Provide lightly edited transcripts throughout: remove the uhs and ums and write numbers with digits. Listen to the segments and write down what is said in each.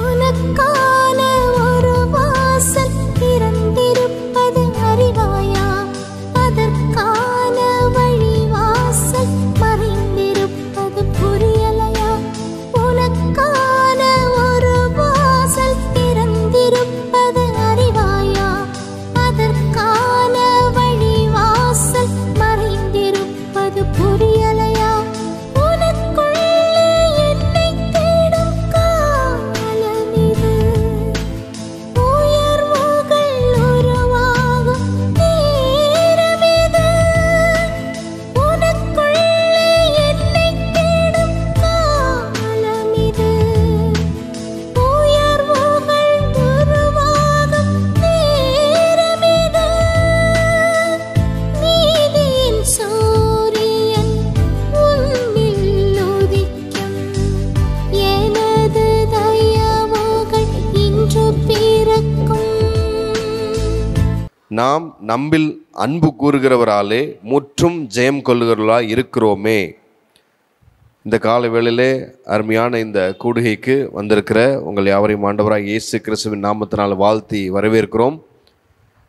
உனக்கான ஒரு வாசல் திறந்திருப்பது அறிவாயா? அதற்கான வழி வாசல் மறைந்திருப்பது புரியலையா? உனக்கான ஒரு வாசல் திறந்திருப்பது அறிவாயா? அதற்கான வழி வாசல் மறைந்திருப்பது புரியலையா? உனக்குள்ளே என்னை தேடும் காலம் இது. உயர்வுகள் உருவாகும் நேரம் இது. உனக்குள்ளே என்னை தேடும் காலம் இது. உயர்வுகள் உருவாகும் நேரம் இது. நீதியின் சூரியன் உன்னில் உதிக்கும். எனது தயவுகள் இன்று பிறக்கும். நாம் நம்மில் அன்பு கூறுகிறவராலே முற்றும் ஜெயம் கொள்ளுகிறவர்களாய் இருக்கிறோமே. இந்த கால வேளையிலே அருமையான இந்த கூடுகைக்கு வந்திருக்கிற உங்கள் யாவரையும் ஆண்டவராய் இயேசு கிறிஸ்துவின் நாமத்தினால் வாழ்த்தி வரவேற்கிறோம்.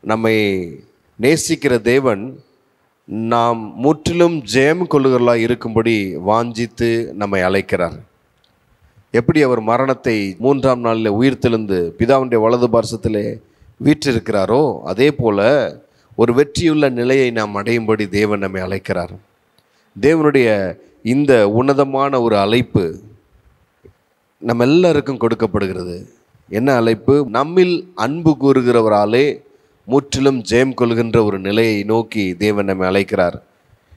நம்மை நேசிக்கிற தேவன் நாம் முற்றிலும் ஜெயம் கொள்ளுகிறவர்களாய் இருக்கும்படி வாஞ்சித்து நம்மை அழைக்கிறார். எப்படி அவர் மரணத்தை 3ஆம் நாளில் உயிர்த்தெழுந்து பிதாவுடைய வலது பார்சத்திலே வீற்றிருக்கிறாரோ அதே போல ஒரு வெற்றியுள்ள நிலையை நாம் அடையும்படி தேவன் நம்மை அழைக்கிறார். தேவனுடைய இந்த உன்னதமான ஒரு அழைப்பு நம்ம எல்லாருக்கும் கொடுக்கப்படுகிறது. என்ன அழைப்பு? நம்மில் அன்பு கூறுகிறவராலே முற்றிலும் ஜெயம் கொள்கின்ற ஒரு நிலையை நோக்கி தேவன் நம்மை அழைக்கிறார்.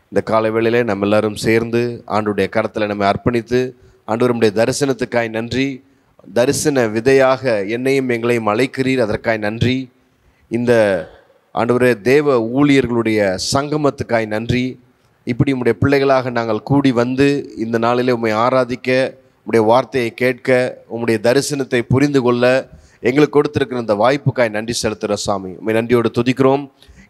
இந்த காலை வேளையிலே நம்ம எல்லாரும் சேர்ந்து ஆண்டவருடைய கரத்தில் நம்மை அர்ப்பணித்து, ஆண்டவர் நம்முடைய தரிசனத்துக்காய் நன்றி, தரிசன விதையாக என்னையும் எங்களையும் அழைக்கிறீர், அதற்காய் நன்றி. இந்த ஆண்டவரே தேவ ஊழியர்களுடைய சங்கமத்துக்காய் நன்றி. இப்படி உம்முடைய பிள்ளைகளாக நாங்கள் கூடி வந்து இந்த நாளிலே உம்மை ஆராதிக்க, உம்முடைய வார்த்தையை கேட்க, உம்முடைய தரிசனத்தை புரிந்து கொள்ள எங்களுக்கு கொடுத்திருக்கிற இந்த வாய்ப்புக்காய் நன்றி செலுத்துகிறோம் சாமி. உம்மை நன்றியோடு துதிக்கிறோம்.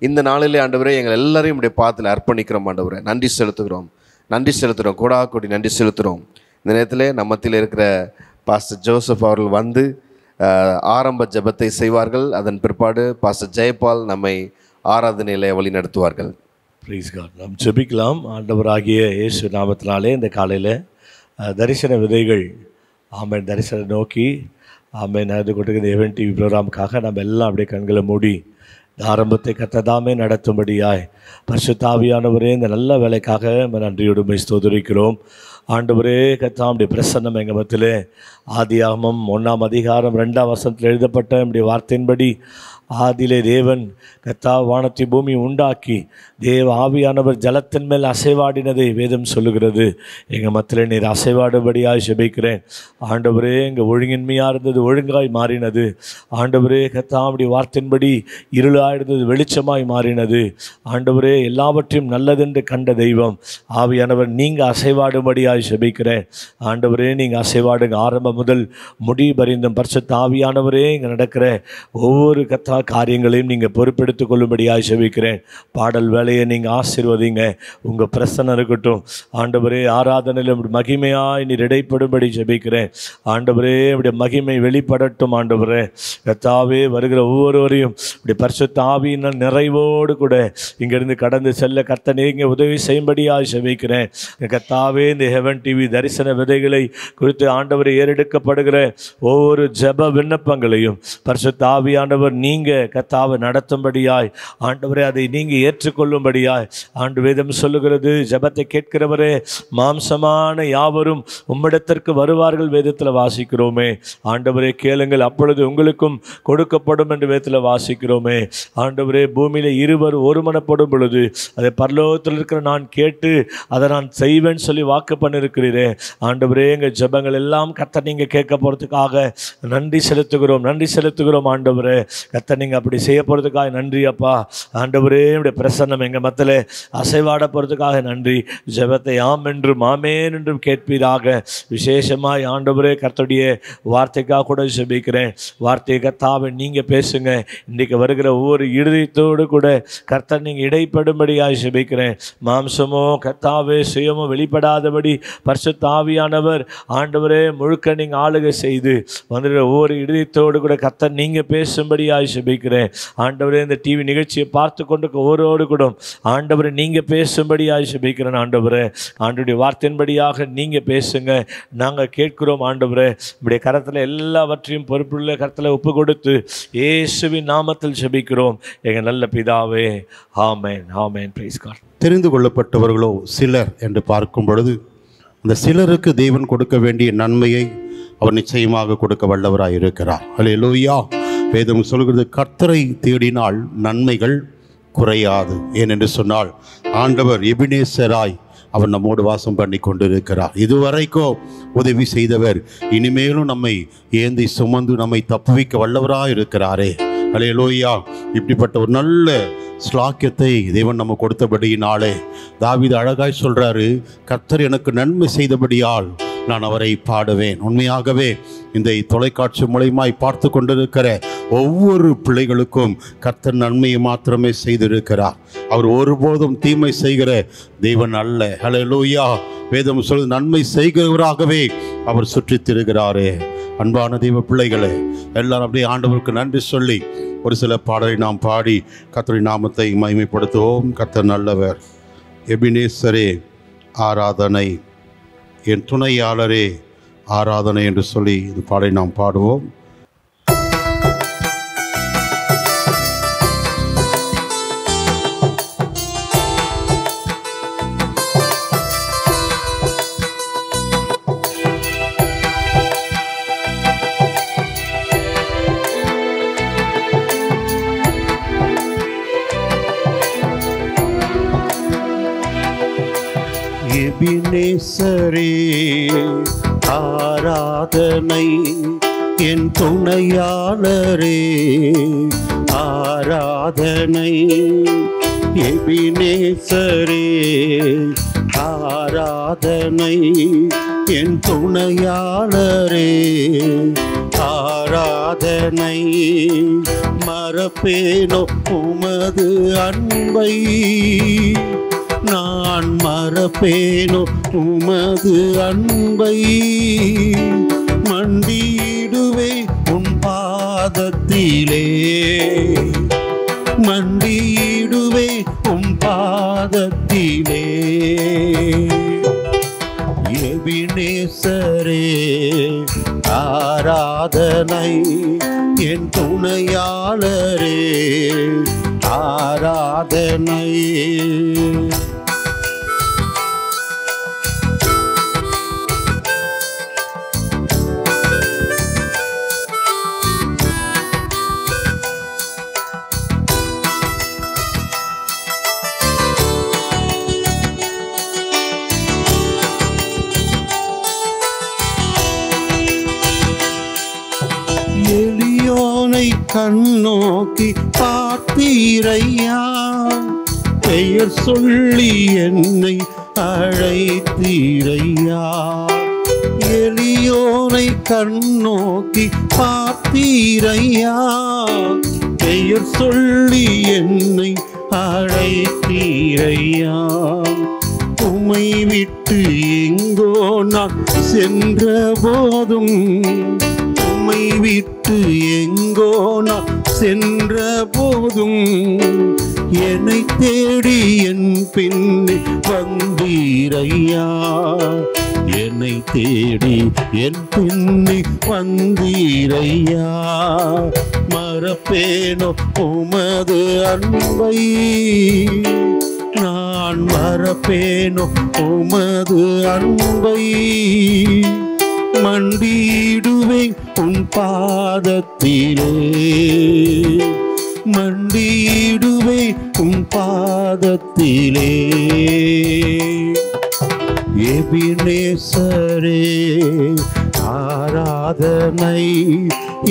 இந்த நாளிலே ஆண்டவரே எங்கள் எல்லாரையும் உம்முடைய பாதத்தில் அர்ப்பணிக்கிறோம். ஆண்டவரே நன்றி செலுத்துகிறோம், நன்றி செலுத்துகிறோம், கோடா கோடி நன்றி செலுத்துகிறோம். இந்த நேரத்தில் நம்ம மத்தியில் இருக்கிற பாஸ்டர் ஜோசப் அவர்கள் வந்து ஆரம்ப ஜெபத்தை செய்வார்கள். அதன் பிற்பாடு பாஸ்டர் ஜெயபால் நம்மை ஆராதனையிலே வழி நடத்துவார்கள். Praise God. நாம் ஜெபிக்கலாம். ஆண்டவராகிய இயேசு நாமத்தினாலே இந்த காலையில் தரிசன விதைகள் ஆமென் தரிசன நோக்கி ஆமென் அது கொடுக்குற இந்த EVEN TV ப்ரோக்ராமுக்காக நம்ம எல்லாம் அப்படியே கண்களை மூடி இந்த ஆரம்பத்தை கர்த்ததாமே நடத்தும்படியாய் பரிசுத்த ஆவியானவரே இந்த நல்ல வேலைக்காக நன்றியோடு உம்மை ஸ்தோத்திரிக்கிறோம். ஆண்டவரே கர்த்தாவுடைய பிரசன்னம் எங்கள் மத்தியிலே ஆதியாகமம் 1ஆம் அதிகாரம் 2ஆம் வசனத்தில் எழுதப்பட்ட நம்முடைய வார்த்தையின்படி ஆதியிலே தேவன் கர்த்தா வானத்தை பூமி உண்டாக்கி தேவ ஆவியானவர் ஜலத்தின் மேல் அசைவாடினதை வேதம் சொல்லுகிறது. எங்கள் மத்தியிலே நீர் அசைவாடுபடியாய் ஜெபிக்கிறேன். ஆண்டவரே எங்கள் ஒழுங்கின்மையாக இருந்தது ஒழுங்காய் மாறினது. ஆண்டவரே கர்த்தாவுடைய வார்த்தையின்படி இருளாக இருந்தது வெளிச்சமாய் மாறினது. ஆண்டவரே எல்லாவற்றையும் நல்லதென்று கண்ட தெய்வம் ஆவியானவர் நீங்கள் அசைவாடும்படியாய் ஜெபிக்கிறேன். ஆண்டவரே நீங்கள் அசைவாடுங்க. ஆரம்பம் முதல் முடிவு பரிந்தும் பரிசுத்த ஆவியானவரே இங்கே நடக்கிற ஒவ்வொரு கர்த்தா காரியங்களையும் நீங்கள் பொறுப்பெடுத்துக் கொள்ளும்படியாக ஜெபிக்கிறேன். பாடல் வேலையை நீங்கள் ஆசீர்வதிங்க. உங்கள் பிரசன்னம் இருக்கட்டும். ஆண்டவரே ஆராதனையில் அப்படி மகிமையாய் நீர் இடைப்படும்படி ஜெபிக்கிறேன். ஆண்டவரே அப்படி மகிமை வெளிப்படட்டும். ஆண்டவரே கர்த்தாவே வருகிற ஒவ்வொருவரையும் இப்படி பரிசுத்த ஆவியினால் நிறைவோடு கூட இங்கிருந்து கடந்து செல்ல கர்த்தர் நீங்கள் உதவி செய்யும்படியாக ஜெபிக்கிறேன். கர்த்தாவே இந்த EVEN TV தரிசன விதைகளை குறித்து ஆண்டவரை ஏறெடுக்கப்படுகிற ஒவ்வொரு ஜெப விண்ணப்பங்களையும் பரிசுத்த ஆவியானவர் நீங்கள் கர்த்தாவை நடத்தும்படியாய் ஆண்டவரே அதை நீங்கள் ஏற்றுக்கொள்ளும்படியாய் ஆண்டு வேதம் சொல்லுகிறது. ஜெபத்தை கேட்கிறவரே மாம்சமான யாவரும் உம்மிடத்திற்கு வருவார்கள் வேதத்தில் வாசிக்கிறோமே. ஆண்டவரே கேளுங்கள் அப்பொழுது உங்களுக்கும் கொடுக்கப்படும் என்று வேதத்தில் வாசிக்கிறோமே. ஆண்டவரே பூமியில் இருவர் ஒருமனப்படும் பொழுது அதை பரலோகத்தில் இருக்கிற நான் கேட்டு அதை நான் செய்வேன்னு சொல்லி வாக்கு பண்ணிருக்கிறீரே. ஆண்டவரே எங்கள் ஜெபங்கள் எல்லாம் கர்த்தர் நீங்கள் கேட்க போகிறதுக்காக நன்றி செலுத்துகிறோம், நன்றி செலுத்துகிறோம். ஆண்டவரே கர்த்தர் நீங்கள் அப்படி செய்ய போகிறதுக்காக நன்றி அப்பா. ஆண்டவரே உடைய பிரசன்னம் எங்கள் மத்தியில் அசைவாட போகிறதுக்காக நன்றி. ஜெபத்தை ஆம் என்றும் ஆமேன் என்றும் கேட்பீராக. விசேஷமாய் ஆண்டவரே கர்த்தருடைய வார்த்தைக்காக கூட ஜெபிக்கிறேன். வார்த்தையை கர்த்தாவை நீங்கள் பேசுங்க. இன்றைக்கு வருகிற ஒவ்வொரு இருதயத்தோடு கூட கர்த்தர் நீங்கள் இடைப்படும்படியாக ஜெபிக்கிறேன். மாம்சமோ கர்த்தாவே சுயமோ வெளிப்படாதபடி பரிசுத்த ஆவியானவர் ஆண்டவரே முழுக்க நீங்கள் ஆளுகை செய்து வந்துடுற ஒவ்வொரு இதயத்தோடு கூட கர்த்தர் நீங்கள் பேசும்படியாக ஜெபிக்கிறேன். ஆண்டவரே இந்த டிவி நிகழ்ச்சியை பார்த்து கொண்டு ஒவ்வொருவரோடு கூட ஆண்டவரை நீங்கள் பேசும்படியாக ஜெபிக்கிறேன். ஆண்டவரே ஆண்டவருடைய வார்த்தையின்படியாக நீங்கள் பேசுங்க, நாங்கள் கேட்கிறோம். ஆண்டவரே இப்படி கரத்தில் எல்லாவற்றையும் பொறுப்புள்ள கரத்தில் ஒப்பு கொடுத்து இயேசுவின் நாமத்தில் ஜெபிக்கிறோம் எங்கள் நல்ல பிதாவே. ஆமென், ஆமென். Praise God. தெரிந்து கொள்ளப்பட்டவர்களோ சிலர் என்று பார்க்கும் பொழுது அந்த சிலருக்கு தேவன் கொடுக்க வேண்டிய நன்மையை அவர் நிச்சயமாக கொடுக்க வல்லவராய் இருக்கிறார். அல்லேலூயா. வேதம் சொல்கிறது, கர்த்தரை தேடினால் நன்மைகள் குறையாது. ஏனென்று சொன்னால் ஆண்டவர் எபினேசராய் அவர் நம்மோடு வாசம் பண்ணி கொண்டிருக்கிறார். இதுவரைக்கும் உதவி செய்தவர் இனிமேலும் நம்மை ஏந்தி சுமந்து நம்மை தப்புவிக்க வல்லவராய் இருக்கிறாரே. அல்லேலூயா. இப்படிப்பட்ட ஒரு நல்ல ஸ்லாக்கியத்தை தேவன் நம்ம கொடுத்தபடியினாலே தாவீது அழகாய் சொல்றாரு, கர்த்தர் எனக்கு நன்மை செய்தபடியால் நான் அவரை பாடுவேன். உண்மையாகவே இந்த தொலைக்காட்சி மூலமாய் பார்த்து கொண்டிருக்கிற ஒவ்வொரு பிள்ளைகளுக்கும் கர்த்தர் நன்மையை மாத்திரமே செய்திருக்கிறார். அவர் ஒருபோதும் தீமை செய்கிற தேவன் அல்ல. ஹல்லேலூயா. வேதம் சொல்வது, நன்மை செய்கிறவராகவே அவர் சுற்றித் திரிகிறாரே. அன்பான தெய்வ பிள்ளைகளே, எல்லாரும் அப்படியே ஆண்டவருக்கு நன்றி சொல்லி ஒரு சில பாடலை நாம் பாடி கர்த்தருடைய நாமத்தை மகிமைப்படுத்துவோம். கர்த்தர் நல்லவர். எபினேசரே ஆராதனை, என் துணையாளரே ஆராதனை என்று சொல்லி இந்த பாடலை நாம் பாடுவோம். எபினேசரே ஆராதனை, என் துணையாளரே ஆராதனை. எபினேசரே ஆராதனை, என் துணையாளரே ஆராதனை. மறப்பேனோ உமது அன்பை, நான் மறப்பேனோ உமது அன்பை. மண்டியிடுவே உன் பாதத்திலே, மண்டியிடுவே உன் பாதத்திலே. எபினேசரே ஆராதனை, என் துணையாளரே ஆராதனை. எளியோனை கண்ணோக்கி பார்த்தீரையா, பெயர் சொல்லி என்னை அழைத்தீரையா. எளியோனை கண்ணோக்கி பார்த்தீரையா, பெயர் சொல்லி என்னை அழைத்தீரையா. உம்மை விட்டு எங்கோ நான் சென்ற போதும், உம்மை விட்டு எங்கோ நான் சென்ற போதும், என்னை தேடி என் பின்னே வந்தீரையா. என்னை தேடி என் பின்னே வந்தீரையா. மறப்பேனோ உமது அன்பை, நான் மறப்பேனோ உமது அன்பை. மண்டியிடுவேன் உன் பாதத்திலே, மண்டியிடுவேன் உன் பாதத்திலே. எபினேசரே ஆராதனை,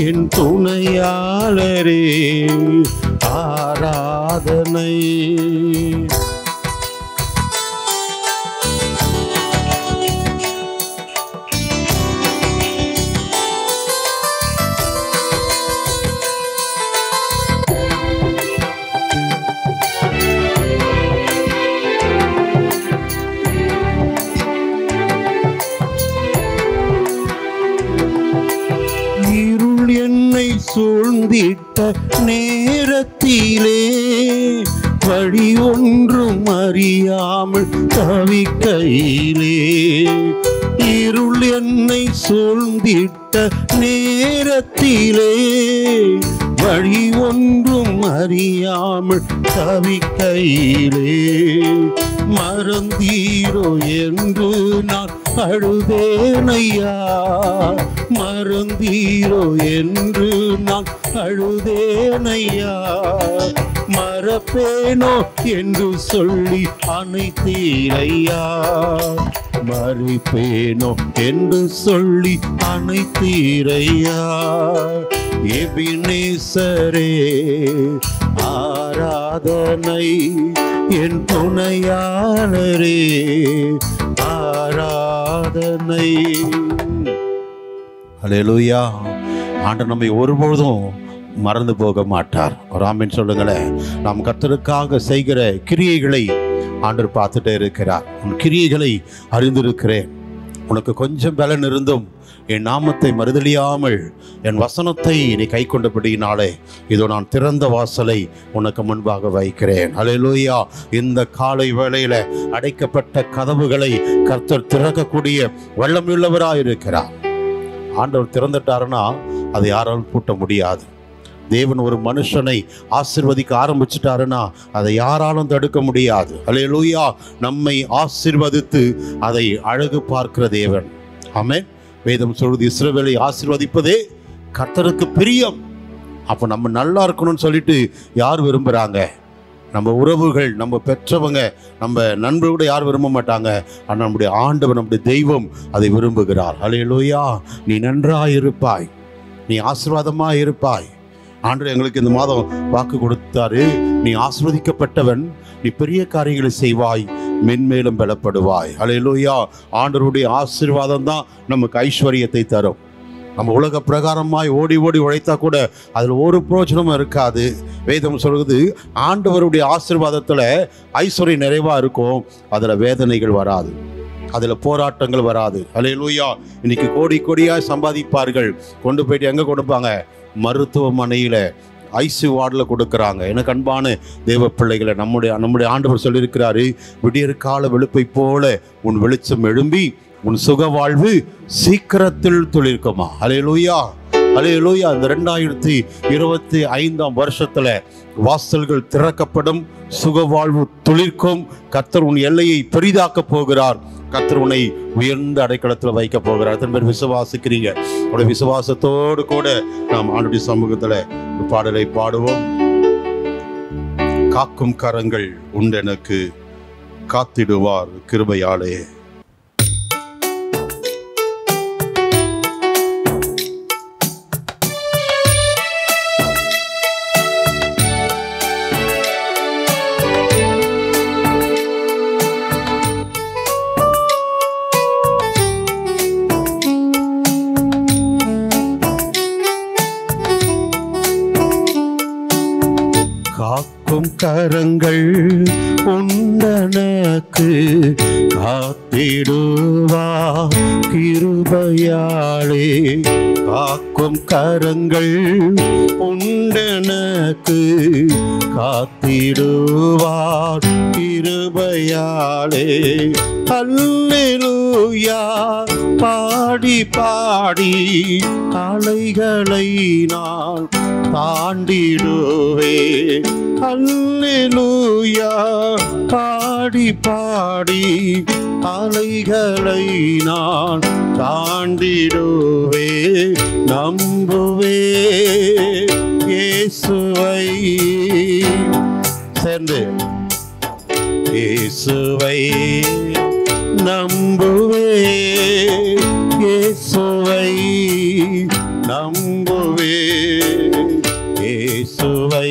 என் துணையாளரே ஆராதனை. சூழ்ந்திட்ட நேரத்திலே வழி ஒன்றும் அறியாமல் தவிக்கையிலே, இருள் என்னை சூழ்ந்திட்ட நேரத்திலே வழி ஒன்றும் அறியாமல் தவிக்கையிலே, மறந்தீரோ என்று நான் அழுதேனையா, மறந்தீரோ என்று நான் அழுதேனையா, மறப்பேனோ என்று சொல்லி அணைத்தீரையா, மறிப்பேனோ என்று சொல்லி அணைத்தீரையா. எபினேசரே ஆராதனை, என் துணையாளரே ஆராதனை. அல்லேலூயா. ஆண்டவர் நம்மை ஒருபொழுதும் மறந்து போக மாட்டார். ஒரு ஆமென் சொல்லுங்களேன். நாம் கர்த்தருக்காக செய்கிற கிரியைகளை ஆண்டவர் பார்த்துட்டே இருக்கிறார். உன் கிரியைகளை அறிந்திருக்கிறேன். உனக்கு கொஞ்சம் பலன் இருந்தும் என் நாமத்தை மறுதலியாமல் என் வசனத்தை நீ கை கொண்டபடியினாலே இதோ நான் திறந்த வாசலை உனக்கு முன்பாக வைக்கிறேன். அல்லேலூயா. இந்த காலை வேளையில அடைக்கப்பட்ட கதவுகளை கர்த்தர் திறக்கக்கூடிய வல்லமையுள்ளவராயிருக்கிறார். ஆண்டவர் திறந்துட்டாருன்னா அதை யாராலும் பூட்ட முடியாது. தேவன் ஒரு மனுஷனை ஆசீர்வதிக்க ஆரம்பிச்சிட்டாருன்னா அதை யாராலும் தடுக்க முடியாது. அல்லேலூயா. நம்மை ஆசீர்வதித்து அதை அழகு பார்க்கிற தேவன். ஆமென். வேதம் சொல்வது இஸ்ரவேலை ஆசீர்வதிப்பதே கர்த்தருக்கு பிரியம். அப்போ நம்ம நல்லா இருக்கணும்னு சொல்லிட்டு யார் விரும்புகிறாங்க? நம்ம உறவுகள், நம்ம பெற்றவங்க, நம்ம நண்பர்களோட யார் விரும்ப மாட்டாங்க. ஆனால் நம்முடைய ஆண்டவர், நம்முடைய தெய்வம் அதை விரும்புகிறார். அல்லேலூயா. நீ நன்றாய் இருப்பாய், நீ ஆசீர்வாதமாய் இருப்பாய். ஆண்டவர் எங்களுக்கு இந்த மாதம் வாக்கு கொடுத்தாரு. நீ ஆசீர்வதிக்கப்பட்டவன், நீ பெரிய காரியங்களை செய்வாய், மென்மேலும் பலப்படுவாய். அல்லேலூயா. ஆண்டவருடைய ஆசீர்வாதம் தான் நமக்கு ஐஸ்வர்யத்தை தரும். நம்ம உலக பிரகாரமாய் ஓடி ஓடி உழைத்தா கூட அதில் ஒரு பிரயோஜனமும் இருக்காது. வேதம் சொல்வது ஆண்டவருடைய ஆசீர்வாதத்தில் ஐஸ்வர்யம் நிறைவாக இருக்கும், அதில் வேதனைகள் வராது, அதில் போராட்டங்கள் வராது. அல்லேலூயா. இன்னைக்கு கோடி கோடியாக சம்பாதிப்பார்கள், கொண்டு போயிட்டு எங்கே கொடுப்பாங்க? மருத்துவமனையில் ஐசி வார்டில் கொடுக்குறாங்க. எனக்கு அன்பான தேவ பிள்ளைகளை, நம்முடைய ஆண்டவர் சொல்லியிருக்கிறாரு, விடியற் கால வெளுப்பை போல உன் வெளிச்சம் எழும்பி உன் சுக வாழ்வு சீக்கிரத்தில் துளிர்க்குமா. அல்லேலூயா. அல்லேலூயா. இந்த 2025 வருஷத்துல வாசல்கள் திறக்கப்படும், சுக வாழ்வு துளிர்க்கும். கர்த்தர் உன் எல்லையை பெரிதாக்க போகிறார். கர்த்தர் உன்னை உயர்ந்த அடைக்கலத்தில் வைக்க போகிறார். எத்தனை பேர் விசுவாசிக்கிறீங்க? உடைய விசுவாசத்தோடு கூட நாம் ஆண்டுடைய சமூகத்துல பாடலை பாடுவோம். காக்கும் கரங்கள் உண்டெனக்கு, காத்திடுவார் கிருபையாலே. காக்கும் கரங்கள் உண்டனக்கு, காத்திடுவார் கிருபையாலே. காக்கும் கரங்கள் உண்டனக்கு, காத்திடுவார் கிருபையாலே. அல்லேலூயா. பாடி பாடி அலைகளை நான் தாண்டிடுவே. அல்லேலூயா. பாடி பாடி அலைகளை நான் தாண்டிடுவே. நம்புவே இயேசுவை. சேர்ந்து இயேசுவை நம்புவே, இயேசுவை நம்புவே, இயேசுவை.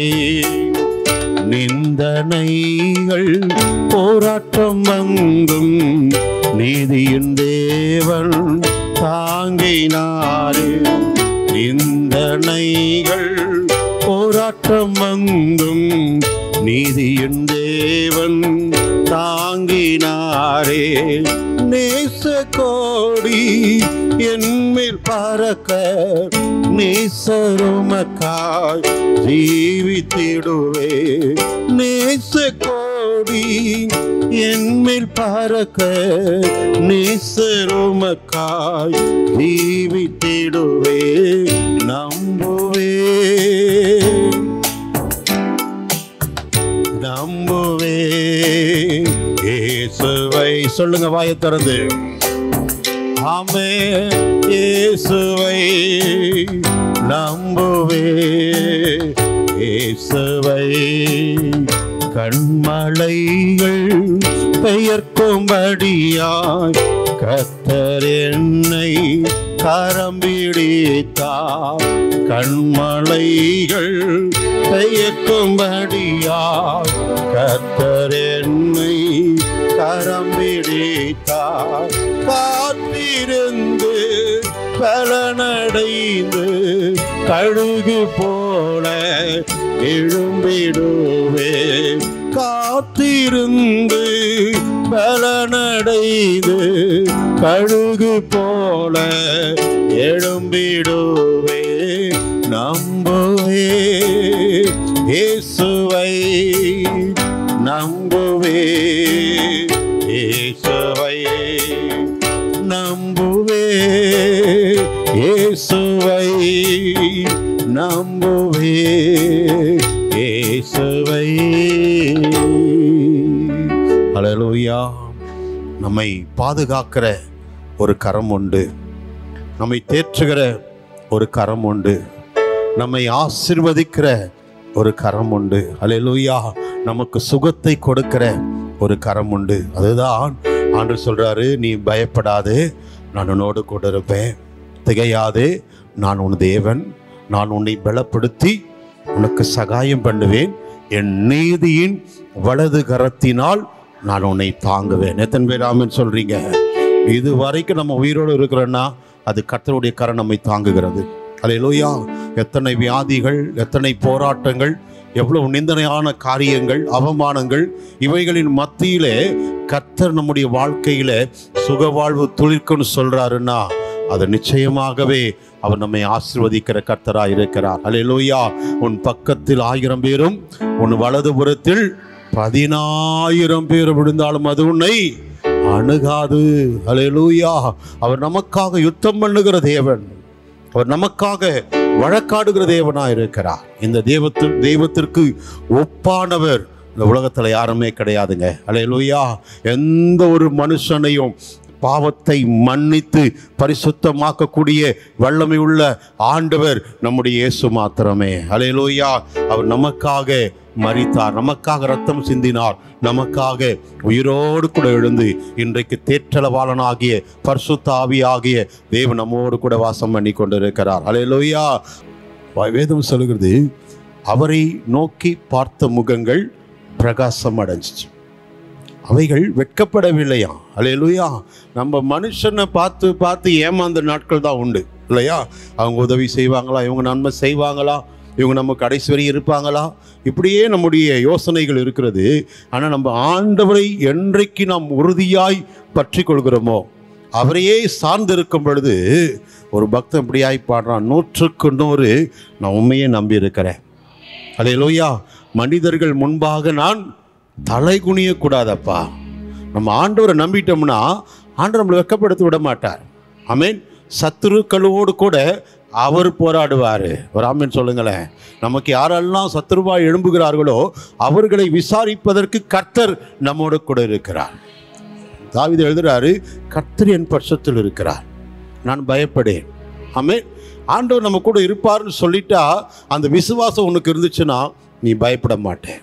நிந்தனைகள் போராட்டம் வந்தும் நீதியின் தேவன் தாங்கினாரே. நிந்தனைகள் போராட்டம் வந்தும் நீதியின் தேவன் தாங்கினாரே. நேச கோடி என்மேல் பறக்க நேசருமக்காய் ஜீவித்திடுவே. நேச கோடி என்மேல் பறக்க நேசருமக்காய் ஜீவித்திடுவே. நம்புவே நம்புவே இயேசுவை. சொல்லுங்க வாயை திறந்து. ஆமென். இயேசுவை நம்புவே இயேசுவை. கண்மலைகள் பெயர்க்கும்படியாய் கர்த்தர் என்னை கரம் பிடித்தார். கண்மலைகள் பெயர்க்கும்படியாய் கர்த்தர் என்னை கரம் பிடித்தார். காத்திருந்து பலனடைந்து கழுகு போல எழும்பிடுவே. காத்திருந்து பலனடைந்து கழுகு போல எழும்பிடுவே. நம்புவே இயேசுவை நம்புவே இயேசுவை நம்புவே இயேசுவை நம்புவே இயேசுவை. ஹல்லேலூயா. நம்மை பாதுகாக்கிற ஒரு கரம் உண்டு, நம்மை தேற்றுகிற ஒரு கரம் உண்டு, நம்மை ஆசீர்வதிக்கிற ஒரு கரம் உண்டு. ஹல்லேலூயா. நமக்கு சுகத்தை கொடுக்கிற ஒரு கரம் உண்டு. அதுதான் ஆண்டவர் சொல்றாரு, நீ பயப்படாதே, நான் உன்னோடு கூட இருப்பேன். திகையாதே, நான் உன் தேவன். நான் உன்னை பலப்படுத்தி உனக்கு சகாயம் பண்ணுவேன். என் நீதியின் வலது கரத்தினால் நான் உன்னை தாங்குவேன். எத்தனை பேர் ஆமென் சொல்றீங்க? இது வரைக்கும் நம்ம உயிரோடு இருக்கிறோன்னா அது கர்த்தருடைய கரம் நம்மை தாங்குகிறது. அல்லேலூயா. எத்தனை வியாதிகள், எத்தனை போராட்டங்கள், எவ்வளவு நிந்தனையான காரியங்கள், அவமானங்கள், இவைகளின் மத்தியிலே கர்த்தர் நம்முடைய வாழ்க்கையில சுகவாழ்வு துளிர்க்குன்னு சொல்றாருன்னா அது நிச்சயமாகவே அவர் நம்மை ஆசீர்வதிக்கிற கர்த்தராய் இருக்கிறார். அல்லேலூயா. உன் பக்கத்தில் 1000 பேரும் உன் வலதுபுறத்தில் 10,000 பேர் விழுந்தாலும் அது உன்னை அணுகாது. அல்லேலூயா. அவர் நமக்காக யுத்தம் பண்ணுகிற தேவன், அவர் நமக்காக வழக்காடுகிற தேவனாய் இருக்கிறார். இந்த தெய்வத்திற்கு ஒப்பானவர் இந்த உலகத்தில் யாருமே கிடையாதுங்க. அல்லேலூயா. எந்த ஒரு மனுஷனையும் பாவத்தை மன்னித்து பரிசுத்தமாக்கக்கூடிய வல்லமை உள்ள ஆண்டவர் நம்முடைய இயேசு மாத்திரமே. அல்லேலூயா. அவர் நமக்காக மரித்தார், நமக்காக ரத்தம் சிந்தினார், நமக்காக உயிரோடு கூட எழுந்து இன்றைக்கு தேற்றளவாளனாகிய பரிசுத்த ஆவியாகிய தேவன் நம்மோடு கூட வாசம் பண்ணி கொண்டிருக்கிறார். அல்லேலூயா. வேதம் சொல்லுகிறது, அவரை நோக்கி பார்த்த முகங்கள் பிரகாசம் அடைஞ்சிச்சு, அவைகள் வெட்கப்படவில்லையா. அல்லேலூயா. நம்ம மனுஷனை பார்த்து பார்த்து ஏமாந்த நாட்கள் தான் உண்டு இல்லையா? அவங்க உதவி செய்வாங்களா, இவங்க நன்மை செய்வாங்களா, இவங்க நம்ம கடைசி வரை இருப்பாங்களா, இப்படியே நம்முடைய யோசனைகள் இருக்கிறது. ஆனால் நம்ம ஆண்டவரை என்றைக்கு நாம் உறுதியாய் பற்றி கொள்கிறோமோ, அவரையே சார்ந்திருக்கும் பொழுது ஒரு பக்தன் இப்படியாய் பாடுறான், 100க்கு 100 நான் உண்மையே நம்பி இருக்கிறேன். அல்லேலூயா. மனிதர்கள் முன்பாக நான் தலை குனியக்கூடாதப்பா. நம்ம ஆண்டவரை நம்பிட்டோம்னா ஆண்டவர் நம்மளை வெட்கப்படுத்தி விட மாட்டார். ஆமென். சத்துருக்களோடு கூட அவர் போராடுவார். ஒரு ஆமென் சொல்லுங்களேன். நமக்கு யாரெல்லாம் சத்துருவாய் எழும்புகிறார்களோ அவர்களை விசாரிப்பதற்கு கர்த்தர் நம்மோடு கூட இருக்கிறார். தாவீது எழுதுறாரு, கர்த்தர் என் பட்சத்தில் இருக்கிறார், நான் பயப்படேன். ஆமென். ஆண்டவர் நம்ம கூட இருப்பார்னு சொல்லிட்டா அந்த விசுவாசம் உனக்கு இருந்துச்சுன்னா நீ பயப்பட மாட்டேன்.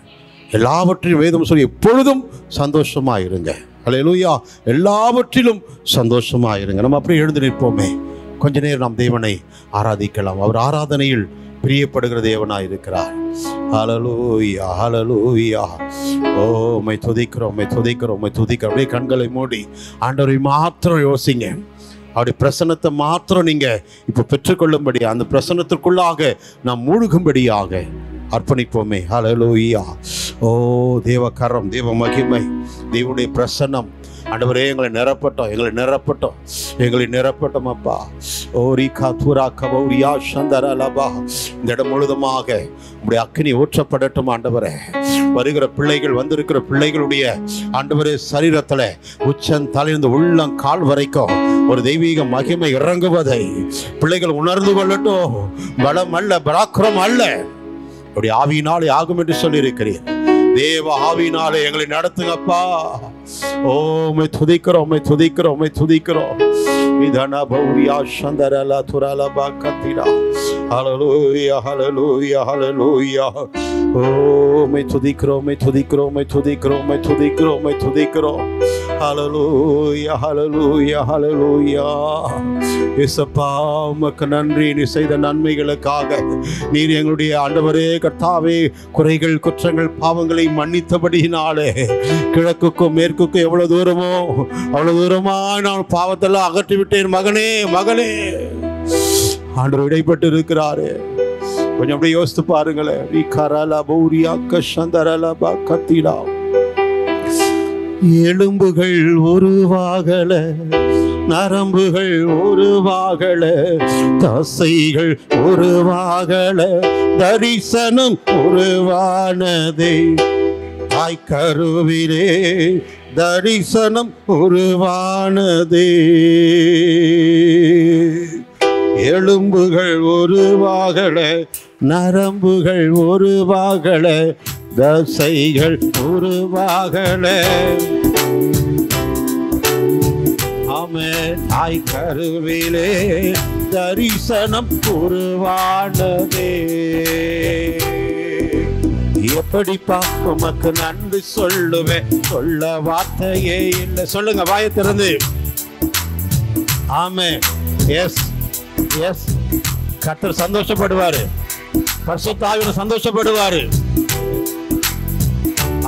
எல்லாவற்றையும் வேதம் சொல்லி எப்பொழுதும் சந்தோஷமாக இருங்க. அல்லேலூயா. எல்லாவற்றிலும் சந்தோஷமாக இருங்க. நம்ம அப்படியே எழுந்து நிற்போமே. கொஞ்ச நேரம் நாம் தேவனை ஆராதிக்கலாம். அவர் ஆராதனையில் பிரியப்படுகிற தேவனாய் இருக்கிறார். ஹல்லேலூயா, ஹல்லேலூயா. ஓ உம்மை துதிக்கிறோம், உம்மை துதிக்கிறோம், உம்மை துதிக்கிறோம். அப்படியே கண்களை மூடி ஆண்டவரை மாத்திரம் யோசிங்க. அவருடைய பிரசன்னத்தை மாத்திரம் நீங்கள் இப்போ பெற்றுக்கொள்ளும்படியாக, அந்த பிரசன்னத்திற்குள்ளாக நாம் மூழ்கும்படியாக அர்ப்பணிப்போமே. ஹல்லேலூயா. ஓ தேவகரம், தேவ மகிமை, தேவனுடைய பிரசன்னம் ஆண்டவரே எங்களை நிரப்பட்டோம், எங்களை நிரப்பட்டோம் அப்பா. ஓரிகா தூரா கபௌரியா சந்தரலபா. இந்த இடம் முழுதுமாக உங்களுடைய அக்கினி ஊற்றப்படட்டும் ஆண்டவரே. வருகிற பிள்ளைகள், வந்திருக்கிற பிள்ளைகளுடைய ஆண்டவரே சரீரத்தில் உச்சன் தலையிலிருந்து உள்ளம் கால் வரைக்கும் ஒரு தெய்வீக மகிமை இறங்குவதை பிள்ளைகள் உணர்ந்து கொள்ளட்டும். பலம் அல்ல, பராக்கிரம் அல்ல, அப்படி ஆவியினாலே ஆகும் என்று சொல்லியிருக்கிறீர். தேவ ஆவியினாலே எங்களை நடத்துங்கப்பா. ஓ மை துதிக்கிறோம், மை துதிக்கிறோம், மை துதிக்கிறோம். விதனா பௌரியா சந்தரலா துரலபா கத்திரா. ஹல்லேலூயா, ஹல்லேலூயா, ஹல்லேலூயா. ஓ மை துதிக்கிறோம், மை துதிக்கிறோம், மை துதிக்கிறோம், மை துதிக்கிறோம், மை துதிக்கிறோம். ஹல்லேலூயா, ஹல்லேலூயா, ஹல்லேலூயா. இயேசுப்பா உமக்கு நன்றி. நீ செய்த நன்மைகளுக்காக நீர் எங்களுடைய ஆண்டவரே கர்த்தாவே குறைகள், குற்றங்கள், பாவங்களை மன்னித்தபடியினாலே கிழக்குக்கும் மேற்குக்கும் எவ்வளவு தூரமோ அவ்வளவு தூரமா நான் பாவத்தெல்லாம் அகற்றிவிட்டேன். மகனே, மகளே, ஆண்டவர் இடைப்பட்டு இருக்கிறாரு. கொஞ்சம் அப்படியே யோசித்து பாருங்களேன். எலும்புகள் உருவாகல, நரம்புகள் உருவாகல, தசைகள் உருவாகல, தரிசனம் உருவானதே. தாய்க்கருவிலே தரிசனம் உருவானதே. எலும்புகள் உருவாகல, நரம்புகள் உருவாகல, தசைகள் உருவாகல. ஆமென். தாய் கருவிலே தரிசனம் உருவானதே. எப்படிப்பா உமக்கு நன்றி சொல்லுவேன், சொல்ல வார்த்தையே இல்லை. சொல்லுங்க வாயை திறந்து. ஆமென். Yes yes. கர்த்தர் சந்தோஷப்படுவாரு, பரிசுத்த ஆவியானவர் சந்தோஷப்படுவாரு.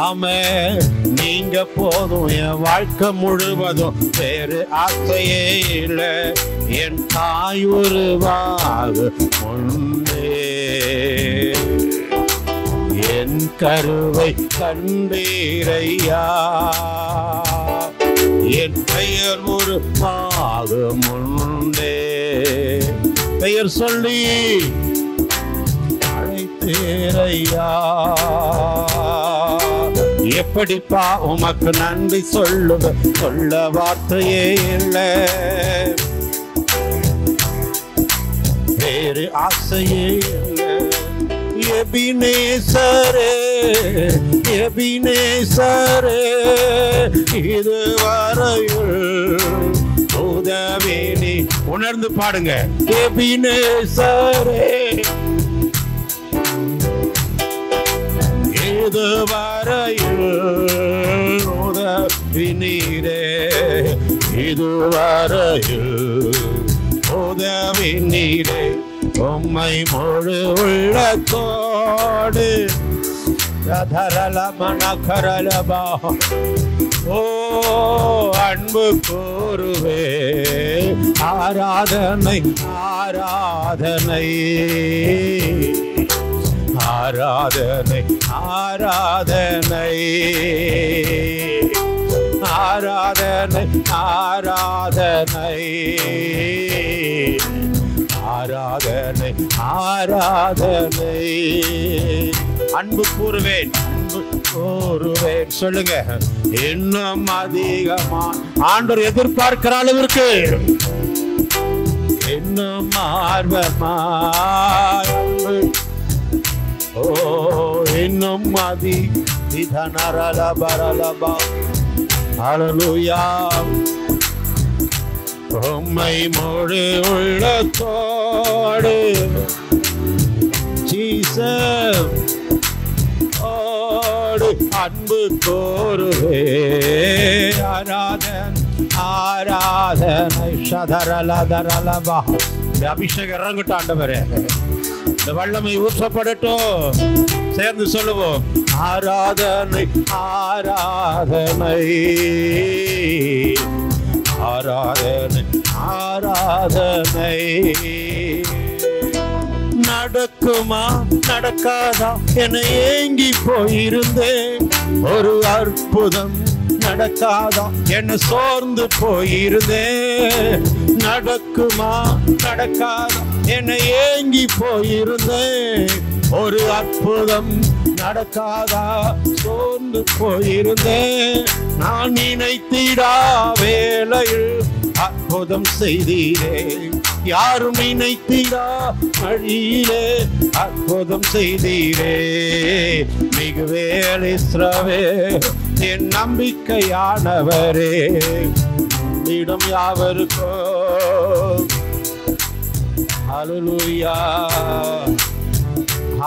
ஆமென். நீங்க போதும் என் வாழ்க்கை முழுவதும், வேறு ஆசையே இல்லை. என் தாய் உருவாக முன்னே என் கருவை கண்டீரையா. என் பெயர் உருவாக முன்னே பெயர் சொல்லி அழைத்தேரையா. எப்படிப்பா உமக்கு நன்றி சொல்லுவ, சொல்ல வார்த்தையே இல்லை. வேறு ஆசையே இல்லை. எபினேசரே, எபினேசரே, இதுவரையில் உதவி நீ. உணர்ந்து பாடுங்க. எபினேசரே, இதுவரையில் உதவி நீரே. இதுவரையில் உதவி நீரே. உம்மை முழு உள்ளத்தோடு மனக்கரலபா. ஓ அன்பு கூறுவே. ஆராதனை, ஆராதனை, ஆராதனை, ஆராதனை, ஆராதனை, ஆராதனை, ஆராதனை, ஆராதனை. அன்பு கூறுவேன், அன்பு கூறுவேன். சொல்லுங்க. இன்னும் அதிகமா ஆண்டவர் எதிர்பார்க்கிற அளவிற்கு இன்னும் ஆர்வமாய் அன்பு. ஓ இன்னும் அதிகனரலபரலபா. ஹல்லேலூயா. உம்மை முழு உள்ளத்தோடு ஜீசஸ் ஓடு அன்பு கோருவே. ஆராதன், ஆராதனை. சதரலதரலபா. அபிஷேகம் இறங்கட்டும் ஆண்டவரே. இந்த வல்லமை ஊற்றப்படட்டும். சேர்ந்து சொல்லுவோம். ஆராதனை, ஆராதனை, ஆராதனை, ஆராதனை. நடக்குமா நடக்காதா என ஏங்கி போயிருந்தேன். ஒரு அற்புதம் நடக்காதா என சோர்ந்து போயிருந்தேன். நடக்குமா நடக்காதா என ஏங்கி போயிருந்தேன். ஒரு அற்புதம் நடக்காதா சோர்ந்து போயிருந்தேன். நான் நினைத்திடா வேளையில் அற்புதம் செய்தீரே. யாரும் நினைத்திடா வழியிலே அற்புதம் செய்தீரே. மிகுவேல் இஸ்ரவேல் என் நம்பிக்கையானவரே. இடம் யாவருக்கோ ஹல்லேலூயா.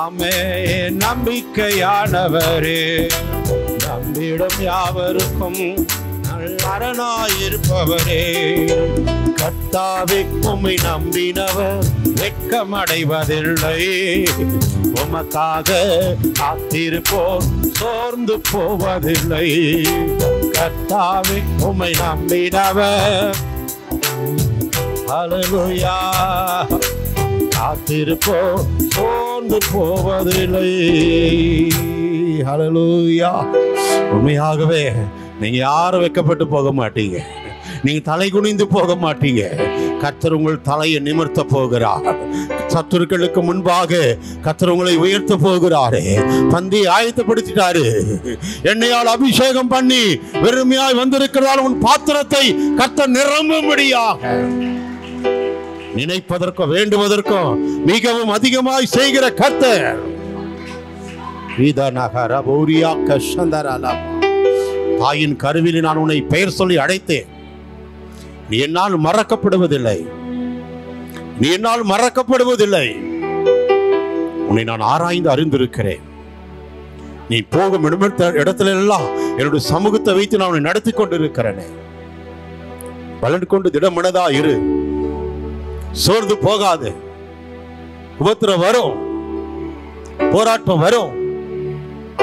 ஆமென். நம்பிக்கையானவரே நம்பிடம் யாவருக்கும் அரணாயிருப்பவரே. கர்த்தாவே உம்மை நம்பினவர் வெட்கமடைவதில்லை. உமக்காக காத்திருப்போர் சோர்ந்து போவதில்லை. கர்த்தாவே உம்மை நம்பினவர் ஹல்லேலூயா காத்திருப்போர் சோர்ந்து போவதில்லை. ஹல்லேலூயா. உண்மையாகவே நீங்க யாரும் வெட்கப்பட்டு போக மாட்டீங்க. நீங்க தலை குனிந்து போக மாட்டீங்க. கர்த்தர் உங்கள் தலையை நிமிர்த்த போகிறார். சத்துருக்களுக்கு முன்பாக கர்த்தர் உங்களை உயர்த்த போகிறாரு. பந்தியை ஆயத்தப்படுத்திட்டாரு. எண்ணெயால் அபிஷேகம் பண்ணி வெறுமையாய் வந்திருக்கிறார். உன் பாத்திரத்தை கர்த்தர் நிரம்பும்படியாக நினைப்பதற்கோ வேண்டுவதற்கோ மிகவும் அதிகமாய் செய்கிற கர்த்தர். தாயின் கருவிலே நான் உன்னை பெயர் சொல்லி அழைத்தேன். நீ என்னால் மறக்கப்படுவதில்லை. நீ என்னால் மறக்கப்படுவதில்லை. உன்னை நான் ஆராய்ந்து அறிந்திருக்கிறேன். நீ போகும் இடத்துல எல்லாம் என்னுடைய சமூகத்தை வைத்து நான் உன்னை நடத்தி கொண்டிருக்கிறேன். பலன் கொண்டு திடமனதா இரு. சோர்ந்து போகாது. உபத்திரம் வரும், போராட்டம் வரும்.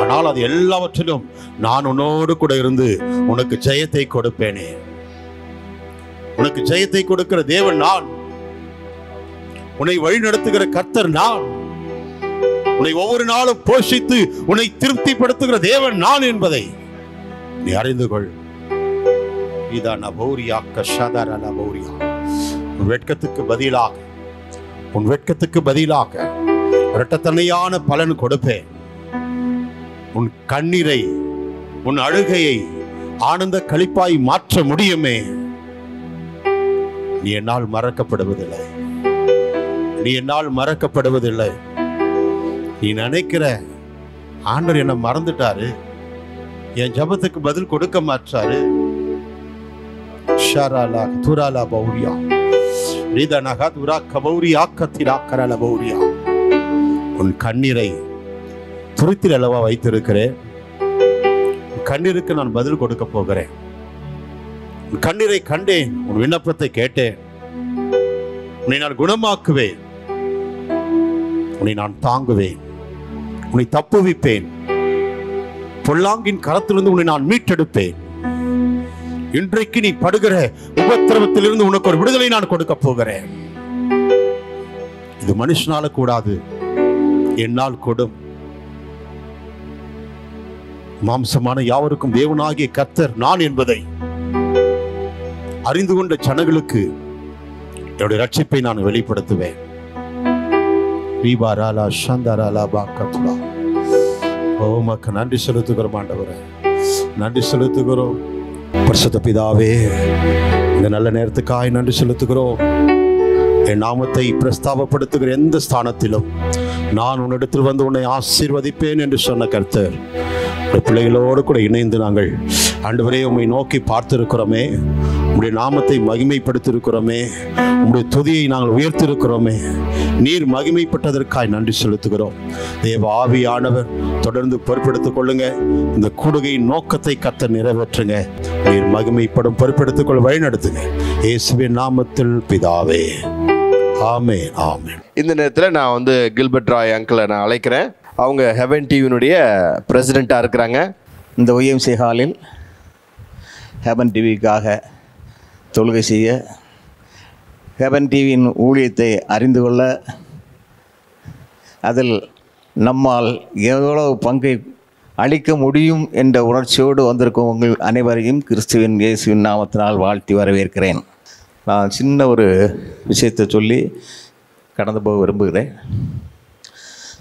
ஆனால் அது எல்லாவற்றிலும் நான் உன்னோடு கூட இருந்து உனக்கு ஜெயத்தை கொடுப்பேனே. உனக்கு ஜெயத்தை கொடுக்கிற தேவன் நான். உன்னை வழி நடத்துகிற கர்த்தர் நான். உன்னை ஒவ்வொரு நாளும் போஷித்து உன்னை திருப்திப்படுத்துகிற தேவன் நான் என்பதை நீ அறிந்து கொள். உன் வெட்கத்துக்கு பதிலாக இரட்டத்தனையான பலன் கொடுப்பேன். உன் கண்ணீரை, உன் அழுகையை ஆனந்த களிப்பாய் மாற்ற முடியுமே. நீ என்னால் மறக்கப்படுவதில்லை. நீ என்னால் மறக்கப்படுவதில்லை. நீ நினைக்கிற ஆண்டவர் என்ன மறந்துட்டாரு, என் ஜபத்துக்கு பதில் கொடுக்க மாட்டாரு. உன் கண்ணீரை துருத்தில் அளவா வைத்திருக்கிறேன். கண்ணீருக்கு நான் பதில் கொடுக்க போகிறேன். உன் கண்ணீரை கண்டேன். உன் விண்ணப்பத்தை கேட்டேன். உன்னை நான் குணமாக்குவேன். உன்னை நான் தாங்குவேன். உன்னை தப்புவிப்பேன். பொல்லாங்கின் கரத்திலிருந்து உன்னை நான் மீட்டெடுப்பேன். இன்றைக்கு நீ படுகிற உபத்திரவத்திலிருந்து உனக்கு ஒரு விடுதலை நான் கொடுக்க போகிறேன். இது மனுஷனால கூடாது, என்னால் கொடும். மாம்சமான யாவருக்கும் தேவனாகிய கர்த்தர் நான் என்பதை அறிந்து கொண்ட ஜனங்களுக்கு என்னுடைய ரட்சிப்பை நான் வெளிப்படுத்துவேன். உமக்கு நன்றி செலுத்துகிறோம் ஆண்டவரே, நன்றி செலுத்துகிறோம். பரிசுத்த பிதாவே, இந்த நல்ல நேரத்துக்காய் நன்றி செலுத்துகிறோம். என் நாமத்தை பிரஸ்தாபப்படுத்துகிற எந்த ஸ்தானத்திலும் நான் உன்னிடத்தில் வந்து உன்னை ஆசீர்வதிப்பேன் என்று சொன்ன கர்த்தர், பிள்ளைகளோடு கூட இணைந்து நாங்கள் ஆண்டவரே உம்மை நோக்கி பார்த்திருக்கிறோமே, உம்முடைய நாமத்தை மகிமைப்படுத்தியிருக்கிறோமே, உம்முடைய துதியை நாங்கள் உயர்த்திருக்கிறோமே. நீர் மகிமைப்பட்டதற்காய் நன்றி செலுத்துகிறோம். தேவ ஆவியானவர் தொடர்ந்து பொறுப்பெடுத்துக் கொள்ளுங்க. இந்த கூடுகையின் நோக்கத்தை கர்த்தர் நிறைவேற்றுங்க. நீர் மகிமைப்படும் பொறுப்பெடுத்துக் கொள்ள வழி நடத்துங்க. இயேசுவின் நாமத்தில் பிதாவே, ஆமென், ஆமென். இந்த நேரத்தில் நான் கில்பர்ட் ராய் அங்கிளை நான் அழைக்கிறேன். அவங்க ஹெவன் டிவியினுடைய பிரசிடெண்ட்டாக இருக்கிறாங்க. இந்த ஒய்எம்சி ஹாலில் ஹெவன் டிவிக்காக தொழுகை செய்ய, ஹெவன் டிவியின் ஊழியத்தை அறிந்து கொள்ள அதில் நம்மால் எவ்வளவு பங்கை அளிக்க முடியும் என்ற உணர்ச்சியோடு வந்திருக்கும் உங்கள் அனைவரையும் கிறிஸ்துவின் இயேசுவின் நாமத்தினால் வாழ்த்தி வரவேற்கிறேன். நான் சின்ன ஒரு விஷயத்தை சொல்லி கடந்து போக விரும்புகிறேன்.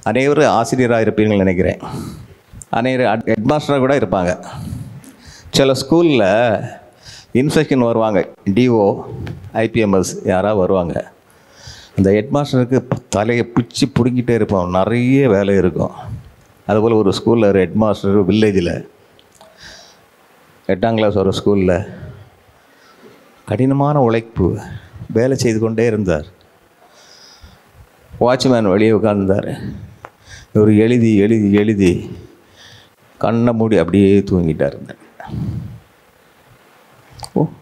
அனைவரும் ஆசிரியராக இருப்பீங்கன்னு நினைக்கிறேன். அனைவரும் ஹெட்மாஸ்டராக கூட இருப்பாங்க. சில ஸ்கூலில் இன்ஸ்பெக்ஷன் வருவாங்க, டிஓ ஐபிஎம்எஸ் யாராவது வருவாங்க. அந்த ஹெட்மாஸ்டருக்கு தலையை பிச்சு பிடுங்கிட்டே இருப்போம், நிறைய வேலை இருக்கும். அதுபோல் ஒரு ஸ்கூலில் ஒரு ஹெட்மாஸ்டர் வில்லேஜில் 8ஆம் கிளாஸ் ஒரு ஸ்கூலில் கடினமான உழைப்பு வேலை செய்து கொண்டே இருந்தார். வாட்ச்மேன் வெளியே உட்கார்ந்தார். இவர் எழுதி எழுதி எழுதி கண்ணை மூடி அப்படியே தூங்கிட்டார்.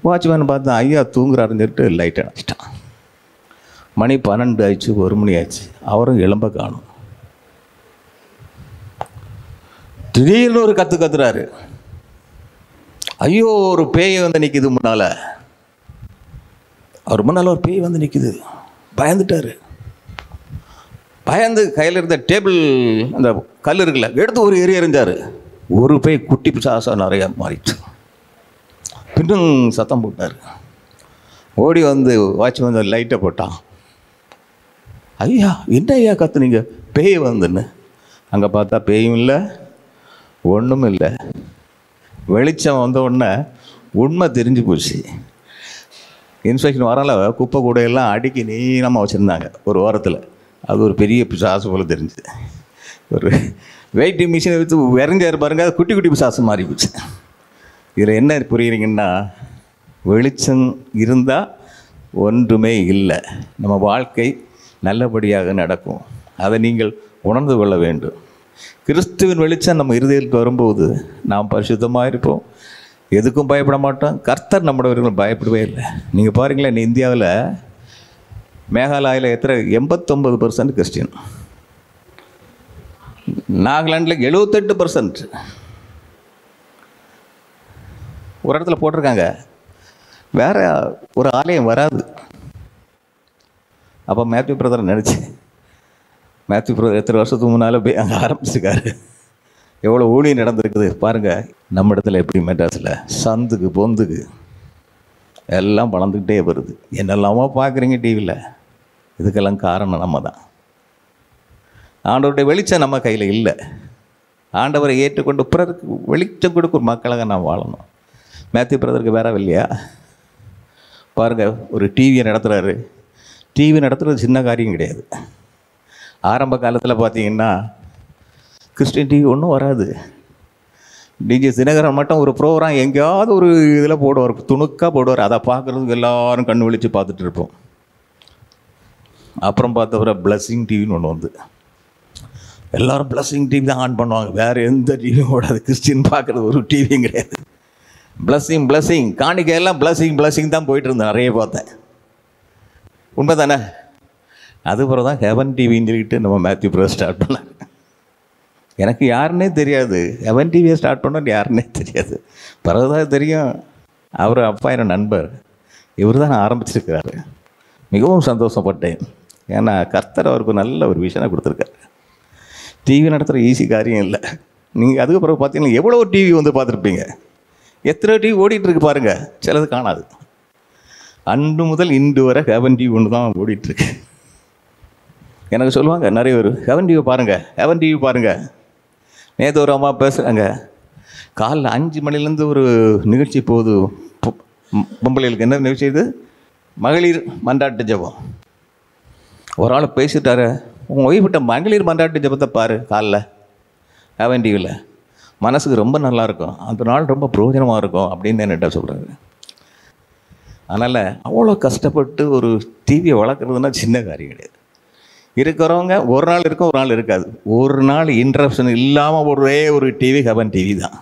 வாட்ச்மேன் பார்த்தா ஐயா தூங்குறாருன்னு சொல்லிட்டு லைட் அணைச்சிட்டான். மணி 12 ஆயிடுச்சு, 1 மணி ஆயிடுச்சு. அவரும் எழும்ப காணும். திடீர்னு ஒரு கத்துறாரு. ஐயோ, ஒரு பேய் வந்து நிற்கிது முன்னால். அவர் முன்னால் ஒரு பேய் வந்து நிற்கிது. பயந்துட்டார். பயந்து கையில் இருந்த டேபிள் அந்த கல் இருக்குல்ல எடுத்து ஒரு எறிஞ்சார். ஒரு பேய் குட்டி பிசாசா நிறையா மாறிடுச்சு. பின்னும் சத்தம் போட்டார். ஓடி வந்து வாட்ச் வந்து லைட்டை போட்டான். ஐயா, என்ன ஐயா கத்துனீங்க? பேய் வந்துன்னு. அங்கே பார்த்தா பேயும் இல்லை, ஒன்றும் இல்லை. வெளிச்சம் வந்த உடனே உண்மை தெரிஞ்சு போச்சு. இன்ஸ்பெக்ஷன் வரல, குப்பை கூடையெல்லாம் அடுக்கி நீளமாக வச்சுருந்தாங்க ஒரு ஓரத்தில். அது ஒரு பெரிய பிசாசு போல் தெரிஞ்சுது. ஒரு வெயிட்டிங் மிஷினை வச்சு விரைஞ்சாரு பாருங்க, அது குட்டி குட்டி பிசாசு மாறி போச்சு. இதில் என்ன புரியுறீங்கன்னா, வெளிச்சம் இருந்தால் ஒன்றுமே இல்லை. நம்ம வாழ்க்கை நல்லபடியாக நடக்கும். அதை நீங்கள் உணர்ந்து கொள்ள வேண்டும். கிறிஸ்துவின் வெளிச்சம் நம்ம இருதயத்துக்கு வரும்போது நாம் பரிசுத்தமாக இருப்போம், எதுக்கும் பயப்பட மாட்டோம். கர்த்தர் நம்முடையவர்கள் பயப்படவே இல்லை. நீங்கள் பாருங்களேன், இந்தியாவில் மேகாலயாவில் 89% கிறிஸ்டியன். நாகாலாண்டில் 78%. ஒரு இடத்துல போட்டிருக்காங்க, வேறு ஒரு ஆலயம் வராது. அப்போ மேத்யூ பிரதர் நினச்சி, மேத்யூ பிரதர் எத்தனை வருஷத்துக்கு முன்னால் போய் அங்கே ஆரம்பிச்சிருக்காரு. எவ்வளோ ஊழியம் நடந்திருக்குது பாருங்கள். நம்ம இடத்துல எப்படி மெட்ராஸில் சந்துக்கு பொந்துக்கு எல்லாம் வளர்ந்துக்கிட்டே வருது. என்னெல்லாமோ பார்க்குறீங்க டிவியில். இதுக்கெல்லாம் காரணம் நம்ம தான். ஆண்டவருடைய வெளிச்சம் நம்ம கையில் இல்லை. ஆண்டவரை ஏற்றுக்கொண்டு பிறருக்கு வெளிச்சம் கொடுக்கும் மக்களாக நாம் வாழணும். மேத்யூ பிரதருக்கு வேற இல்லையா? பாருங்கள், ஒரு டிவியை நடத்துகிறாரு. டிவி நடத்துகிறது சின்ன காரியம் கிடையாது. ஆரம்ப காலத்தில் பார்த்தீங்கன்னா கிறிஸ்டின் டிவி ஒன்றும் வராது. டிஜே தினகரன் மட்டும் ஒரு ப்ரோக்ராம் எங்கேயாவது ஒரு இதில் போடுவார், துணுக்காக போடுவார். அதை பார்க்குறதுக்கு எல்லோரும் கண் விழித்து பார்த்துட்டு இருப்போம். அப்புறம் பார்த்தவரை பிளஸ்ஸிங் டிவின்னு ஒன்று வந்து எல்லோரும் பிளஸ்ஸிங் டிவி தான் ஆன் பண்ணுவாங்க. வேறு எந்த டிவியும் ஓடாது. கிறிஸ்டின் பார்க்குறது ஒரு டிவியும் கிடையாது. பிளஸ்ஸிங் பிளஸ்ஸிங் காணிக்கையெல்லாம் பிளஸ்ஸிங் தான் போயிட்டு இருந்தேன். நிறைய பார்த்தேன். உண்மை தானே? அதுபோல் தான் ஹெவன் டிவின்னு சொல்லிட்டு நம்ம மேத்யூ பிரதர் ஸ்டார்ட் பண்ணாங்க. எனக்கு யாருன்னே தெரியாது. ஹெவன் டிவியை ஸ்டார்ட் பண்ணோன்னு யாருன்னே தெரியாது. பிறகுதான் தெரியும், அவர் அப்பா என் நண்பர், இவர் தான் ஆரம்பிச்சிருக்கிறாரு. மிகவும் சந்தோஷப்பட்டேன். ஏன்னா கர்த்தர் அவருக்கு நல்ல ஒரு விஷயம் கொடுத்துருக்காரு. டிவி நடத்துகிற ஈஸி காரியம் இல்லை. நீங்கள் அதுக்கு பிறகு பார்த்தீங்கன்னா எவ்வளோ டிவி வந்து பார்த்துருப்பீங்க. எத்தனை டிவி ஓடிட்டுருக்கு பாருங்கள். சிலது காணாது. அன்று முதல் இன்று வரை ஹெவன் டிவி ஒன்று தான் ஓடிட்டுருக்கு. எனக்கு சொல்லுவாங்க நிறைய பேர், ஹெவன் டிவி பாருங்கள், ஹெவன் டிவி பாருங்கள். நேற்று ஒரு அம்மா பேசுகிறாங்க, காலைல 5 மணிலேருந்து ஒரு நிகழ்ச்சி போகுது. பொம்பளைகளுக்கு என்ன நிகழ்ச்சி இது? மகளிர் மன்றாட்டு ஜெபம். ஒரு ஆள் பேசிட்டாரு, உங்கள் ஒய்ஃப்கிட்ட மகளிர் மன்றாட்டு ஜெபத்தை பாரு காலைல ஹெவன் டிவியில், மனசுக்கு ரொம்ப நல்லாயிருக்கும், அந்த நாள் ரொம்ப பிரயோஜனமாக இருக்கும் அப்படின்னு என்கிட்ட சொல்கிறாரு. அதனால் அவ்வளோ கஷ்டப்பட்டு ஒரு டிவியை வளர்க்குறதுனா சின்ன காரியம் கிடையாது. இருக்கிறவங்க ஒரு நாள் இருக்கும், ஒரு நாள் இருக்காது. ஒரு நாள் இன்ட்ரப்ஷன் இல்லாமல் ஒரே ஒரு டிவி ஹெவன் டிவி தான்.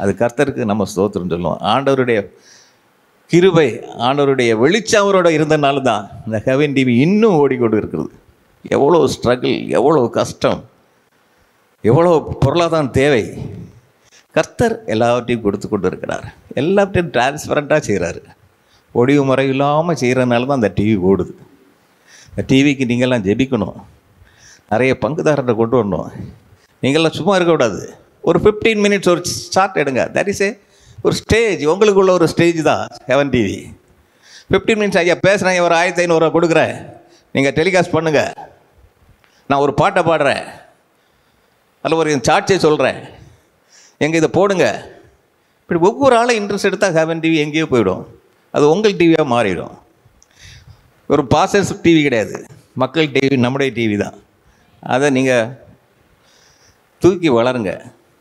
அது கர்த்தருக்கு நம்ம ஸ்தோத்திரம் சொல்லுவோம். ஆண்டவருடைய கிருபை, ஆண்டவருடைய வெளிச்சம் அவரோட இருந்தனால தான் இந்த ஹெவன் டிவி இன்னும் ஓடிக்கொண்டு இருக்கிறது. எவ்வளோ ஸ்ட்ரகிள், எவ்வளோ கஷ்டம், எவ்வளோ பொருளாதாரம் தேவை. கர்த்தர் எல்லாவற்றையும் கொடுத்து கொண்டு இருக்கிறார். எல்லாத்தையும் டிரான்ஸ்பரண்ட்டாக செய்கிறாரு. ஒடிவு முறை இல்லாமல் செய்கிறதுனால தான் அந்த டிவி ஓடுது. இந்த டிவிக்கு நீங்கள்லாம் ஜெபிக்கணும். நிறைய பங்குதாரரை கொண்டு வரணும். நீங்கள்லாம் சும்மா இருக்கக்கூடாது. ஒரு 15 மினிட்ஸ் ஒரு ஸ்டார்ட் எடுங்க. தட் இஸ் ஒரு ஸ்டேஜ், உங்களுக்குள்ள ஒரு ஸ்டேஜ் தான் ஹெவன் டிவி. 15 மினிட்ஸ் ஐயா பேசுகிறேன், ஒரு 1500 கொடுக்குறேன், நீங்கள் டெலிகாஸ்ட் பண்ணுங்கள். நான் ஒரு பாட்டை பாடுறேன், அதில் ஒரு சாட்சியை சொல்கிறேன், எங்கே இதை போடுங்க. இப்படி ஒவ்வொரு ஆளும் இன்ட்ரெஸ்ட் எடுத்தால் ஹெவன் டிவி எங்கேயோ போயிடும். அது உங்கள் டிவியாக மாறிடும். ஒரு பாசஸ் டிவி கிடையாது, மக்கள் டிவி, நம்முடைய டிவி தான். அதை நீங்கள் தூக்கி வளருங்க.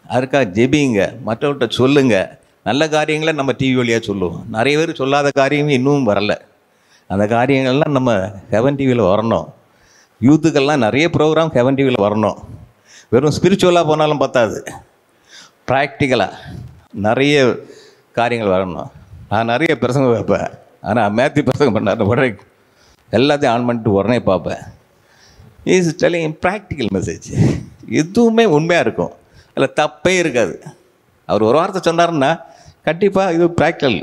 அதுக்காக ஜெபிங்க, மற்றவர்கிட்ட சொல்லுங்கள். நல்ல காரியங்களை நம்ம டிவி வழியாக சொல்லுவோம். நிறைய பேர் சொல்லாத காரியமே இன்னும் வரலை. அந்த காரியங்கள்லாம் நம்ம ஹெவன் டிவியில் வரணும். யூத்துக்கெல்லாம் நிறைய ப்ரோக்ராம் ஹெவன் டிவியில் வரணும். வெறும் ஸ்பிரிச்சுவலாக போனாலும் பத்தாது, ப்ராக்டிக்கலாக நிறைய காரியங்கள் வரணும். நான் நிறைய பிரசங்க வைப்பேன், ஆனால் மேத்யூ பிரசங்கம் பண்ணார் உடனே எல்லாத்தையும் ஆன் பண்ணிட்டு உடனே பார்ப்பேன். Is telling practical message. எதுவுமே உண்மையாக இருக்கும், அதில் தப்பே இருக்காது. அவர் ஒரு வார்த்தை சொன்னார்னா கண்டிப்பாக இது ப்ராக்டிக்கல்,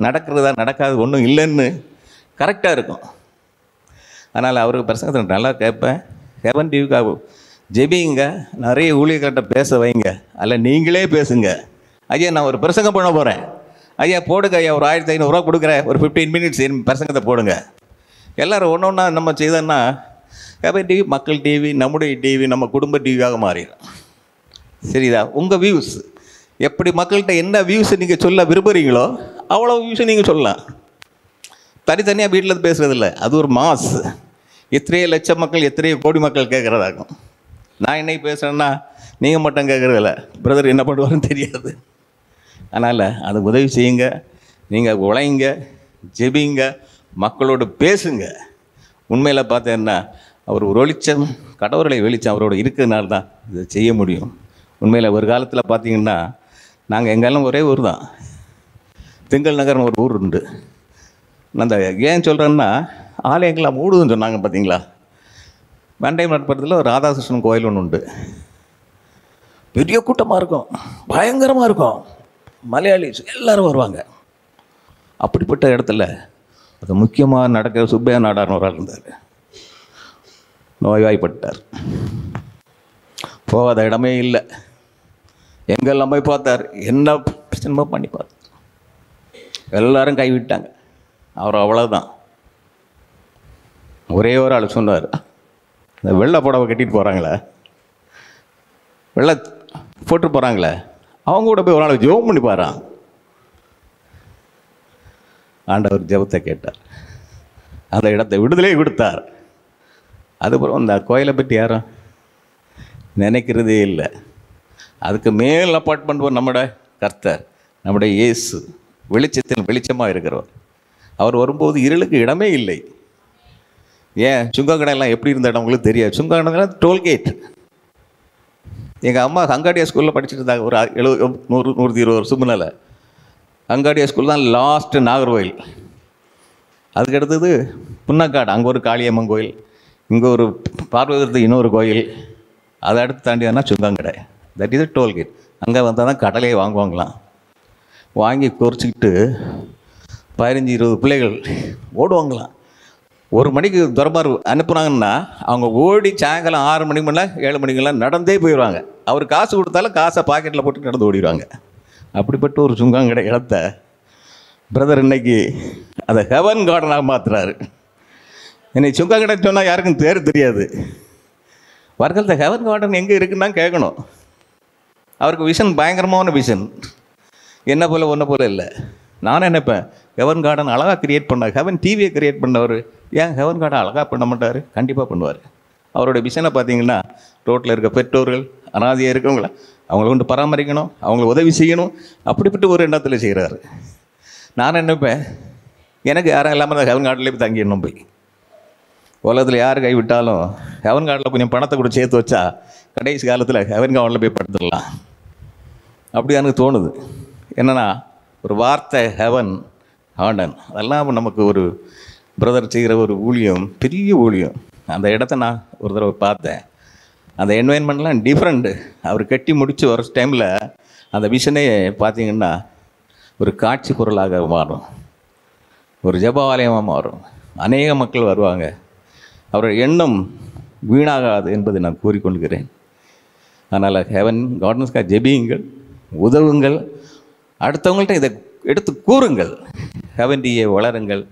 நடக்கிறதா நடக்காது ஒன்றும் இல்லைன்னு கரெக்டாக இருக்கும். அதனால் அவருக்கு பிரசங்கத்தை நல்லா கேட்பேன். ஹெவன் டிவிக்காக ஜெபிங்க, நிறைய ஊழியர்கிட்ட பேச வைங்க, அதில் நீங்களே பேசுங்க. ஐயா நான் ஒரு பிரசங்கம் பண்ண போகிறேன், ஐயா போடுங்க ஐயா, ஒரு 1500 கொடுக்குறேன், ஒரு 15 மினிட்ஸ் பிரசங்கத்தை போடுங்க. எல்லோரும் ஒன்று ஒன்றா நம்ம செய்தோன்னா ஹெவன் டிவி மக்கள் டிவி, நம்முடைய டிவி, நம்ம குடும்ப டிவியாக மாறிடும். சரிதா? உங்கள் வியூஸ் எப்படி மக்கள்கிட்ட என்ன வியூஸை நீங்கள் சொல்ல விரும்புகிறீங்களோ அவ்வளோ வியூஸை நீங்கள் சொல்லலாம். தனித்தனியாக வீட்டில் பேசுகிறதில்ல, அது ஒரு மாஸ். எத்தனையோ லட்சம் மக்கள், எத்தனையோ கோடி மக்கள் கேட்குறதாகும். நான் இன்னைக்கு பேசுகிறேன்னா நீங்கள் மட்டும் கேட்குறதில்ல, பிரதர் என்ன பண்ணுவாருன்னு தெரியாது. அதனால் அது உதவி செய்யுங்க, நீங்கள் உழைங்க, ஜெபிங்க, மக்களோடு பேசுங்க. உண்மையில் பார்த்தேன்னா அவர் ஒரு வெளிச்சம், கடவுளை வெளிச்சம் அவரோட இருக்கிறதுனால தான் இதை செய்ய முடியும். உண்மையில் ஒரு காலத்தில் பார்த்திங்கன்னா நாங்கள் எங்கெல்லாம் ஒரே ஊர் தான், திங்கள் நகர்னு ஒரு ஊர் உண்டு. அந்த ஏன் சொல்கிறேன்னா ஆலயங்கள்லாம் மூடுதுன்னு சொன்னாங்க பார்த்தீங்களா. வெண்டையம் நட்பத்தில் ஒரு ராதாகிருஷ்ணன் கோயில் ஒன்று உண்டு. பெரிய கூட்டமாக இருக்கும், பயங்கரமாக இருக்கும், மலையாளிஸ் எல்லோரும் வருவாங்க. அப்படிப்பட்ட இடத்துல அது முக்கியமாக நடக்கிற சுப்பையா நாடார்னு ஒரு ஆள் இருந்தார். நோய்வாய்ப்பட்டார், போகாத இடமே இல்லை. எங்கெல்லாம் போய் பார்த்தார், என்ன பிரச்சனை பண்ணி பார்த்தார், எல்லாரும் கைவிட்டாங்க. அவர் அவ்வளோதான். ஒரே ஒரு ஆள் சொன்னார், இந்த வெள்ளை புடவை கட்டிட்டு போகிறாங்களே, வெள்ளை போட்டு போகிறாங்களே, அவங்க கூட போய் ஒரு நாள் ஜெபம் பண்ணி பாரான். ஆண்டவர் ஜெபத்தை கேட்டார், அந்த இடத்தை விடுதலை கொடுத்தார். அதுக்கப்புறம் அந்த கோயிலை பற்றி யாரும் நினைக்கிறதே இல்லை. அதுக்கு மேல் அப்பார்ட்மெண்ட் நம்முடைய கர்த்தர், நம்முடைய இயேசு வெளிச்சத்தில் வெளிச்சமாக இருக்கிறவர். அவர் வரும்போது இருளுக்கு இடமே இல்லை. ஏன் சுங்க கடையெல்லாம் எப்படி இருந்த இடம் உங்களுக்கு தெரியாது. சுங்க கடைலாம் டோல்கேட். எங்கள் அம்மா ஹங்காடியா ஸ்கூலில் படிச்சுட்டு இருந்தாங்க. ஒரு 120 வருஷம் முன்னால் ஹங்காடியா ஸ்கூல் தான் லாஸ்ட்டு நாகர்கோயில். அதுக்கு அடுத்தது புன்னக்காடு, அங்கே ஒரு காளியம்மன் கோயில், இங்கே ஒரு பார்வதி இன்னொரு கோயில், அதை அடுத்து தாண்டினா சுங்கங்கடை. That is toll gate. அங்கே வந்தால் தான் கடலையை வாங்குவாங்களாம். வாங்கி குறிச்சிக்கிட்டு 15-20 பிள்ளைகள் ஓடுவாங்களாம். 1 மணிக்கு துறமார் அனுப்புனாங்கன்னா அவங்க ஓடி சாயங்காலம் 6 மணிக்கு மேலே 7 மணிக்கெல்லாம் நடந்தே போயிடுவாங்க. அவர் காசு கொடுத்தாலும் காசை பாக்கெட்டில் போட்டு நடந்து ஓடிடுவாங்க. அப்படிப்பட்ட ஒரு சுங்கங்கடை இடத்த பிரதர் இன்னைக்கு அதை ஹெவன் கார்டனாக மாற்றுறாரு. என்னை சுங்கங்கடை சொன்னால் யாருக்கும் தெரியாது. வர்க்கத்தில் ஹெவன் கார்டன் எங்கே இருக்குன்னா கேட்கணும். அவருக்கு விஷன் பயங்கரமான விஷன். என்ன போல் ஒன்றை போல் இல்லை. நான் நினைப்பேன் ஹெவன் கார்டன் அழகாக க்ரியேட் பண்ணார். ஹெவன் டிவியை க்ரியேட் பண்ணவர், ஏன் ஹெவன் கார்டன் அழகாக பண்ண மாட்டார்? கண்டிப்பாக பண்ணுவார். அவரோட விஷனை பார்த்தீங்கன்னா ரோட்டில் இருக்க பெற்றோர்கள், அனாதையாக இருக்கவங்கள அவங்கள கொண்டு பராமரிக்கணும், அவங்களுக்கு உதவி செய்யணும். அப்படிப்பட்ட ஒரு எண்ணத்தில் செய்கிறாரு. நான் நினைப்பேன் எனக்கு யாரும் இல்லாமல் அந்த ஹெவன் கார்டில் போய் தங்கிடணும். போய் உலகத்தில் யார் கைவிட்டாலும் ஹெவன் கார்டில் கொஞ்சம் பணத்தை கூட சேர்த்து வச்சா கடைசி காலத்தில் ஹெவன் கார்டில் போய் படுத்துடலாம். அப்படி எனக்கு தோணுது. என்னென்னா ஒரு வார்த்தை ஹெவன் கார்டன், அதெல்லாம் நமக்கு ஒரு பிரதர் செய்கிற ஒரு ஊழியம், பெரிய ஊழியம். அந்த இடத்த நான் ஒரு தடவை பார்த்தேன். அந்த என்வைரன்மெண்ட்லாம் டிஃப்ரெண்ட்டு. அவர் கட்டி முடித்து வர டைமில் அந்த விஷனே பார்த்திங்கன்னா ஒரு காட்சி பொருளாக மாறும், ஒரு ஜெபாலயமாக மாறும். அநேக மக்கள் வருவாங்க. அவரோட எண்ணம் வீணாகாது என்பதை நான் கூறிக்கொள்கிறேன். அதனால் ஹெவன் கார்டன்ஸ்க்காக ஜெபியுங்கள், உதவுங்கள், அடுத்தவங்கள்ட்ட இதை எடுத்து கூறுங்கள். ஹெவன் டிவியை வளருங்கள்.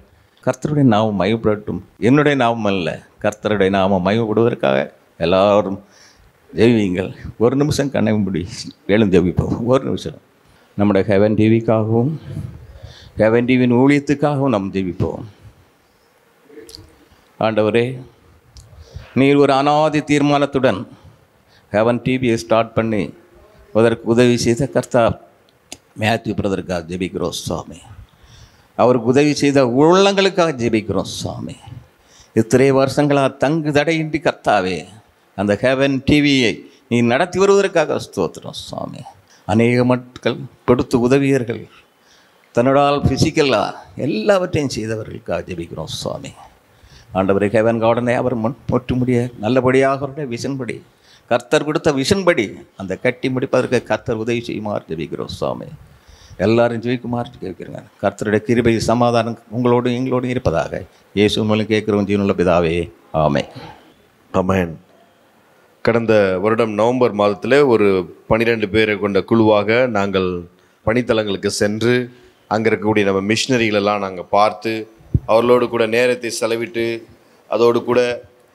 கர்த்தருடைய நாமம் மகிமைப்படட்டும். என்னுடைய நாமம் அல்ல, கர்த்தருடைய நாமம் மகிமைப்படுவதற்காக எல்லாரும் ஜெபியுங்கள். ஒரு நிமிஷம் கண்ணை மூடி எழுந்து ஜெபிப்போம். ஒரு நிமிஷம் நம்முடைய ஹெவன் டிவிக்காகவும் ஹெவன் டிவியின் ஊழியத்துக்காகவும் நாம் ஜெபிப்போம். ஆண்டவரே, நீர் ஒரு அனாதி தீர்மானத்துடன் ஹெவன் டிவியை ஸ்டார்ட் பண்ணி அதற்கு உதவி செய்த கர்த்தா மேத்யூ பிரதருக்காக ஜெபிக்கிறோம் சுவாமி. அவருக்கு உதவி செய்த உள்ளங்களுக்காக ஜெபிக்கிறோம் சுவாமி. இத்தனை வருஷங்களாக தங்கு தடையின்றி கர்த்தாவே அந்த ஹெவன் டிவியை நீ நடத்தி வருவதற்காக ஸ்தோத்திரம் சுவாமி. அநேக மக்கள் கொடுத்து உதவியர்கள், தன்னுடால் ஃபிசிக்கலாக எல்லாவற்றையும் செய்தவர்களுக்காக ஜெபிக்கிறோம் சுவாமி. ஆண்டவரை ஹெவன் கார்டனை அவர் முற்று முடிய நல்லபடியாக அவருடைய விஷன்படி, கர்த்தர் கொடுத்த விஷன்படி அந்த கட்டி முடிப்பதற்கு கர்த்தர் உதவி செய்யுமாறு ஜெபிக்கிறோம் சுவாமி. எல்லாரும் ஜெயிக்குமாறு கேட்குறேங்க. கர்த்தருடைய கிருபை சமாதானம் உங்களோடும் எங்களோடும் இருப்பதாக இயேசு மூலம் கேட்குறோம் ஜீவனுள்ள பிதாவே, ஆமென். ஆமென். கடந்த வருடம் நவம்பர் மாதத்தில் ஒரு 12 பேரை கொண்ட குழுவாக நாங்கள் பணித்தலங்களுக்கு சென்று அங்கே இருக்கக்கூடிய நம்ம மிஷினரிகளெல்லாம் நாங்கள் பார்த்து அவர்களோடு கூட நேரத்தை செலவிட்டு அதோடு கூட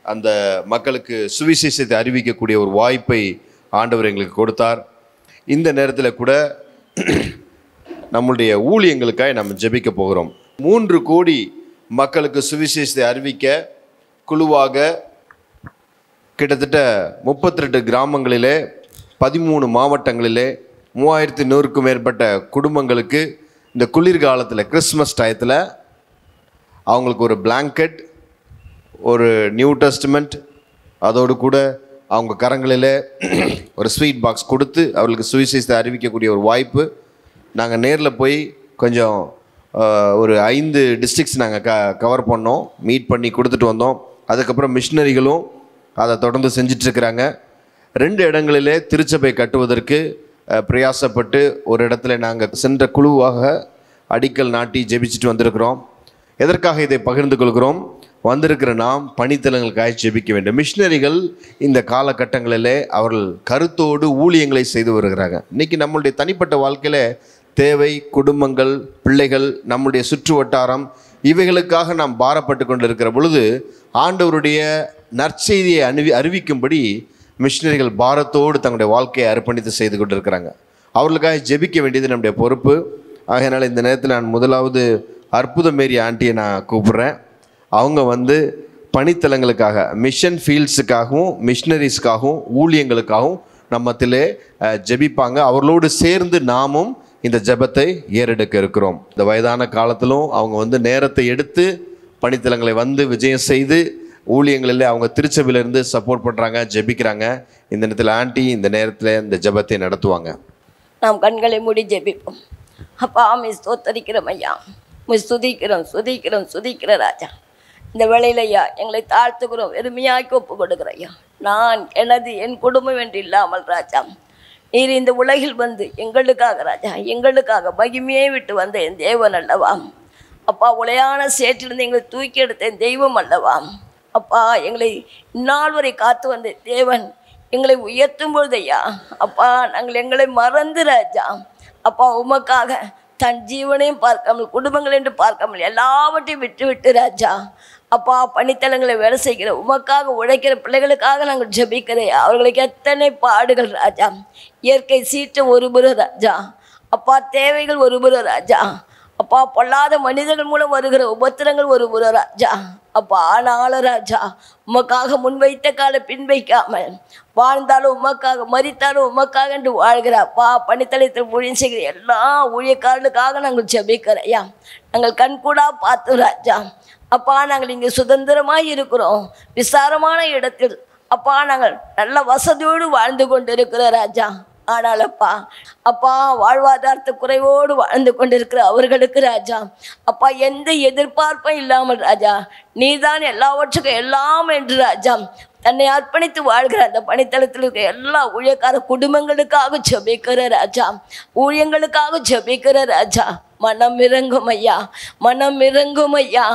அந்த மக்களுக்கு சுவிசேஷத்தை அறிவிக்கக்கூடிய ஒரு வாய்ப்பை ஆண்டவர் எங்களுக்கு கொடுத்தார். இந்த நேரத்தில் கூட நம்முடைய ஊழியங்களுக்காக நம்ம ஜெபிக்க போகிறோம். 3 கோடி மக்களுக்கு சுவிசேஷத்தை அறிவிக்க குழுவாக கிட்டத்தட்ட 32 கிராமங்களிலே 13 மாவட்டங்களிலே 3100க்கும் மேற்பட்ட குடும்பங்களுக்கு இந்த குளிர்காலத்தில் கிறிஸ்மஸ் டயத்தில் அவங்களுக்கு ஒரு பிளாங்கெட், ஒரு நியூ டெஸ்டமெண்ட், அதோடு கூட அவங்க கரங்களில் ஒரு ஸ்வீட் பாக்ஸ் கொடுத்து அவர்களுக்கு சுவிசேஷத்தை அறிவிக்கக்கூடிய ஒரு வாய்ப்பு. நாங்கள் நேரில் போய் கொஞ்சம் ஒரு 5 டிஸ்ட்ரிக்ட்ஸ் நாங்கள் கவர் பண்ணோம், மீட் பண்ணி கொடுத்துட்டு வந்தோம். அதுக்கப்புறம் மிஷினரிகளும் அதை தொடர்ந்து செஞ்சிட்ருக்கிறாங்க. 2 இடங்களிலே திருச்சபை கட்டுவதற்கு பிரயாசப்பட்டு ஒரு இடத்துல நாங்கள் சென்ற குழுவாக அடிக்கல் நாட்டி ஜெபிச்சுட்டு வந்திருக்கிறோம். எதற்காக இதை பகிர்ந்து கொள்கிறோம்? வந்திருக்கிற நாம் பணித்தலங்களுக்காக ஜெபிக்க வேண்டும். மிஷினரிகள் இந்த காலகட்டங்களிலே அவர்கள் கருத்தோடு ஊழியங்களை செய்து வருகிறாங்க. இன்றைக்கி நம்மளுடைய தனிப்பட்ட வாழ்க்கையில் தேவை, குடும்பங்கள், பிள்ளைகள், நம்முடைய சுற்று வட்டாரம், இவைகளுக்காக நாம் பாரப்பட்டு கொண்டிருக்கிற பொழுது ஆண்டவருடைய நற்செய்தியை அறிவிக்கும்படி மிஷினரிகள் பாரத்தோடு தங்களுடைய வாழ்க்கையை அர்ப்பணித்து செய்து கொண்டிருக்கிறாங்க. அவர்களுக்காக ஜெபிக்க வேண்டியது நம்முடைய பொறுப்பு. ஆகையினால் இந்த நேரத்தில் நான் முதலாவது அற்புத மேரி ஆண்டியை நான் கூப்பிட்றேன். அவங்க பணித்தலங்களுக்காக, மிஷன் ஃபீல்ட்ஸுக்காகவும் மிஷினரிஸ்க்காகவும் ஊழியங்களுக்காகவும் நம்மத்திலே ஜெபிப்பாங்க. அவர்களோடு சேர்ந்து நாமும் இந்த ஜெபத்தை ஏறெடுக்க இருக்கிறோம். இந்த வயதான காலத்திலும் அவங்க நேரத்தை எடுத்து பணித்தலங்களை விஜயம் செய்து ஊழியங்களில் அவங்க திருச்சபையிலேருந்து சப்போர்ட் பண்ணுறாங்க, ஜெபிக்கிறாங்க. இந்த நேரத்தில் ஆண்டி இந்த நேரத்தில் இந்த ஜெபத்தை நடத்துவாங்க. நாம் கண்களை மூடி ஜெபிப்போம். அப்பா, ஆமை ஸ்தோத்தரிக்கிறோம் ஐயா, சுதிக்கிற ராஜா. இந்த வேளையில் ஐயா எங்களை தாழ்த்துக்கிறோம், வெறுமையாக்கி ஒப்பு கொடுக்குறோம் ஐயா. நான் என் குடும்பம் என்று இல்லாமல் ராஜா, நீர் இந்த உலகில் எங்களுக்காக ராஜா, எங்களுக்காக மகிமையை விட்டு வந்த என் தேவன் அல்லவா அப்பா. உளையான சேற்றிலிருந்து எங்களை தூக்கி எடுத்த என் தெய்வம் அல்லவா அப்பா. எங்களை இந்நாள் வரை காத்து வந்த தேவன் எங்களை உயர்த்தும் பொழுது ஐயா அப்பா, நாங்கள் எங்களை மறந்து ராஜா அப்பா உமக்காக தன் ஜீவனையும் பார்க்காமல், குடும்பங்கள் என்று பார்க்காமல் எல்லாவற்றையும் விட்டு ராஜா அப்பா பணித்தலங்களை வேலை செய்கிற உமக்காக உழைக்கிற பிள்ளைகளுக்காக நாங்கள் ஜெபிக்கிறேன். அவர்களுக்கு எத்தனை பாடுகள் ராஜா, இயற்கை சீற்றம் ஒருபுறம் ராஜா அப்பா, தேவைகள் ஒருபுறம் ராஜா அப்பா, பொல்லாத மனிதர்கள் மூலம் வருகிற உபத்திரங்கள் ஒருபுறம் ராஜா அப்பா. ஆனாலும் ராஜா உமக்காக முன்வைத்த கால பின்வைக்காமல் வாழ்ந்தாலும் உமக்காக, மரித்தாலும் உமக்காக என்று வாழ்கிற அப்பா, பணித்தளத்தில் ஊழியம் செய்கிற எல்லா ஊழியக்காரர்களுக்காக நாங்கள் ஜெபிக்கிறையா. நாங்கள் கண்கூடா பார்த்து ராஜா அப்பா, நாங்கள் இங்கே சுதந்திரமாக இருக்கிறோம், விசாரமான இடத்தில் அப்பா, நாங்கள் நல்ல வசதியோடு வாழ்ந்து கொண்டு இருக்கிற ராஜா. ஆனால் அப்பா வாழ்வாதாரத்தை குறைவோடு வாழ்ந்து கொண்டிருக்கிற அவர்களுக்கு ராஜா அப்பா, எந்த எதிர்பார்ப்பும் இல்லாமல் ராஜா, நீதான் எல்லாவற்றுக்கும் எல்லாம் என்று ராஜா தன்னை அர்ப்பணித்து வாழ்கிற அந்த பணித்தளத்தில் இருக்க எல்லா ஊழியக்கார குடும்பங்களுக்காக ஜெபிக்கிற ராஜா, ஊழியங்களுக்காக ஜெபிக்கிற ராஜா. மனம் இறங்கும் ஐயா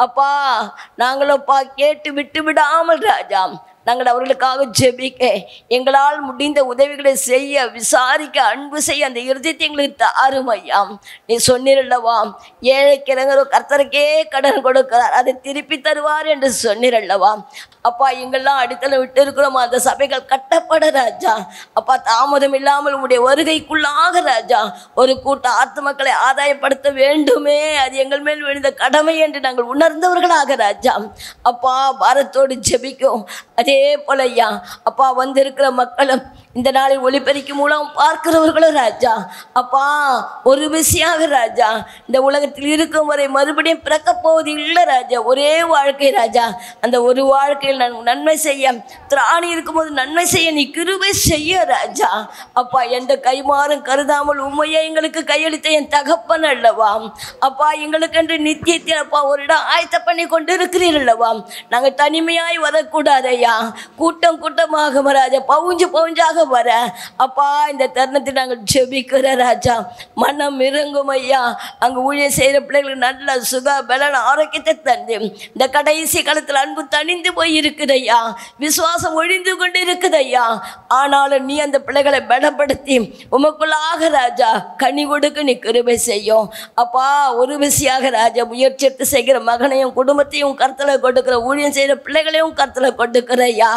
அப்பா. நாங்களப்பா கேட்டு விட்டு விடாமல் ராஜா நாங்கள் அவர்களுக்காக ஜெபிக்க, எங்களால் முடிந்த உதவிகளை செய்ய, விசாரிக்க, அன்பு செய்ய அந்த இருதயத்தை எங்களுக்கு தாரும் ஐயா. நீ சொன்னீரல்லவா, ஏழைக்கு இறங்குற கர்த்தருக்கே கடன் கொடுக்கிறார், அதை திருப்பி தருவார் என்று சொன்னீரல்லவா. அப்பா, எங்கெல்லாம் அடித்தளை விட்டு இருக்கிறோமோ அந்த சபைகள் கட்டப்பட ராஜா. அப்பா, தாமதம் இல்லாமல் உங்களுடைய வருகைக்குள்ளாக ராஜா ஒரு கூட்ட ஆத்துமக்களை ஆதாயப்படுத்த வேண்டுமே, அது எங்கள் மேல் விழுந்த கடமை என்று நாங்கள் உணர்ந்தவர்களாக ராஜா. அப்பா, பாரத்தோடு ஜெபிக்கும். அதே போல ஐயா அப்பா, வந்திருக்கிற மக்களும் இந்த நாளில் ஒளிபெருக்கி மூலம் பார்க்கிறவர்களும் ராஜா அப்பா ஒரு விஷயாக ராஜா, இந்த உலகத்தில் இருக்கும் வரை மறுபடியும் பிறக்கப் போவது இல்லை ராஜா. ஒரே வாழ்க்கை ராஜா, அந்த ஒரு வாழ்க்கையில் நன்மை செய்ய, திராணி இருக்கும்போது நன்மை செய்ய நீ கிருபை செய்ய ராஜா. அப்பா, எந்த கைமாறும் கருதாமல் உண்மையை எங்களுக்கு கையளித்த என் தகப்பன் அல்லவா. அப்பா, எங்களுக்கென்று நித்தியத்தில் அப்பா ஒரு இடம் ஆயத்த பண்ணி கொண்டு இருக்கிறீர் அல்லவா. நாங்கள் தனிமையாய் வரக்கூடாது ஐயா, கூட்டம் கூட்டமாக ராஜா, பவுஞ்சு பவுஞ்சாக வர. அப்பா, இந்த தருணத்தில் நாங்கள் ஜெபிக்கிற ராஜா, மனம் இறங்கும் ஐயா. அங்கு ஊழியர் செய்கிற பிள்ளைகளுக்கு நல்ல சுக பலன் ஆரோக்கியத்தை தந்து, இந்த கடைசி காலத்தில் அன்பு தணிந்து போய் இருக்குதையா, விசுவாசம் ஒழிந்து கொண்டு இருக்குதையா. ஆனாலும் நீ அந்த பிள்ளைகளை பலப்படுத்தி உமக்குள்ளாக ராஜா கனி கொடுக்க நீ கிருபை செய்யும். அப்பா, ஒரு விஷயாக ராஜா, முயற்சி எடுத்து செய்கிற மகனையும் குடும்பத்தையும் கருத்தில் கொடுக்கிற, ஊழியம் செய்கிற பிள்ளைகளையும் கருத்தில் கொடுக்கிறையா.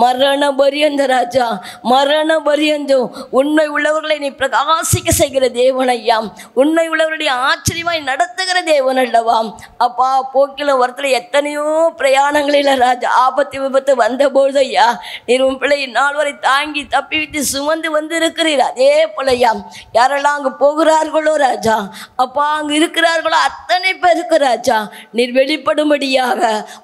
மரண பரியந்த ராஜா, மரண பரியந்தும் உண்மை உள்ளவர்களை நீ பிரகாசிக்க செய்கிற தேவன் ஐயா. உண்மை உள்ளவருடைய ஆச்சரியமாய் நடத்துகிற தேவன் அல்லவா. அப்பா, போக்கில வரத்துல எத்தனையோ பிரயாணங்களில் ராஜா ஆபத்து விபத்து வந்தபோது ஐயா நீர் உன் பிள்ளை நாள் வரை தாங்கி தப்பி விட்டு சுமந்து வந்து இருக்கிறீர். அதே போல ஐயா, யாரெல்லாம் அங்கு போகிறார்களோ ராஜா அப்பா, அங்கு இருக்கிறார்களோ அத்தனை பேருக்கு ராஜா நீர் வெளிப்படும்படியாக,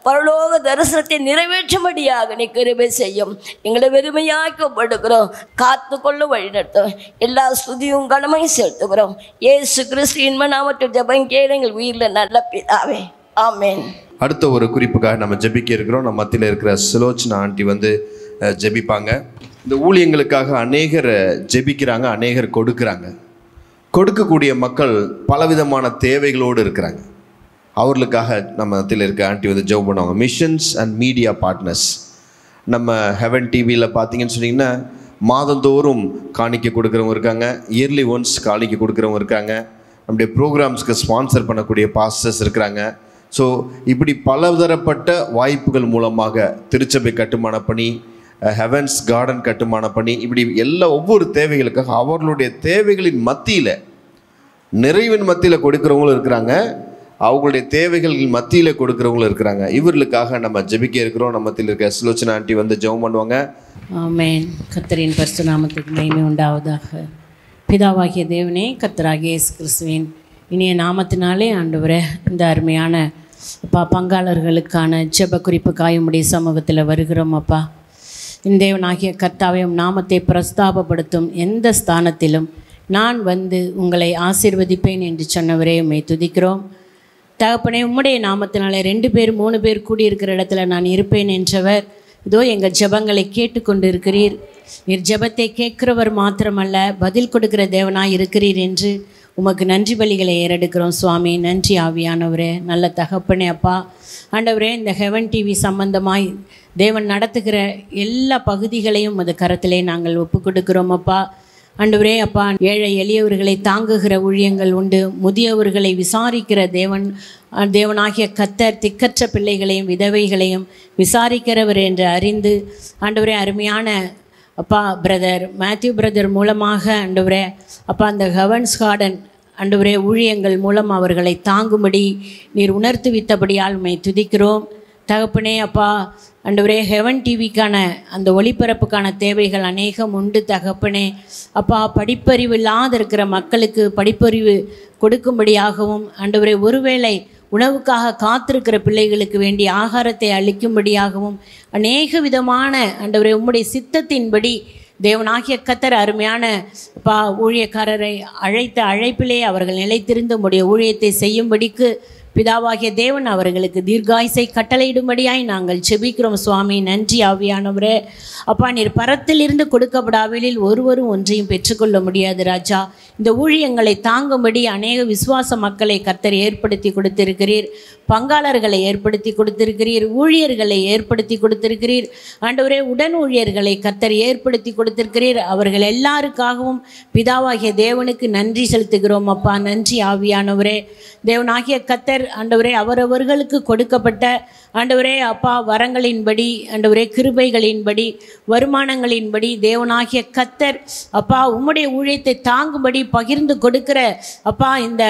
பரலோக தரிசனத்தை நிறைவேற்றும்படியாக நீ கிருபை செய்யும். எங்களை வெறுமையாக்கப்படுகிறோம், காத்து கொள்ள வழிநடத்தும். எல்லா ஸ்துதியும் கனமையும் செலுத்துகிறோம். இயேசு கிறிஸ்துவின் நாமத்தில் ஜெபம் கேளு எங்கள் உயிரில் நல்ல பிதாவே, ஆமென். அடுத்த ஒரு குறிப்புக்காக நம்ம ஜெபிக்க இருக்கிறோம். நம்ம மத்தியில் இருக்கிற சுலோச்சனா ஆண்டி வந்து ஜெபிப்பாங்க. இந்த ஊழியங்களுக்காக அநேகர் ஜெபிக்கிறாங்க, அநேகர் கொடுக்குறாங்க. கொடுக்கக்கூடிய மக்கள் பலவிதமான தேவைகளோடு இருக்கிறாங்க. அவர்களுக்காக நம்ம மத்தியில் இருக்க ஆண்டி வந்து ஜெபம் பண்ணுவாங்க. Missions and media partners. நம்ம ஹெவன் டிவியில் பார்த்தீங்கன்னு சொன்னிங்கன்னா மாதந்தோறும் காணிக்கை கொடுக்குறவங்க இருக்காங்க, இயர்லி ஒன்ஸ் காணிக்கை கொடுக்குறவங்க இருக்காங்க, நம்முடைய ப்ரோக்ராம்ஸ்க்கு ஸ்பான்சர் பண்ணக்கூடிய பாஸ்டர்ஸ் இருக்கிறாங்க. ஸோ இப்படி பலதரப்பட்ட வாய்ப்புகள் மூலமாக திருச்சபை கட்டுமான பணி, ஹெவன்ஸ் கார்டன் கட்டுமான பணி, இப்படி எல்லா ஒவ்வொரு தேவைகளுக்காக அவர்களுடைய தேவைகளின் மத்தியில், நிறைவின் மத்தியில் கொடுக்குறவங்களும் இருக்கிறாங்க, அவங்களுடைய தேவைகளின் மத்தியில் கொடுக்குறவங்களும் இருக்கிறாங்க. இவர்களுக்காக நம்ம ஜெபிக்க இருக்கிறோம். நம்ம மத்தியில் இருக்க சுலோச்சனா ஆண்டி வந்து ஜெபம் பண்ணுவாங்க. ஆமென். கர்த்தரின் பரிசுத்த நாமத்துக்கு மகிமை உண்டாவதாக. பிதாவாகிய தேவனே, கர்த்தராகிய இயேசு கிறிஸ்துவின் இனிய நாமத்தினாலே ஆண்டவரே, இந்த அருமையான அப்பா பங்காளர்களுக்கான ஜெப குறிப்புக்காக உம்முடைய சமூகத்தில் வருகிறோம். அப்பா, இந்த தேவனாகிய கர்த்தாவையும் நாமத்தை பிரஸ்தாபப்படுத்தும் எந்த ஸ்தானத்திலும் நான் வந்து உங்களை ஆசீர்வதிப்பேன் என்று சொன்னவரே உம்மை துதிக்கிறோம். தகப்பனே, உம்முடைய நாமத்தினாலே 2 பேர் 3 பேர் கூடியிருக்கிற இடத்துல நான் இருப்பேன் என்றவர் இதோ எங்கள் ஜெபங்களை கேட்டுக்கொண்டு இருக்கிறீர். நீர் ஜெபத்தை கேட்கிறவர் மாத்திரமல்ல, பதில் கொடுக்கிற தேவனாய் இருக்கிறீர் என்று உமக்கு நன்றி பலிகளை ஏறெடுக்கிறோம் சுவாமி. நன்றி ஆவியானவரே, நல்ல தகப்பனே. அப்பா ஆண்டவரே, இந்த ஹெவன் டிவி சம்பந்தமாய் தேவன் நடத்துகிற எல்லா பகுதிகளையும் அது கரத்திலே நாங்கள் ஒப்பு கொடுக்கிறோம். அப்பா ஆண்டவரே, அப்பா ஏழை எளியவர்களை தாங்குகிற ஊழியங்கள் உண்டு, முதியவர்களை விசாரிக்கிற தேவனாகிய கர்த்தர் திக்கற்ற பிள்ளைகளையும் விதவைகளையும் விசாரிக்கிறவர் என்று அறிந்து ஆண்டவரே, அருமையான அப்பா பிரதர் மேத்யூ பிரதர் மூலமாக ஆண்டவரே அப்பா அந்த ஹெவன்ஸ் கார்டன் ஆண்டவரே ஊழியங்கள் மூலம் அவர்களை தாங்கும்படி நீர் உணர்த்துவித்தபடியால் உம்மை துதிக்கிறோம் தகப்பனே. அப்பா ஆண்டவரே, ஹெவன் டிவிக்கான அந்த ஒளிபரப்புக்கான தேவைகள் அநேகம் உண்டு தகப்பனே. அப்பா, படிப்பறிவு இல்லாத இருக்கிற மக்களுக்கு படிப்பறிவு கொடுக்கும்படியாகவும் ஆண்டவரே, ஒருவேளை உணவுக்காக காத்திருக்கிற பிள்ளைகளுக்கு வேண்டிய ஆகாரத்தை அளிக்கும்படியாகவும் அநேக விதமான ஆண்டவரே உம்முடைய சித்தத்தின்படி தேவனாகிய கர்த்தர் அருமையான ஊழியக்காரரை அழைத்த அழைப்பிலே அவர்கள் நிலைத்திருந்து உம்முடைய ஊழியத்தை செய்யும்படிக்கு பிதாவாகிய தேவன் அவர்களுக்கு தீர்காயுசை கட்டளையிடும்படியாய் நாங்கள் செபிக்கிறோம் சுவாமி. நன்றி ஆவியானவரே. அப்பா, நீர் பரத்திலிருந்து கொடுக்கப்படாவிலில் ஒருவரும் ஒன்றையும் பெற்றுக்கொள்ள முடியாது ராஜா. இந்த ஊழியங்களை தாங்கும்படி அநேக விசுவாச மக்களை கர்த்தர் ஏற்படுத்தி கொடுத்திருக்கிறீர். பங்காளர்களை ஏற்படுத்தி கொடுத்திருக்கிறீர். ஊழியர்களை ஏற்படுத்தி கொடுத்திருக்கிறீர். ஆண்டவரே, உடன் ஊழியர்களை கர்த்தர் ஏற்படுத்தி கொடுத்திருக்கிறீர். அவர்கள் எல்லாருக்காகவும் பிதாவாகிய தேவனுக்கு நன்றி செலுத்துகிறோம் அப்பா. நன்றி ஆவியானவரே. தேவனாகிய கர்த்தர் ஆண்டவரே அவரவர்களுக்கு கொடுக்கப்பட்ட ஆண்டவரே அப்பா வரங்களின்படி ஆண்டவரே கிருபைகளின்படி வருமானங்களின்படி தேவனாகிய கர்த்தர் அப்பா உம்முடைய ஊழியத்தை தாங்கும்படி பகிர்ந்து கொடுக்கிற அப்பா இந்த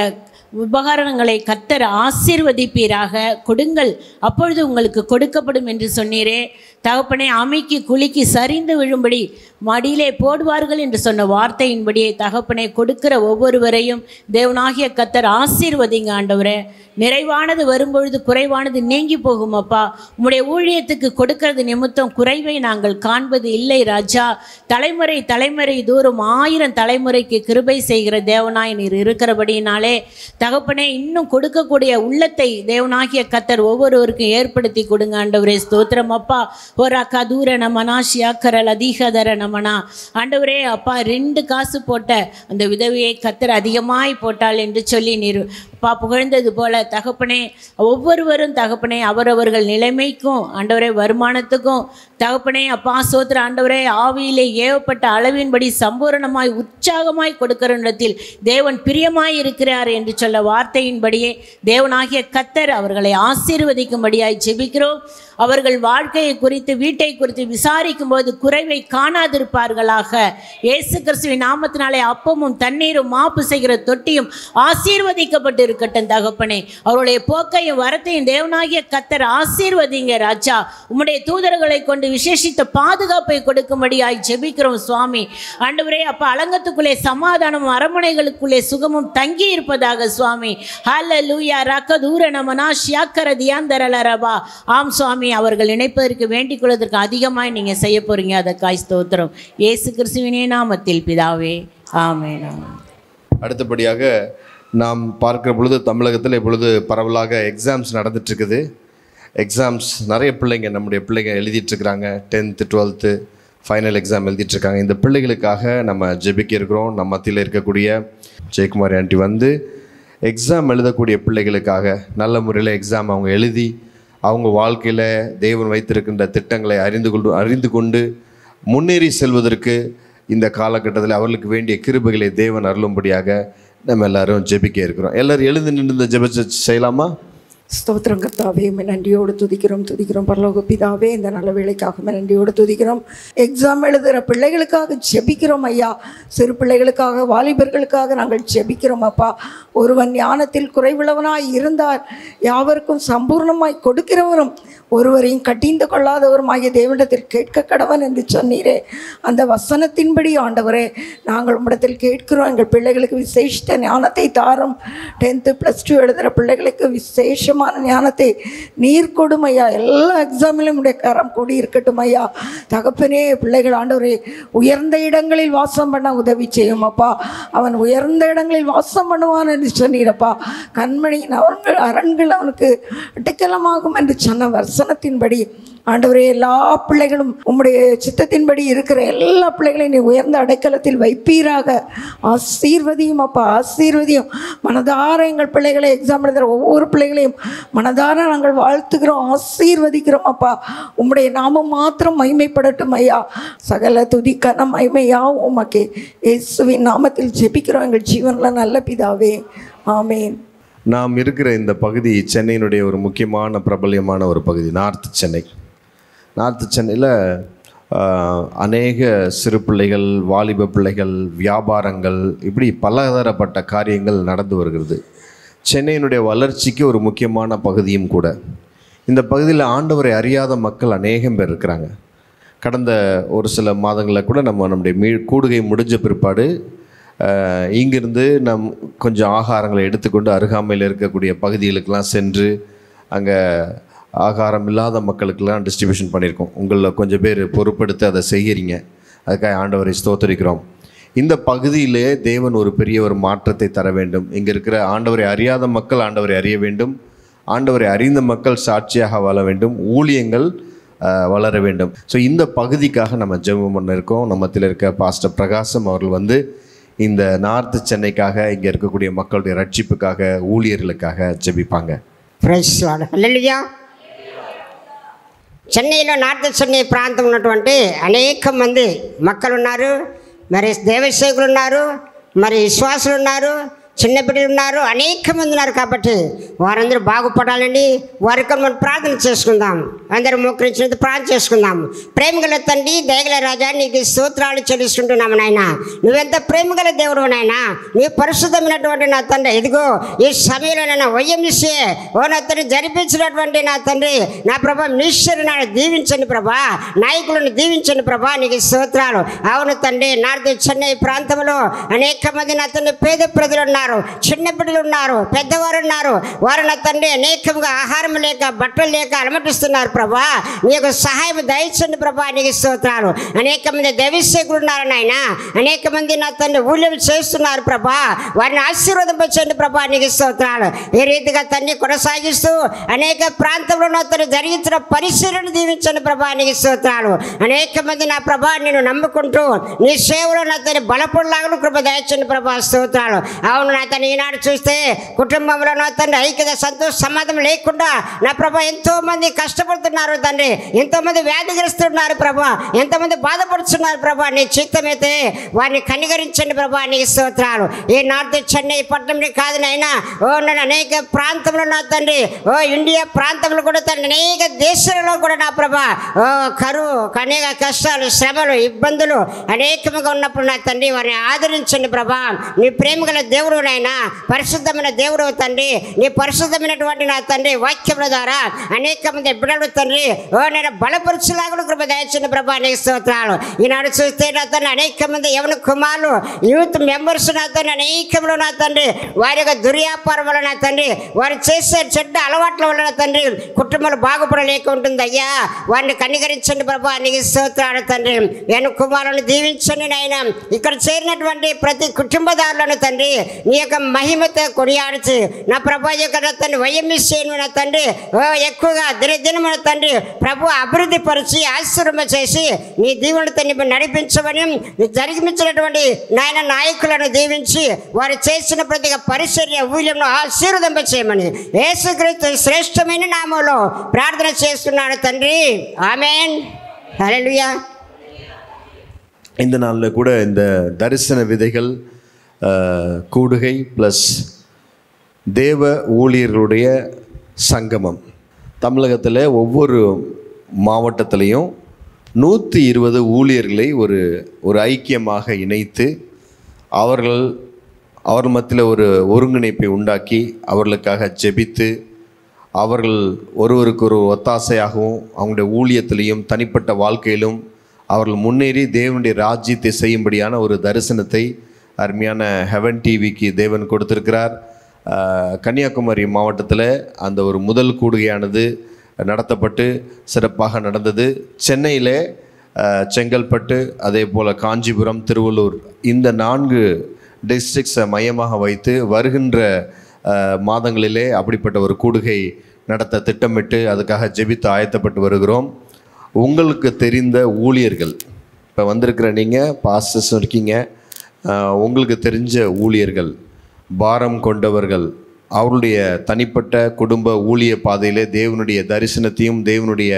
உபகரணங்களை கர்த்தர் ஆசீர்வதிப்பீராக. கொடுங்கள், அப்பொழுது உங்களுக்கு கொடுக்கப்படும் என்று சொன்னீரே தகப்பனே. அமைக்கு குலுக்கி சரிந்து விழும்படி மடியிலே போடுவார்கள் என்று சொன்ன வார்த்தையின்படியே தகப்பனை கொடுக்கிற ஒவ்வொருவரையும் தேவனாகிய கர்த்தர் ஆசீர்வதிங்க ஆண்டவரே. நிறைவானது வரும்பொழுது குறைவானது நீங்கி போகும் அப்பா. உம்முடைய ஊழியத்துக்கு கொடுக்கிறது நிமித்தம் குறைவை நாங்கள் காண்பது இல்லை ராஜா. தலைமுறை தலைமுறை தூரம் 1000 தலைமுறைக்கு கிருபை செய்கிற தேவனாய் நீர் இருக்கிறபடினாலே தகப்பனே இன்னும் கொடுக்கக்கூடிய உள்ளத்தை தேவனாகிய கர்த்தர் ஒவ்வொருவருக்கும் ஏற்படுத்தி கொடுங்க ஆண்டவரே. ஸ்தோத்திரம் அப்பா. ஒரு அக்கா தூர நமனா ஷியாக்கரல் அதிகதர நமனா. ஆண்டவரே அப்பா 2 காசு போட்ட அந்த விதவையை கர்த்தர் அதிகமாய் போட்டாள் என்று சொல்லி நீர் அப்பா புகழ்ந்தது போல தகப்பனே ஒவ்வொருவரும் தகப்பனே அவரவர்கள் நிலைமைக்கும் ஆண்டவரே வருமானத்துக்கும் தகப்பனே அப்பா சோத்திர ஆண்டவரே ஆவியிலே ஏவப்பட்ட அளவின்படி சம்பூரணமாய் உற்சாகமாய் கொடுக்கிற இடத்தில் தேவன் பிரியமாய் இருக்கிறார் என்று சொல்ல வார்த்தையின்படியே தேவனாகிய கர்த்தர் அவர்களை ஆசீர்வதிக்கும்படியாய் ஜெபிக்கிறோம். அவர்கள் வாழ்க்கையை குறித்து வீட்டை குறித்து விசாரிக்கும் போது குறைவை காணாதிருப்பார்களாக. இயேசு கிறிஸ்துவின் நாமத்தினாலே அப்பமும் தண்ணீரும் மாப்பு செய்கிற தொட்டியும் ஆசீர்வதிக்கப்பட்டு இருக்கட்டும் தகப்பனே. அவருடைய போக்கையும் வரத்தையும் தேவனாகிய கர்த்தர் ஆசீர்வதிங்க ராஜா. உம்முடைய தூதர்களை கொண்டு விசேஷித்த பாதுகாப்பை கொடுக்கும்படியாய் ஜெபிக்கிறோம் சுவாமி. ஆண்டவரே அப்பா அலங்கத்துக்குள்ளே சமாதானமும் அரண்மனைகளுக்குள்ளே சுகமும் தங்கி இருப்பதாக சுவாமி. ஹல்லேலூயா. ரக்கதூர நமனா ஷியாக்கர தியாந்தரலரபா. ஆம் சுவாமி, அவர்கள் நினைப்பதற்கு வேண்டிக் கொள்வதற்கு அதிகமாய் நீங்கள் செய்ய போறீங்க. அதற்காய் ஸ்தோத்திரம். இயேசு கிறிஸ்துவின் நாமத்தில் பிதாவே, ஆமென். அடுத்தபடியாக நாம் பார்க்கிற பொழுது தமிழகத்தில் இப்பொழுது பரவலாக எக்ஸாம்ஸ் நடந்துட்டுருக்குது. எக்ஸாம்ஸ் நிறைய பிள்ளைங்க நம்முடைய பிள்ளைங்க எழுதிட்டுருக்குறாங்க. 10th 12th final exam எழுதிட்டுருக்காங்க. இந்த பிள்ளைகளுக்காக நம்ம ஜெபிக்க இருக்கிறோம். நம்ம மத்தியில் இருக்கக்கூடிய ஜெயக்குமாரி ஆண்டி வந்து எக்ஸாம் எழுதக்கூடிய பிள்ளைகளுக்காக நல்ல முறையில் எக்ஸாம் அவங்க எழுதி அவங்க வாழ்க்கையில் தேவன் வைத்திருக்கின்ற திட்டங்களை அறிந்து கொண்டு முன்னேறி செல்வதற்கு இந்த காலகட்டத்தில் அவர்களுக்கு வேண்டிய கிருபைகளை தேவன் அருளும்படியாக நம்ம எல்லாரும் ஜெபிக்க இருக்கிறோம். எல்லோரும் எழுந்து நின்று இந்த ஜெபத்தை செய்யலாமா? ஸ்தோத்திரம் கர்த்தாவே, நன்றியோடு துதிக்கிறோம் பரலோக பிதாவே. இந்த நல்ல வேலைக்காக நன்றியோடு துதிக்கிறோம். எக்ஸாம் எழுதுகிற பிள்ளைகளுக்காக ஜெபிக்கிறோம் ஐயா. சிறு பிள்ளைகளுக்காக வாலிபர்களுக்காக நாங்கள் ஜெபிக்கிறோம் அப்பா. ஒருவன் ஞானத்தில் குறைவுள்ளவனாய் இருந்தால் யாவருக்கும் சம்பூர்ணமாய் கொடுக்கிறவரும் ஒருவரையும் கட்டிந்து கொள்ளாதவருமாகிய தேவனிடத்தில் கேட்க கடவன் என்று சொன்னீரே. அந்த வசனத்தின்படி ஆண்டவரே நாங்கள் உம்மிடத்தில் கேட்கிறோம். எங்கள் பிள்ளைகளுக்கு விசேஷ ஞானத்தை தாரும். 10th +2 எழுதுகிற பிள்ளைகளுக்கு விசேஷமான ஞானத்தை நீர் கொடும் ஐயா. எல்லா எக்ஸாமிலும் உடைய கரம் கூடி இருக்கட்டும் ஐயா. தகப்பனே பிள்ளைகள் ஆண்டவரே உயர்ந்த இடங்களில் வாசம் பண்ண உதவி செய்யும் அப்பா. அவன் உயர்ந்த இடங்களில் வாசம் பண்ணுவான் என்று சொன்னீரப்பா. கண்மணியின் அரண்கள் அவனுக்கு அடைக்கலமாகும் என்று சொன்ன வசனத்தின்படி ஆண்டவரே எல்லா பிள்ளைகளும் உம்முடைய சித்தத்தின்படி இருக்கிற எல்லா பிள்ளைகளையும் நீ உயர்ந்த அடைக்கலத்தில் வைப்பீராக. ஆசீர்வதியும் அப்பா, ஆசீர்வதியும். மனதார எங்கள் பிள்ளைகளை எக்ஸாம் எழுதுகிற ஒவ்வொரு பிள்ளைகளையும் மனதார நாங்கள் வாழ்த்துக்கிறோம், ஆசீர்வதிக்கிறோம் அப்பா. உம்முடைய நாமம் மாத்திரம் மகிமைப்படட்டும் ஐயா. சகல துதிக்கான மகிமையா உமக்கே. இயேசுவின் நாமத்தில் ஜெபிக்கிறோம் எங்கள் ஜீவனில் நல்ல பிதாவே, ஆமேன். நாம் இருக்கிற இந்த பகுதி சென்னையினுடைய ஒரு முக்கியமான பிரபல்யமான ஒரு பகுதி நார்த் சென்னை. நார்த் சென்னையில் அநேக சிறு பிள்ளைகள், வாலிப பிள்ளைகள், வியாபாரங்கள், இப்படி பலதரப்பட்ட காரியங்கள் நடந்து வருகிறது. சென்னையினுடைய வளர்ச்சிக்கு ஒரு முக்கியமான பகுதியும் கூட. இந்த பகுதியில் ஆண்டவரை அறியாத மக்கள் அநேகம் பேர் இருக்கிறாங்க. கடந்த ஒரு சில மாதங்களில் கூட நம்முடைய கூடுகை முடிஞ்ச பிற்பாடு இங்கிருந்து கொஞ்சம் ஆகாரங்களை எடுத்துக்கொண்டு அருகாமையில் இருக்கக்கூடிய பகுதிகளுக்கெல்லாம் சென்று அங்கே ஆகாரம் இல்லாத மக்களுக்கெல்லாம் டிஸ்ட்ரிபியூஷன் பண்ணியிருக்கோம். உங்களில் கொஞ்சம் பேர் பொறுப்படுத்தி அதை செய்கிறீங்க. அதுக்காக ஆண்டவரை ஸ்தோத்திரிக்கிறோம். இந்த பகுதியிலே தேவன் ஒரு பெரிய ஒரு மாற்றத்தை தர வேண்டும். இங்கே இருக்கிற ஆண்டவரை அறியாத மக்கள் ஆண்டவரை அறிய வேண்டும். ஆண்டவரை அறிந்த மக்கள் சாட்சியாக வாழ வேண்டும், ஊழியங்கள் வளர வேண்டும். ஸோ இந்த பகுதிக்காக நம்ம ஜெபம் பண்ண இருக்கோம். நம்மத்தில் இருக்க பாஸ்டர் பிரகாசம் அவர்கள் வந்து இந்த நார்த்து சென்னைக்காக, இங்கே இருக்கக்கூடிய மக்களுடைய ரட்சிப்புக்காக, ஊழியர்களுக்காக ஜெபிப்பாங்க. Praise lord. హల్లెలూయా. చెన్నైలో నార్త్ చెన్నై ప్రాంతం ఉన్నటువంటి అనేక మంది మక్కలు ఉన్నారు, మరి దేవసేవకులు ఉన్నారు, మరి విశ్వాసులు ఉన్నారు, చిన్న బిడ్డలు ఉన్నారు, అనేక మంది ఉన్నారు. కాబట్టి వారందరూ బాగుపడాలని వారికి మనం ప్రార్థన చేసుకుందాం. అందరూ మోకరించినందుకు ప్రార్థన చేసుకుందాం. ప్రేమగల తండ్రి, దయగల రాజా, నీకు స్తోత్రాలు చెల్లిస్తుంటున్నాము నాయన. నువ్వెంత ప్రేమగల దేవుడు నాయన, నీ పరిశుద్ధమైనటువంటి నా తండ్రి, ఇదిగో ఈ సమయంలో నన్ను వైఎంసీ నా తండ్రి జరిపించినటువంటి నా తండ్రి, నా ప్రభా మినిస్టర్ని నన్ను దీవించండి ప్రభా, నాయకులను దీవించండి ప్రభా, నీకు స్తోత్రాలు. అవును తండ్రి, నార్త్ చెన్నై ప్రాంతంలో అనేక మంది నా తండ్రి పేద ప్రజలు ఉన్నారు, చిన్న బిడ్డలు ఉన్నారు, పెద్దవారు ఉన్నారు. వారు నా తండ్రి అనేకంగా ఆహారం లేక, బట్టలు లేక అలమటిస్తున్నారు ప్రభా. నీకు సహాయం దయచండి ప్రభా, నీకు స్తోత్రాలు. అనేక మంది దైవసేవకులు ఉన్నారు నాయన, అనేక మంది నా తండ్రి ఊళ్ళో చేస్తున్నారు ప్రభా, వారిని ఆశీర్వదించండి ప్రభా, నీకు స్తోత్రాలు. ఈ రీతిగా తండ్రి కొనసాగిస్తూ అనేక ప్రాంతంలో నా తండ్రి జరిగించిన పరిశీలన దీవించండి ప్రభా, నీకు స్తోత్రాలు. అనేక మంది నా ప్రభా నేను నమ్ముకుంటూ నీ సేవలో నా తండ్రి బలపడలాగా కృప దయచండి ప్రభా, స్తోత్రాలు. అవును నా తండ్రి, ఈనాడు చూస్తే కుటుంబంలో నా తండ్రి ఐక్యత, సంతోష, సమాధానం లేకుండా నా ప్రభా ఎంతో మంది కష్టపడుతున్నారు తండ్రి, ఎంతోమంది వ్యాధిగ్రస్తున్నారు ప్రభా, ఎంతోమంది బాధపడుతున్నారు ప్రభా. నీ చిత్తమైతే వారిని కనికరించండి ప్రభా, నీకు స్తోత్రాలు. ఈ నార్త్ చెన్నై పట్టణంలో కాదు నాయన, ఓ నన్ను అనేక ప్రాంతంలో నా తండ్రి, ఓ ఇండియా ప్రాంతంలో కూడా తండ్రి, అనేక దేశాలలో కూడా నా ప్రభా ఓ కరువు, అనేక కష్టాలు, శ్రమలు, ఇబ్బందులు అనేకముగా ఉన్నప్పుడు నా తండ్రి వారిని ఆదరించండి ప్రభా. నీ ప్రేమగల దేవుడు నాయన, పరిశుద్ధమైన దేవుడు తండ్రి, నీ పరిశుద్ధమైనటువంటి నా తండ్రి వాక్యముల ద్వారా అనేక మంది బిడ్డలు తండ్రి ఓ నేను బలపరచులాగా కృప దయచండి ప్రభా, నీకు స్తోత్రాలు. ఈనాడు చూస్తే నా తండ్రి అనేక మంది యవన కుమారులు, యూత్ మెంబర్స్ నా తండ్రి అనేకంలో నా తండ్రి వారి యొక్క దుర్వ్యాపారం వల్ల నా తండ్రి, వారు చేసే చెడ్డ అలవాట్ల వల్ల నా తండ్రి కుటుంబాలు బాగుపడలేక ఉంటుంది అయ్యా. వారిని కనికరించండి ప్రభా, నీకు స్తోత్రాలు తండ్రి. యవన కుమారులను దీవించండి నాయన. ఇక్కడ చేరినటువంటి ప్రతి కుటుంబదారులను తండ్రి నీ యొక్క మహిమతో కొనియాడుచు నా ప్రభా యొక్క తండ్రి వైఎంసీను నా తండ్రి ఎక్కువగా దినదినమున తండ్రి ప్రభు అభివృద్ధి పరిచి ఆశీర్వాదం చేసి నీ దీవుని తండ్రి నడిపించమని, జరిగించినటువంటి నాయన నాయకులను దీవించి వారు చేసిన ప్రతి పరిచర్య ఊళ్యంలో ఆశీర్వదింప చేయమని యేసుక్రీస్తు శ్రేష్టమైన నామంలో ప్రార్థన చేస్తున్నాను తండ్రి, ఆమేన్. హల్లెలూయా. இந்த நாளில் கூட இந்த தரிசன விதைகள் கூடுகை ப்ளஸ் தேவ ஊழியர்களுடைய சங்கமம், தமிழகத்தில் ஒவ்வொரு மாவட்டத்திலையும் 120 ஊழியர்களை ஒரு ஐக்கியமாக இணைத்து அவர்கள் மத்தியில் ஒரு ஒருங்கிணைப்பை உண்டாக்கி அவர்களுக்காக ஜெபித்து அவர்கள் ஒருவருக்கு ஒரு ஒத்தாசையாகவும் அவங்களுடைய ஊழியத்திலையும் தனிப்பட்ட வாழ்க்கையிலும் அவர்கள் முன்னேறி தேவனுடைய ராஜ்யத்தை செய்யும்படியான ஒரு தரிசனத்தை அருமையான ஹெவன் டிவிக்கு தேவன் கொடுத்திருக்கிறார். கன்னியாகுமரி மாவட்டத்தில் அந்த ஒரு முதல் கூடுகையானது நடத்தப்பட்டு சிறப்பாக நடந்தது. சென்னையில் செங்கல்பட்டு, அதே போல் காஞ்சிபுரம், திருவள்ளூர், இந்த 4 டிஸ்ட்ரிக்ஸை மையமாக வைத்து வருகின்ற மாதங்களிலே அப்படிப்பட்ட ஒரு கூடுகை நடத்த திட்டமிட்டு அதுக்காக ஜெபித்து ஆயத்தப்பட்டு வருகிறோம். உங்களுக்கு தெரிந்த ஊழியர்கள், இப்போ வந்திருக்கிற நீங்கள் பாஸ்டர்ஸ் இருக்கீங்க, உங்களுக்கு தெரிஞ்ச ஊழியர்கள், பாரம் கொண்டவர்கள், அவருடைய தனிப்பட்ட குடும்ப ஊழிய பாதையிலே தேவனுடைய தரிசனத்தையும் தேவனுடைய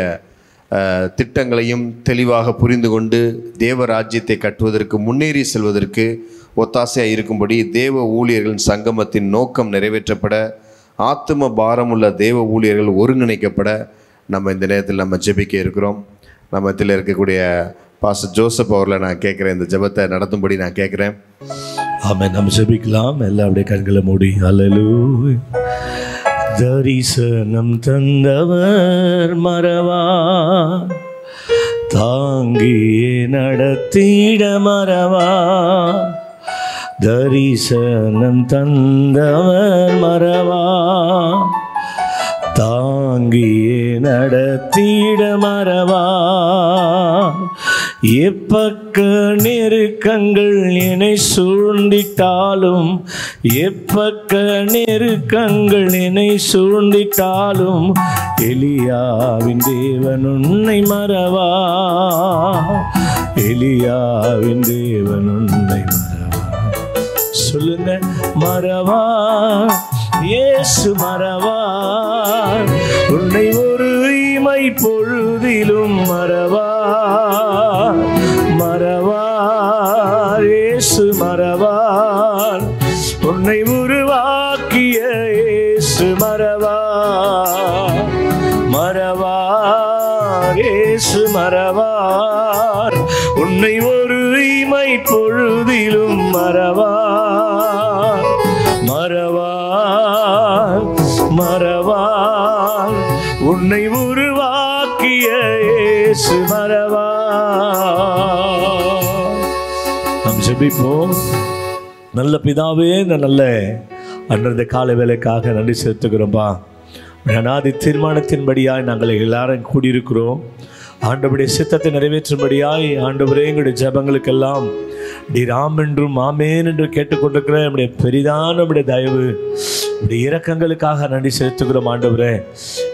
திட்டங்களையும் தெளிவாக புரிந்து கொண்டு தேவ ராஜ்யத்தை கட்டுவதற்கு, முன்னேறி செல்வதற்கு ஒத்தாசையாக இருக்கும்படி தேவ ஊழியர்களின் சங்கமத்தின் நோக்கம் நிறைவேற்றப்பட, ஆத்தும பாரமுள்ள தேவ ஊழியர்கள் ஒருங்கிணைக்கப்பட நம்ம இந்த நேரத்தில் நம்ம ஜெபிக்க இருக்கிறோம். நம்ம இதில் இருக்கக்கூடிய பாஸ்டர் ஜோசப் அவர்களை நான் கேட்குறேன், இந்த ஜெபத்தை நடத்தும்படி நான் கேட்குறேன். ஆமென். நம்ம ஜெபிக்கலாம். எல்லாம் அப்படியே கண்களை மூடி. அல்லேலூயா. தரிசனம் தந்தவர் மறவா, தாங்கியே நடத்திட மறவா. தரிசனம் தந்தவர் மறவா, தாங்கியே நடத்திட மறவா. எப்பக்க நெருக்கங்கள் என்னை சூழ்ந்திட்டாலும், எப்பக்க நெருக்கங்கள் என்னை சூழ்ந்திட்டாலும், எலியாவின் தேவன் உன்னை மறவா, எலியாவின் தேவன் உன்னை மறவா. சொல்லுங்க, மறவா, இயேசு மறவா, உன்னை ஒரு இமை பொழுதிலும் மறவா, மறவா, இயேசு மறவா, உன்னை உருவாக்கிய இயேசு மறவா, மறவா, இயேசு மறவா, உன்னை ஒரு இமை பொழுதிலும் மறவா, மறவா, மறவா, உன்னை உருவாக்கிய இயேசு மறவா. நாம் ஜெபிப்போம். நல்ல பிதாவே, இந்த நல்ல அன்றைய கால வேலைக்காக நன்றி செலுத்துகிறோம்பா. அநாதி தீர்மானத்தின்படியாய் நாங்கள் எல்லாரும் கூடியிருக்கிறோம். ஆண்டவருடைய சித்தத்தை நிறைவேற்றும்படியாய் ஆண்டவரே எங்களுடைய ஜெபங்களுக்கெல்லாம் ராம் என்றும் ஆமேன் என்று கேட்டுக்கொண்டிருக்கிற நம்முடைய பெரிதான நம்முடைய தயவு, நம்முடைய இரக்கங்களுக்காக நன்றி செலுத்துகிறோம். ஆண்டவரே,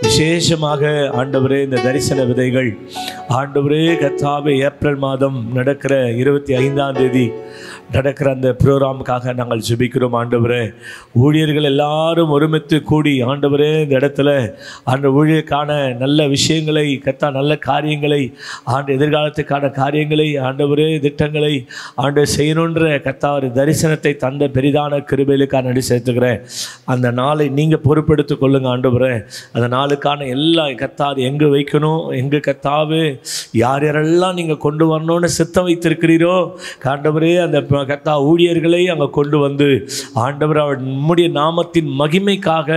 விசேஷமாக ஆண்டவரே இந்த தரிசன விதைகள் ஆண்டவரே கர்த்தாவே ஏப்ரல் மாதம் நடக்கிற 25ஆம் தேதி நடக்கிற அந்த ப்ரோக்ராமுக்காக நாங்கள் ஜெபிக்கிறோம். ஆண்டவரே, ஊழியர்கள் எல்லாரும் ஒருமித்து கூடி ஆண்டவரே இந்த இடத்துல அந்த ஊழியருக்கான நல்ல விஷயங்களை கர்த்தா, நல்ல காரியங்களை ஆண்டு எதிர்காலத்துக்கான காரியங்களை ஆண்டவரே திட்டங்களை ஆண்டு செய்யணுன்ற கர்த்தா ஒரு தரிசனத்தை தந்த பெரிதான கிருபைகளுக்காக நன்றி செலுத்துகிறேன். அந்த நாளை நீங்கள் பொறுப்பெடுத்துக் கொள்ளுங்க ஆண்டவரே. அந்த நாளுக்கான எல்லா கர்த்தா அது எங்கே வைக்கணும், எங்கே கர்த்தாவே யார் யாரெல்லாம் நீங்கள் கொண்டு வரணும்னு சித்தம் வைத்திருக்கிறீரோ ஆண்டவரே, அந்த கர்த்தா ஊழியர்களை அங்கே கொண்டு வந்து ஆண்டவர் நம்முடைய நாமத்தின் மகிமைக்காக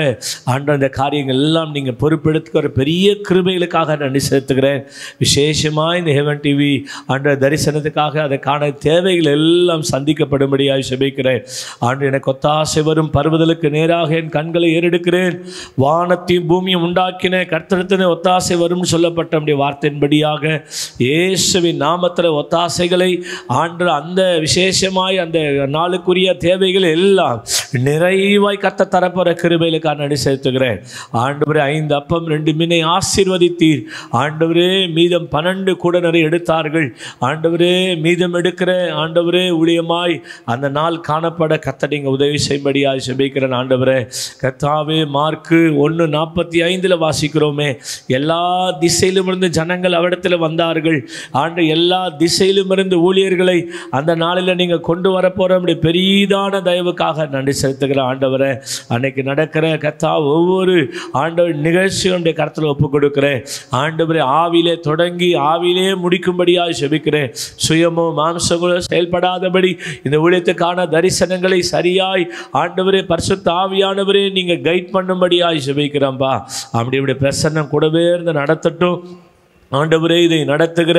ஆண்டவர் இந்த காரியங்கள் எல்லாம் நீங்கள் பொறுப்பெடுத்துக்கிற பெரிய கிருபைகளுக்காக நன்றி செலுத்துகிறேன். விசேஷமாக இந்த ஹெவன் டிவி ஆண்டவர் தரிசனத்துக்காக அதற்கான தேவைகள் எல்லாம் சந்திக்கப்படும்படியாக ஜெபிக்கிறேன். ஆண்டு எனக்கு ஒத்தாசை வரும் பருவதலுக்கு நேராக என் கண்களை ஏறெடுக்கிறேன். வானத்தையும் பூமியும் உண்டாக்கின கர்த்தரிடத்திலே ஒத்தாசை வரும் சொல்லப்பட்ட நம்முடைய வார்த்தையின்படியாக இயேசுவின் நாமத்தில் ஒத்தாசைகளை ஆண்டு அந்த விசேஷமாய் அந்த நாளுக்குரிய தேவைகள் எல்லாம் நிறைவாய் கர்த்தர் தரப்போற கிருபைகளுக்காக நன்றி செலுத்துகிறேன். ஆண்டவரே, 5 அப்பம் 2 மீனை ஆசீர்வதித்தீர். ஆண்டவரே, மீதம் 12 கூட நிறைய எடுத்தார்கள். ஆண்டவரே, மீதம் எடுக்கிற ஆண்டவரே ஊழியமாய் அந்த நாள் காணப்பட கர்த்தர் நீங்கள் உதவி செய்யும்படியாக ஜெபிக்கிறேன். ஆண்டவரே கர்த்தாவே, மார்க்கு 1:45 வாசிக்கிறோமே, எல்லா திசையிலும் இருந்து ஜனங்கள் அவரிடத்தில் வந்தார்கள். ஆண்டு எல்லா திசையிலும் இருந்து ஊழியர்களை அந்த நாளில் நீங்கள் கொண்டு வரப்போகிற பெரிதான தயவுக்காக நன்றி செலுத்துகிற ஆண்டவரே, அன்னைக்கு நடக்கிற கர்த்தா ஒவ்வொரு ஆண்டவர் நிகழ்ச்சிகளுடைய கருத்தில் ஒப்புக் கொடுக்கிறேன். ஆண்டவரே, ஆவிலே தொடங்கி ஆவிலே முடிக்கும்படியாக ஜெபிக்கிறேன். சுயமோ மாம்சங்களோ செயல்படாதபடி இந்த ஊழியத்துக்கான தரிசனங்களை சரியாய் ஆண்டவரே பரிசுத்த ஆவியானவரே நீங்கள் கைட் பண்ணும்படியாக ஜெபிக்கிறோம்பா. அப்படி பிரசன்னம் கூடவே இருந்து நடத்தட்டும். ஆண்டவரே, இதை நடத்துகிற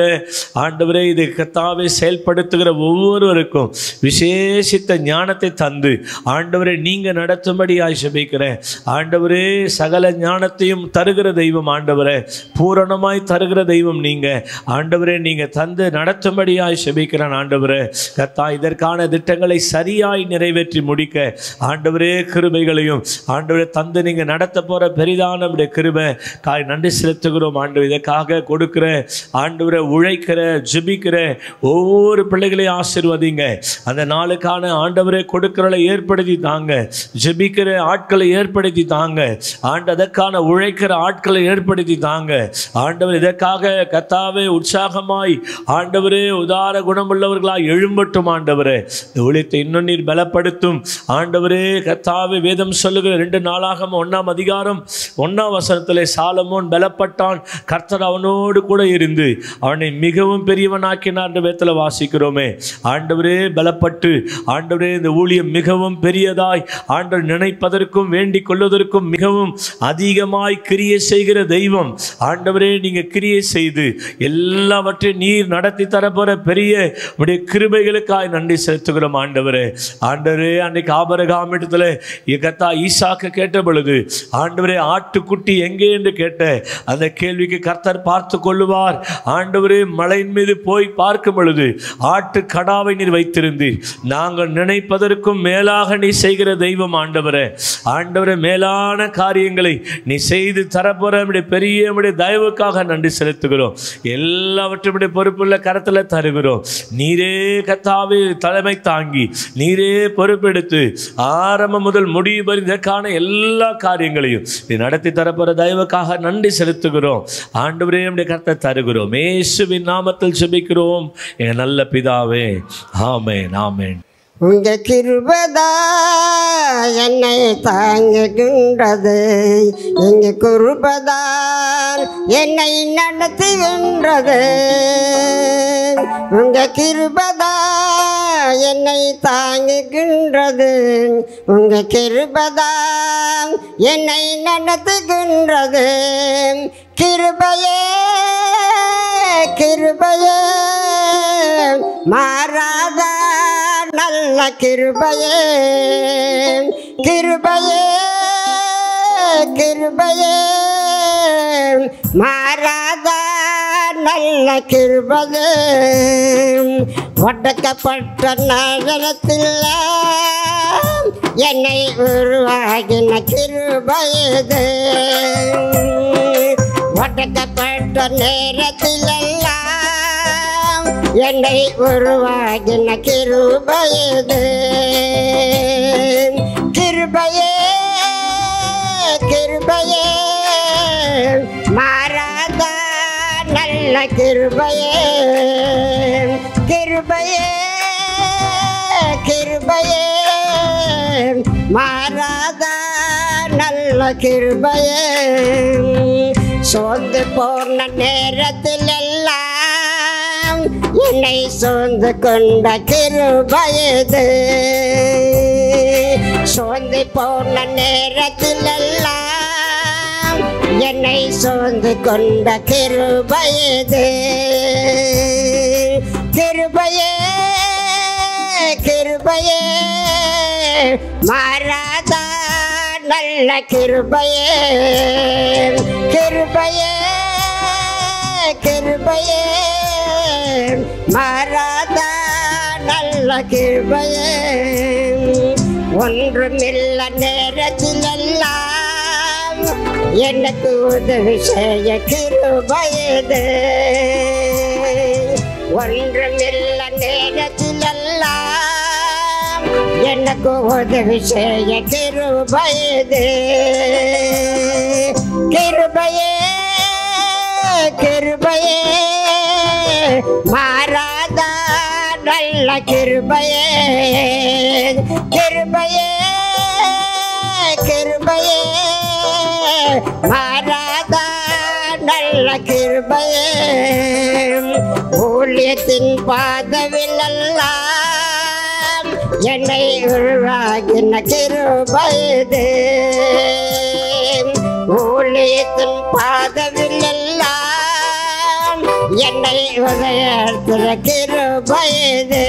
ஆண்டவரே, இதை கர்த்தாவே செயல்படுத்துகிற ஒவ்வொருவருக்கும் விசேஷித்த ஞானத்தை தந்து ஆண்டவரே நீங்கள் நடத்தும்படியாய் ஜெபிக்கிறேன். ஆண்டவரே, சகல ஞானத்தையும் தருகிற தெய்வம் ஆண்டவரே, பூரணமாய் தருகிற தெய்வம் நீங்கள் ஆண்டவரே, நீங்கள் தந்து நடத்தும்படியாய் ஜெபிக்கிறேன். ஆண்டவரே கர்த்தா, இதற்கான திட்டங்களை சரியாய் நிறைவேற்றி முடிக்க ஆண்டவரே கிருபைகளையும் ஆண்டவரே தந்து நீங்கள் நடத்த போகிற பெரிதான நம்முடைய கிருபை காய் நன்றி செலுத்துகிறோம். ஆண்டவர் இதற்காக கொடுக்கிற ஆண்டவரை உழைக்கிற ஜெபிக்கிற ஒவ்வொரு பிள்ளைகளையும் ஆசீர்வதிங்க. அந்த நாளுக்கான ஆண்டவரை கொடுக்கிறவளை ஏற்படுத்தி தாங்க, ஜெபிக்கிற ஆட்களை ஏற்படுத்தி தாங்க, அதற்கான உழைக்கிற ஆட்களை ஏற்படுத்தி தாங்க. ஆண்டவர் இதற்காக கர்த்தாவே உற்சாகமாய் ஆண்டவரே உதார குணமுள்ளவர்களாய் எழும்பட்டும். ஆண்டவரே, ஊழியத்தை இன்னும் நீர் பலப்படுத்தும். ஆண்டவரே கர்த்தாவே, வேதம் சொல்லுகிற 2 நாளாகமம் 1ஆம் அதிகாரம் 1ஆம் வசனத்திலே சாலமோன் பலப்பட்டான், கர்த்தர் அவனோடு கூட இருந்து அவனை மிகவும் பெரியவனாக்கினார் என்ற வேதத்தில் வாசிக்கிறோமே. ஆண்டவரே, பலப்பட்டு ஆண்டவரே இந்த ஊழியம் மிகவும் பெரியதாய் ஆண்டவர் நினைப்பதற்கும் வேண்டிக் கொள்வதற்கும் மிகவும் அதிகமாய் கிரியை செய்கிற தெய்வம். ஆண்டவரே, நீங்க கிரியை செய்து எல்லாவற்றையும் நீர் நடத்தி தரப்போற பெரிய உடைய கிருபைகளுக்காய் நன்றி செலுத்துகிறோம். ஆண்டவரே, ஆண்டவரே, அன்னைக்கு ஆபிரகாம் இடத்துல கர்த்தா ஈசாக்கு கேட்ட பொழுது ஆண்டவரே ஆட்டுக்குட்டி எங்கே என்று கேட்ட அந்த கேள்விக்கு கர்த்தர் பார்த்து காத்து கொள்ளுவார். ஆண்டவரே, மலையின் மீது போய் பார்க்கும் பொழுது ஆட்டு கடாவை நீர் வைத்திருந்தீர். நாங்கள் நினைப்பதற்கும் மேலாக நீ செய்கிற தெய்வம் ஆண்டவரே. ஆண்டவரே, மேலான காரியங்களை நீ செய்து தரப்போற பெரிய தயவுக்காக நன்றி செலுத்துகிறோம். எல்லாவற்றும் பொறுப்புள்ள கரத்தில் தருகிறோம். நீரே கர்த்தாவே தலைமை தாங்கி நீரே பொறுப்பெடுத்து ஆரம்பம் முதல் முடிவு வரை இதற்கான எல்லா காரியங்களையும் நீ நடத்தி தரப்போற தயவுக்காக நன்றி செலுத்துகிறோம். ஆண்டவரே, நம்முடைய கரத்தை தருகிறோம். இயேசுவின் நாமத்தில் ஜெபிக்கிறோம் எங்கள் நல்ல பிதாவே. ஆமென், ஆமென். உங்க கிருபதா என்னை தாங்குகின்றது, இங்கு கிருபதான் என்னை நடத்துகின்றது. உங்க கிருபதா என்னை தாங்குகின்றது, உங்க கிருபதான் என்னை நடத்துகின்றது. கிருபையே கிருபையே மாறாத நல்ல கிருபையே, கிருபையே கிருபையே மாறாத நல்ல கிருபையே. ஒடுக்கப்பட்ட நேரத்தில் என்னை உருவாகின கிருபையது. ஒடுக்கப்பட்ட நேரத்தில் என்னை உருவாகின கிருபையது. கிருபையே கிருபையே மாறாத நல்ல கிருபையே, கிருபையே கிருபையே மாறாத நல்ல கிருபையே. சோர்ந்து போன நேரத்தில் எல்லாம் என்னை சோர்ந்து கொண்ட கிருபையது. சோர்ந்து போன நேரத்தில் எல்லாம் என்னை சோர்ந்து கொண்ட கிருபையது. கிருபையே கிருபையே மாறாத நல்ல கிருபையே, கிருபையே கிருபையே மாறாத நல்ல கிருபையே. ஒன்றுமில்ல நேரத்தில் எல்லாம் எனக்கு உதவி செய்ய கிருபையது. ஒன்றுமில்ல நேரத்தில் எல்லாம் எனக்கு உதவி செய்ய கிருபையது. கிருபையே கிருபையே மாறாத நல்ல கிருபையே, கிருபையே கிருபையே மாறாத நல்ல கிருபையே. ஊழியத்தின் பாதவில் எல்லாம் என்னை உருவாகின கிருபையது. ஊழியத்தின் பாதவில் எல்லாம் என்னை உதயத்திர கிருபையது.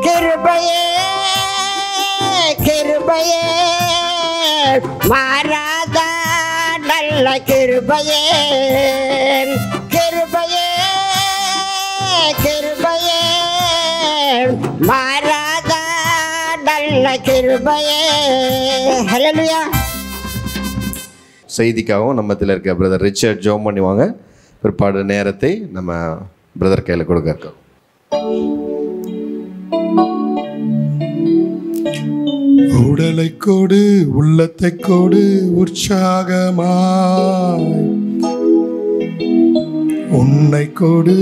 கிருபையே கிருபையே மாறாத நல்ல கிருபையே, கிருபையே கிருபையே மாறாத நல்ல கிருபையே. ஹல்லேலூயா. செய்திக்காகவும் நம்ம இதில் இருக்க பிரதர் ரிச்சர்ட் ஜோம் பண்ணுவாங்க. பிற்பாடு நேரத்தை நம்ம பிரதர் கையில் கொடுக்க இருக்கோம். உடலை கொடு உள்ளத்தை கொடு உற்சாகமாய், உன்னை கொடு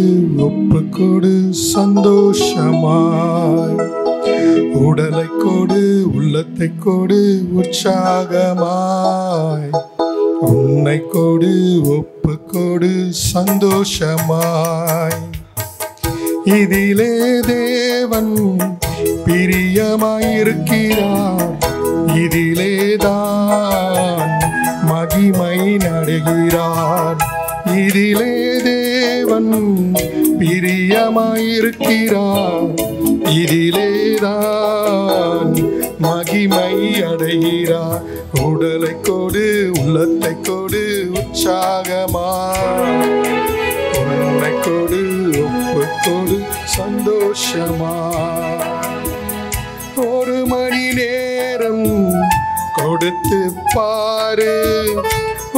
ஒப்பு கொடு சந்தோஷமாய். உடலை கொடு உள்ளத்தை கொடு உற்சாகமாய், உன்னை கொடு ஒப்பு கொடு சந்தோஷமாய். இதிலே தேவன் பிரியமாயிருக்கிறார், இதிலேதான் மகிமை நடுகிறார். இதிலே தேவன் பிரியமாயிருக்கிறார், இதிலேதான் மகிமை அடைகிறார். உடலை கொடு உள்ளத்தை கொடு உற்சாகமா உன்னை கொடு ஒப்பு கொடு சந்தோஷமா ஒரு மணி நேரம் கொடுத்து பாரு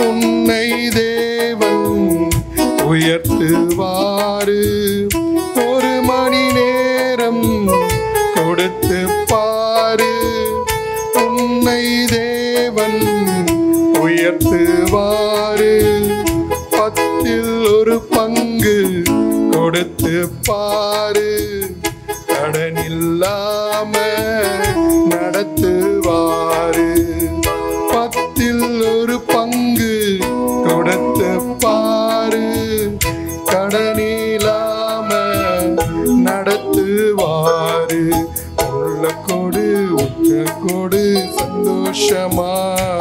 உன்னை தேவன் உயர்த்துவாரு ஒரு மணி நேரம் கொடுத்து பாரு உன்னை தேவன் உயர்த்துவாரு 10 பங்கு கொடுத்து பாரு கடன் இல்லாம நடத்துவாரு 10 பங்கு கொடுத்து பாரு கடன் இல்லாம நடத்துவாரு உள்ள கொடு உற்ற கொடு சந்தோஷமாய்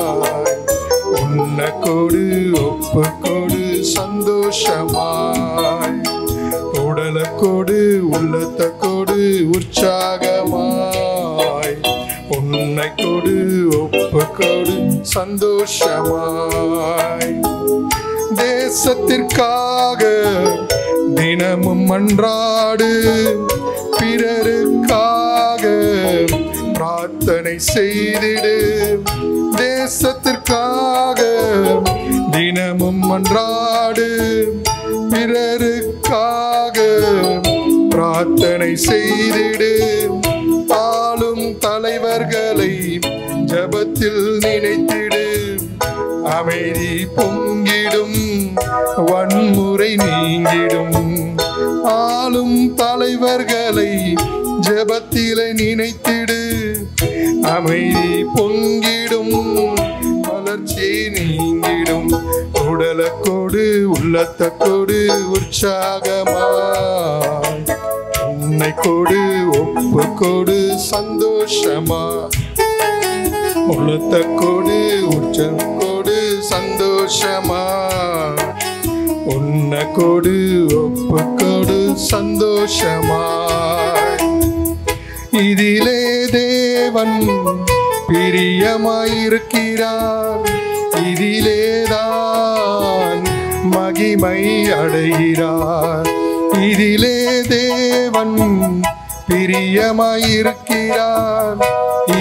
உன்னை கொடு ஒப்பு கொடு சந்தோஷமாய் உடலை கொடு உள்ளத்தை கொடு உற்சாகமாய் உன்னை கொடு ஒப்பு கொடு சந்தோஷமாய் தேசத்திற்காக தினமும் மன்றாடு பிறருக்காக பிரார்த்தனை செய்திடு தேசத்திற்காக தினமும் மன்றாடு பிறருக்காக பிரார்த்தனை செய்திடு ஆளும் தலைவர்களை ஜெபத்தில் நினைத்திடு அமைதி பொங்கிடும் வன்முறை நீங்கிடும் ஆளும் தலைவர்களை ஜெபத்திலே நினைத்திடு அமைதி பொங்கிடும் வளர்ச்சி நீங்கிடும் உடலை கொடு உள்ளத்தை கொடு உற்சாகமாய் உன்னை கொடு ஒப்பு கொடு சந்தோஷமா உள்ளத்தை கொடு உற்சம் கொடு சந்தோஷமா உன்னை கொடு ஒப்பு கொடு சந்தோஷமா இதிலே தேவன் பிரியமாயிருக்கிறார் இதிலேதான் மகிமை அடைகிறார் இதிலே தேவன் பிரியமாயிருக்கிறார்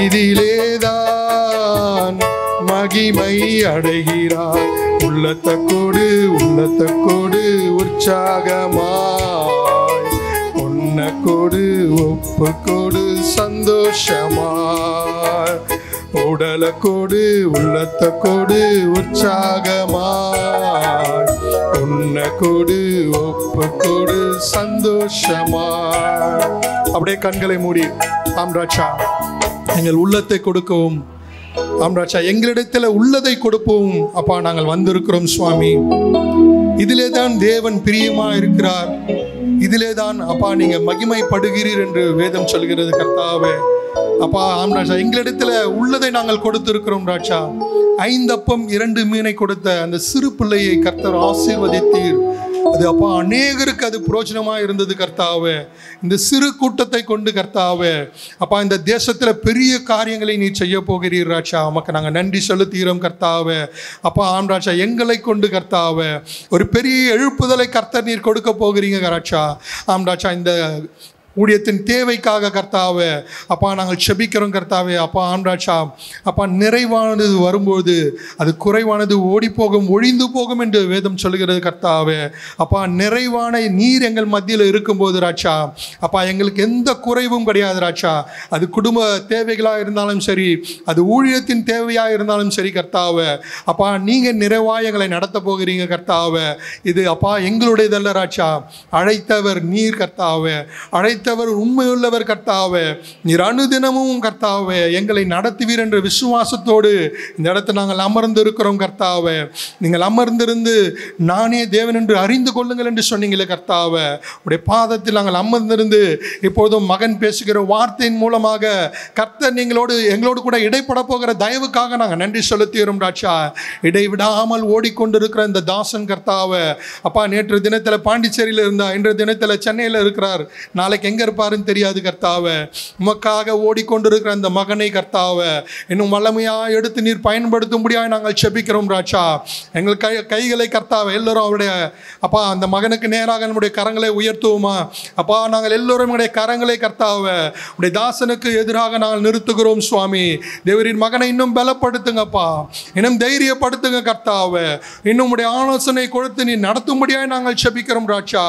இதிலேதான் மகிமை அடைகிறார் உள்ளத்தை கொடு உற்சாகமாய் உன்னை கொடு ஒப்பு கொடு சந்தோஷமாய் உடலை கொடு உள்ளத்தை கொடு உற்சாகமாய் உன்னை கொடு ஒப்பு கொடு சந்தோஷமாய் அப்படியே கண்களை மூடி ஆம்ராட்சா எங்கள் உள்ளத்தை கொடுக்கவும் ஆம்ராட்சா எங்களிடத்தில் உள்ளதை கொடுப்போம் அப்பா நாங்கள் வந்திருக்கிறோம் சுவாமி இதிலே தான் தேவன் பிரியமா இருக்கிறார் இதிலே தான் அப்பா நீங்க மகிமைப்படுகிறீர் என்று வேதம் சொல்கிறது கர்த்தாவே அப்பா ஆம்ராட்சா எங்களிடத்துல உள்ளதை நாங்கள் கொடுத்திருக்கிறோம் ராட்சா 5 அப்பம் 2 மீனை கொடுத்த அந்த சிறு பிள்ளையை கர்த்தர் ஆசீர்வதித்தீர் அது அப்பா அநேகருக்கு அது புரோஜனமா இருந்தது கர்த்தாவே இந்த சிறு கூட்டத்தை கொண்டு கர்த்தாவே அப்பா இந்த தேசத்துல பெரிய காரியங்களை நீ செய்ய போகிறீர் ராட்சா உமக்கு நாங்கள் நன்றி செலுத்துகிறோம் கர்த்தாவே அப்பா ஆம்ராட்சா எங்களை கொண்டு கர்த்தாவே ஒரு பெரிய எழுப்புதலை கர்த்தர் நீர் கொடுக்க போகிறீங்க ராட்சா ஆம்ராட்சா இந்த ஊழியத்தின் தேவைக்காக கர்த்தாவே அப்பா நாங்கள் செபிக்கிறோம் கர்த்தாவே அப்பா ஆம்ராட்சா அப்பா நிறைவானது வரும்போது அது குறைவானது ஓடி போகும் ஒழிந்து போகும் என்று வேதம் சொல்கிறது கர்த்தாவே அப்பா நிறைவான நீர் எங்கள் மத்தியில் இருக்கும்போது ராட்சா அப்பா எங்களுக்கு எந்த குறைவும் கிடையாது ராட்சா அது குடும்ப தேவைகளாக இருந்தாலும் சரி அது ஊழியத்தின் தேவையாக இருந்தாலும் சரி கர்த்தாவே அப்பா நீங்கள் நிறைவாக எங்களை நடத்த போகிறீங்க கர்த்தாவே இது அப்பா எங்களுடையதல்ல ராட்சா அழைத்தவர் நீர் கர்த்தாவே அழைத்தவர் உண்மையுள்ளவர் கர்த்தாவே நீர் அனுதினமும் கர்த்தாவே எங்களை நடத்துவீர் என்ற விசுவாசத்தோடு இந்த இடத்தை நாங்கள் அமர்ந்து இருக்கிறோம் கர்த்தாவே நீங்கள் அமர்ந்திருந்து நானே தேவன் என்று அறிந்து கொள்ளுங்கள் என்று சொன்னீங்களே கர்த்தாவே உடைய பாதத்தில் நாங்கள் அமர்ந்திருந்து இப்போதும் மகன் பேசுகிற வார்த்தையின் மூலமாக கர்த்தர் எங்களோடு கூட இடைப்பட போகிற தயவுக்காக நாங்கள் நன்றி செலுத்துகிறோம் ராட்சா இடைவிடாமல் ஓடிக்கொண்டிருக்கிற இந்த தாசன் கர்த்தாவே அப்பா நேற்று தினத்தில் பாண்டிச்சேரியில் இருந்தா இன்று தினத்தில் சென்னையில் இருக்கிறார் நாளைக்கு எங்கே இருப்பாருன்னு தெரியாது கர்த்தாவே. உமக்காக ஓடிக்கொண்டிருக்கிற அந்த மகனை கர்த்தாவே இன்னும் வல்லமையாக எடுத்து நீர் பயன்படுத்தும்படியாக நாங்கள் செபிக்கிறோம் ராஜா. எங்கள் கைகளை கர்த்தாவே எல்லோரும் அவருடைய அப்பா அந்த மகனுக்கு நேராக நம்முடைய கரங்களை உயர்த்துவோமா அப்பா. நாங்கள் எல்லோரும் நம்முடைய கரங்களை கர்த்தாவே உடைய தாசனுக்கு எதிராக நாங்கள் நிறுத்துகிறோம் சுவாமி. தேவரின் மகனை இன்னும் பலப்படுத்துங்கப்பா, இன்னும் தைரியப்படுத்துங்க கர்த்தாவே. இன்னும் உடைய ஆலோசனை கொடுத்து நீ நடத்தும்படியாக நாங்கள் செபிக்கிறோம் ராஜா.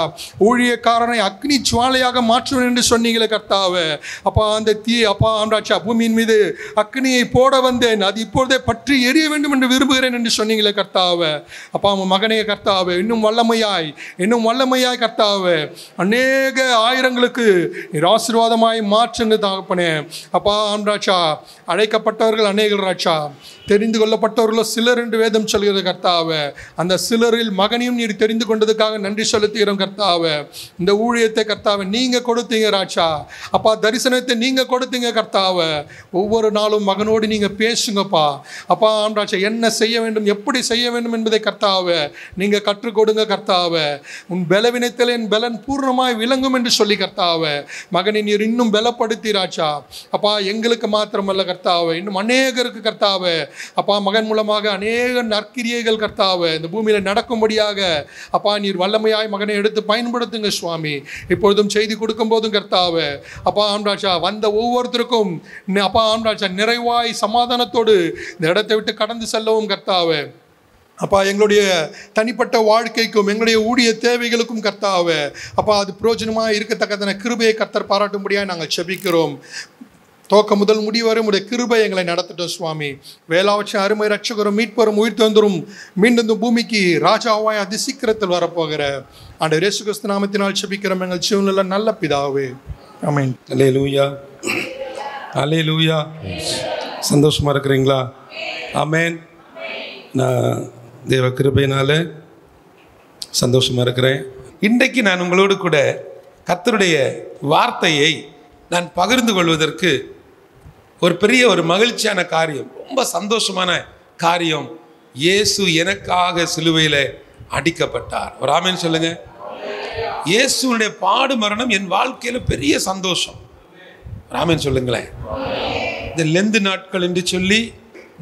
ஊழியக்காரனை அக்னி ஜுவாலையாக மாற்றுவேன் என்று சொன்னீங்களே கர்த்தாவே. அப்பா அந்த தீ அப்பா ராஜா பூமியின் மீது அக்னியை போட வந்தேன், அது இப்பொழுதே பற்றி எரிய வேண்டும் என்று விரும்புகிறேன் என்று சொன்னீங்களே கர்த்தாவே. அப்பா உன் மகனே கர்த்தாவே இன்னும் வல்லமையாய் கர்த்தாவே அநேக ஆயிரங்களுக்கு நீர் ஆசீர்வாதமாய் மாற்றுங்க தகப்பனே. அப்பா ராஜா அழைக்கப்பட்டவர்கள் அநேகர் ராஜா, தெரிந்து கொள்ளப்பட்டவர்களோ சிலர் என்று வேதம் சொல்கிறது கர்த்தாவே. அந்த சிலரில் மகனையும் நீர் தெரிந்து கொண்டதுக்காக நன்றி செலுத்துகிறோம் கர்த்தாவே. இந்த ஊழியத்தை கர்த்தாவே நீங்க கொடுத்தீங்க ராஜா. அப்பா தரிசனத்தை நீங்க கொடுத்தீங்க கர்த்தாவே. ஒவ்வொரு நாளும் மகனோடு நீங்க பேசுங்கப்பா. அப்பா ராஜா என்ன செய்ய வேண்டும், எப்படி செய்ய வேண்டும் என்பதை கர்த்தாவே நீங்க கற்றுக் கொடுங்க கர்த்தாவே. உன் பலவீனத்தில் என் பலன் பூர்ணமாய் விளங்கும் என்று சொல்லி கர்த்தாவே மகனை நீர் இன்னும் பலப்படுத்தி ராஜா. அப்பா எங்களுக்கு மாத்திரமல்ல கர்த்தாவே, இன்னும் அநேகருக்கு கர்த்தாவே அப்பா மகன் மூலமாக அநேக நற்கிரியைகள் கர்த்தாவே இந்த பூமியில நடக்கும்படியாக அப்பா நீர் வல்லமையாய் மகனை எடுத்து பயன்படுத்துங்க சுவாமி. இப்பொழுதும் செய்தி கொடுக்கும் போதும் கர்த்தாவே அப்பா ராஜா வந்த ஒவ்வொருத்தருக்கும் அப்பா ராஜா நிறைவாய் சமாதானத்தோடு இந்த இடத்தை விட்டு கடந்து செல்லவும் கர்த்தாவே. அப்பா எங்களுடைய தனிப்பட்ட வாழ்க்கைக்கும் எங்களுடைய ஊழிய தேவைகளுக்கும் கர்த்தாவே அப்பா அது பிரயோஜனமாக இருக்கத்தக்கதான கிருபையை கர்த்தர் பாராட்டும்படியாக நாங்கள் செபிக்கிறோம். துவக்க முதல் முடிவரை உடைய கிருபை எங்களை நடத்தட்டும் சுவாமி. வேளாவற்ற அருமை ரட்சகரும் மீட்பரும் உயிர் தந்தரும் மீண்டும் இந்த பூமிக்கு ராஜாவாய் அதி சீக்கிரத்தில் வரப்போகிற ஆண்டவர் இயேசு கிறிஸ்து நாமத்தினால் செபிக்கிறோம் எங்கள் ஜீவனில் நல்ல பிதாவே. ஆமென். அல்லேலூயா, அல்லேலூயா. சந்தோஷமா இருக்கிறீங்களா? ஆமென். நான் தேவ கிருபையினால சந்தோஷமா இருக்கிறேன். இன்றைக்கு நான் உங்களோடு கூட கர்த்தருடைய வார்த்தையை நான் பகிர்ந்து கொள்வதற்கு ஒரு பெரிய ஒரு மகிழ்ச்சியான காரியம், ரொம்ப சந்தோஷமான காரியம். இயேசு எனக்காக சிலுவையில் அடிக்கப்பட்டார். ஒரு ஆமென் சொல்லுங்க. இயேசுனுடைய பாடு மரணம் என் வாழ்க்கையில் பெரிய சந்தோஷம். ஒரு ஆமென் சொல்லுங்களேன். இந்த லெந்து நாட்கள் என்று சொல்லி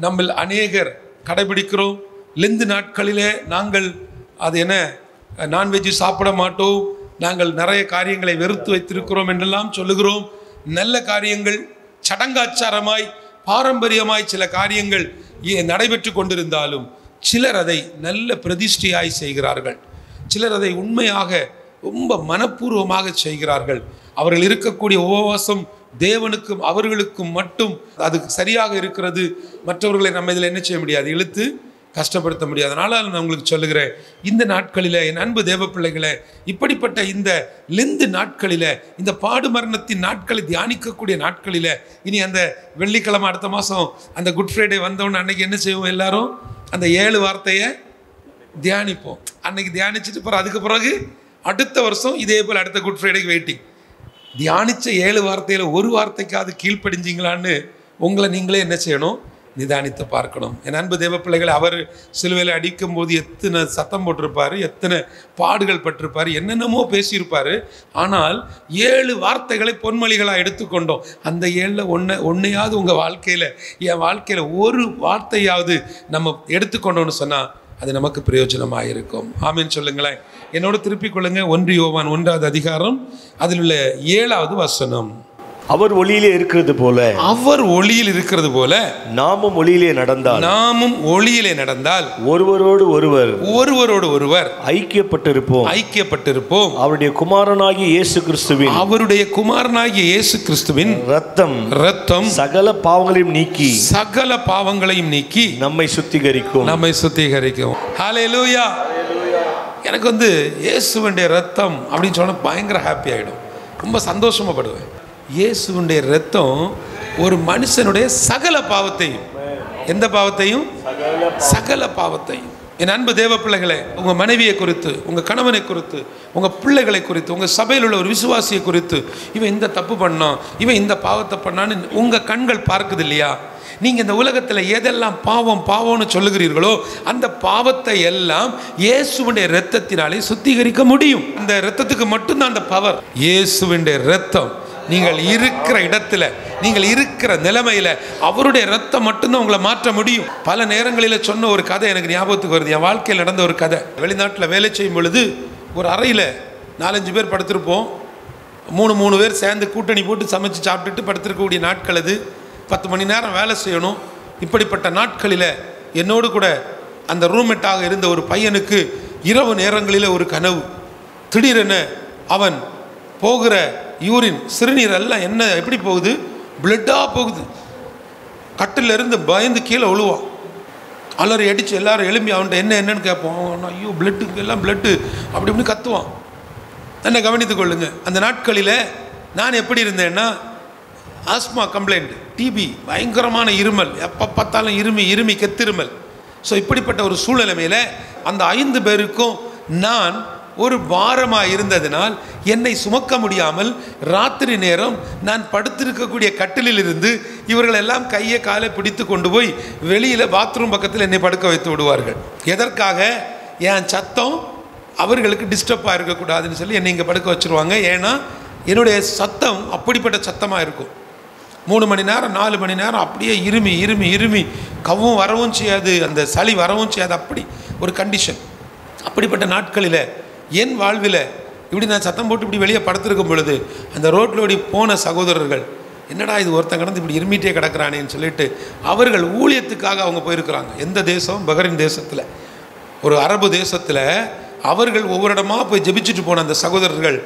நம்ம அநேகர் கடைபிடிக்கிறோம். லெந்து நாட்களிலே நாங்கள் அது என்ன நான்வெஜ் சாப்பிட மாட்டோம், நாங்கள் நிறைய காரியங்களை வெறுத்து வைத்திருக்கிறோம் என்றெல்லாம் சொல்லுகிறோம். நல்ல காரியங்கள் சடங்காச்சாரமாய் பாரம்பரியமாய் சில காரியங்கள் நடைபெற்று கொண்டிருந்தாலும் சிலர் அதை நல்ல பிரதிஷ்டையாய் செய்கிறார்கள், சிலர் அதை உண்மையாக ரொம்ப மனப்பூர்வமாக செய்கிறார்கள். அவர்கள் இருக்கக்கூடிய உபவாசம் தேவனுக்கும் அவர்களுக்கும் மட்டும் அது சரியாக இருக்கிறது. மற்றவர்களை நம்ம இதில் என்ன செய்ய முடியாது, இழுத்து கஷ்டப்படுத்த முடியாது. அதனால் நான் உங்களுக்கு சொல்லுகிறேன், இந்த நாட்களில் என் அன்பு தேவ பிள்ளைகளை, இப்படிப்பட்ட இந்த லெந்து நாட்களில், இந்த பாடு மரணத்தின் நாட்களை தியானிக்கக்கூடிய நாட்களில், இனி அந்த வெள்ளிக்கிழமை அடுத்த மாதம் அந்த குட் ஃப்ரைடே வந்தோன்னு அன்றைக்கி என்ன செய்வோம், எல்லாரும் அந்த 7 வார்த்தையை தியானிப்போம். அன்னைக்கு தியானிச்சுட்டு பிறகு அதுக்கு பிறகு அடுத்த வருஷம் இதே போல் அடுத்த குட் ஃப்ரைடேக்கு வெயிட்டிங். தியானித்த 7 வார்த்தையில் ஒரு வார்த்தைக்காவது கீழ்ப்படிஞ்சிங்களான்னு உங்களை நீங்களே என்ன செய்யணும், நிதானித்து பார்க்கணும். என் அன்பு தேவ பிள்ளைகளை, அவர் சிலுவையில் அடிக்கும் போது எத்தனை சத்தம் போட்டிருப்பார், எத்தனை பாடுகள் பட்டிருப்பார், என்னென்னமோ பேசியிருப்பார். ஆனால் 7 வார்த்தைகளை பொன்மொழிகளாக எடுத்துக்கொண்டோம். அந்த 7ல் ஒன்றையாவது உங்கள் வாழ்க்கையில், என் வாழ்க்கையில் ஒரு வார்த்தையாவது நம்ம எடுத்துக்கொண்டோன்னு சொன்னால் அது நமக்கு பிரயோஜனமாக இருக்கும். ஆமீன் சொல்லுங்களேன். என்னோட திருப்பிக் கொள்ளுங்க. 1 யோவான் 1வது அதிகாரம் அதில் உள்ள 7வது வசனம். அவர் ஒளியிலே இருக்கிறது போல, அவர் ஒளியில் இருக்கிறது போல நாமும் ஒளியிலே நடந்தால் ஒருவரோடு ஒருவர் ஐக்கியப்பட்டிருப்போம். அவருடைய குமாரனாகிய இயேசு கிறிஸ்துவின் இரத்தம் சகல பாவங்களையும் நீக்கி நம்மை சுத்திகரிக்கும். ஹல்லேலூயா. எனக்கு இயேசுவினுடைய இரத்தம் அப்படின்னு சொன்னா பயங்கர ஹாப்பி ஆகிடும், ரொம்ப சந்தோஷமாப்படுவேன். இயேசுவினுடைய இரத்தம் ஒரு மனுஷனுடைய சகல பாவத்தையும், எந்த பாவத்தையும், சகல பாவத்தையும். என் அன்பு தேவ பிள்ளைகளை, உங்கள் மனைவியை குறித்து, உங்கள் கணவனை குறித்து, உங்கள் பிள்ளைகளை குறித்து, உங்கள் சபையில் உள்ள ஒரு விசுவாசியை குறித்து, இவன் இந்த தப்பு பண்ணான், இவன் இந்த பாவத்தை பண்ணான்னு உங்கள் கண்கள் பார்க்குது இல்லையா? நீங்கள் இந்த உலகத்தில் எதெல்லாம் பாவம் பாவம்னு சொல்லுகிறீர்களோ அந்த பாவத்தை எல்லாம் இயேசுவினுடைய இரத்தத்தினாலே சுத்திகரிக்க முடியும். அந்த இரத்தத்துக்கு மட்டும்தான் அந்த பவர். இயேசுவினுடைய இரத்தம் நீங்கள் இருக்கிற இடத்துல, நீங்கள் இருக்கிற நிலைமையில் அவருடைய ரத்தம் மட்டும்தான் உங்களை மாற்ற முடியும். பல நேரங்களில் சொன்ன ஒரு கதை எனக்கு ஞாபகத்துக்கு வருது. என் வாழ்க்கையில் நடந்த ஒரு கதை. வெளிநாட்டில் வேலை செய்யும் பொழுது ஒரு அறையில் 4-5 பேர் படுத்திருப்போம். 3 பேர் சேர்ந்து கூட்டணி போட்டு சமைச்சு சாப்பிட்டுட்டு படுத்திருக்கக்கூடிய நாட்கள் அது. 10 மணி நேரம் வேலை செய்யணும். இப்படிப்பட்ட நாட்களில் என்னோடு கூட அந்த ரூம்மேட்டாக இருந்த ஒரு பையனுக்கு இரவு நேரங்களில் ஒரு கனவு. திடீரென அவன் போகிற யூரின் சிறுநீர் எல்லாம் என்ன எப்படி போகுது, பிளட்டாக போகுது. கட்டில் இருந்து பயந்து கீழே விழுவான். அலறி அடித்து எல்லாரும் எழும்பி அவன்கிட்ட என்னன்னு கேட்போம். அவன் ஐயோ பிளட்டு, எல்லாம் பிளட்டு அப்படி இப்படி கத்துவான். என்ன கவனித்து கொள்ளுங்க. அந்த நாட்களில் நான் எப்படி இருந்தேன்னா, ஆஸ்மா கம்ப்ளைண்ட், டிபி, பயங்கரமான இருமல், எப்போ பார்த்தாலும் இருமி கெத்திருமல். ஸோ இப்படிப்பட்ட ஒரு சூழ்நிலைமையில் அந்த 5 பேருக்கும் நான் ஒரு பாரமாக இருந்ததினால் என்னை சுமக்க முடியாமல் ராத்திரி நேரம் நான் படுத்திருக்கக்கூடிய கட்டிலில் இருந்து இவர்கள் எல்லாம் கையை காலை பிடித்து கொண்டு போய் வெளியில் பாத்ரூம் பக்கத்தில் என்னை படுக்க வைத்து விடுவார்கள். எதற்காக? என் சத்தம் அவர்களுக்கு டிஸ்டர்பாக இருக்கக்கூடாதுன்னு சொல்லி என்னை இங்கே படுக்க வச்சுருவாங்க. ஏன்னா என்னுடைய சத்தம் அப்படிப்பட்ட சத்தமாக இருக்கும். 3 மணி நேரம் 4 மணி நேரம் அப்படியே இருமி கவும் வரவும் செய்யாது, அந்த சளி வரவும் செய்யாது. அப்படி ஒரு கண்டிஷன். அப்படிப்பட்ட நாட்களில் என் வாழ்வில் இப்படி நான் சத்தம் போட்டு இப்படி வெளியே படுத்திருக்கும் பொழுது அந்த ரோட்டில் ஓடி போன சகோதரர்கள், என்னடா இது ஒருத்தன் கடந்து இப்படி இருமிட்டே கிடக்கிறானேன்னு சொல்லிட்டு அவர்கள் ஊழியத்துக்காக அவங்க போயிருக்கிறாங்க. எந்த தேசம்? பஹ்ரைன் தேசத்தில், ஒரு அரபு தேசத்தில் அவர்கள் ஒவ்வொரு இடமா போய் ஜெபிச்சுட்டு போன அந்த சகோதரர்கள்,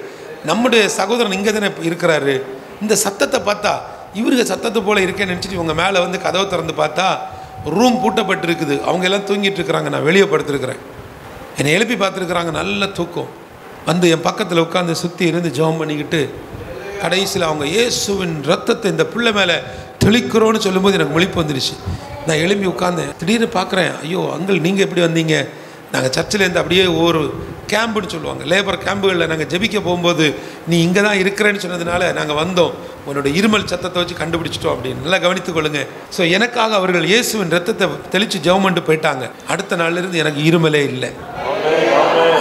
நம்முடைய சகோதரன் இங்கே தானே இருக்கிறாரு, இந்த சத்தத்தை பார்த்தா இவருக்கு சத்தத்தை போல் இருக்கேன்னு நினச்சிட்டு இவங்க மேலே வந்து கதவை திறந்து பார்த்தா ரூம் பூட்டப்பட்டு இருக்குது. அவங்க எல்லாம் தூங்கிட்டு இருக்கிறாங்க. நான் வெளியே படுத்துருக்கிறேன். என்னை எழுப்பி பார்த்துருக்குறாங்க. நல்ல தூக்கம். வந்து என் பக்கத்தில் உட்காந்து சுற்றி இருந்து ஜெபம் பண்ணிக்கிட்டு கடைசியில் அவங்க இயேசுவின் ரத்தத்தை இந்த பிள்ளை மேலே தெளிக்கிறோன்னு சொல்லும்போது எனக்கு முழிப்பு வந்துடுச்சு. நான் எழுப்பி உட்காந்தேன். திடீர்னு பார்க்குறேன், ஐயோ அங்கிள் நீங்கள் எப்படி வந்தீங்க? நாங்கள் சர்ச்சிலேருந்து அப்படியே ஒரு கேம்புன்னு சொல்லுவாங்க, லேபர் கேம்புகளில் நாங்கள் ஜெபிக்க போகும்போது நீ இங்கே தான் இருக்கிறேன்னு சொன்னதுனால நாங்கள் வந்தோம், உன்னோட இருமல் சத்தத்தை வச்சு கண்டுபிடிச்சிட்டோம் அப்படின்னு. நல்லா கவனித்துக் கொள்ளுங்க. ஸோ எனக்காக அவர்கள் இயேசுவின் ரத்தத்தை தெளித்து ஜெபம் பண்ணிட்டு போயிட்டாங்க. அடுத்த நாள்லேருந்து எனக்கு இருமலே இல்லை.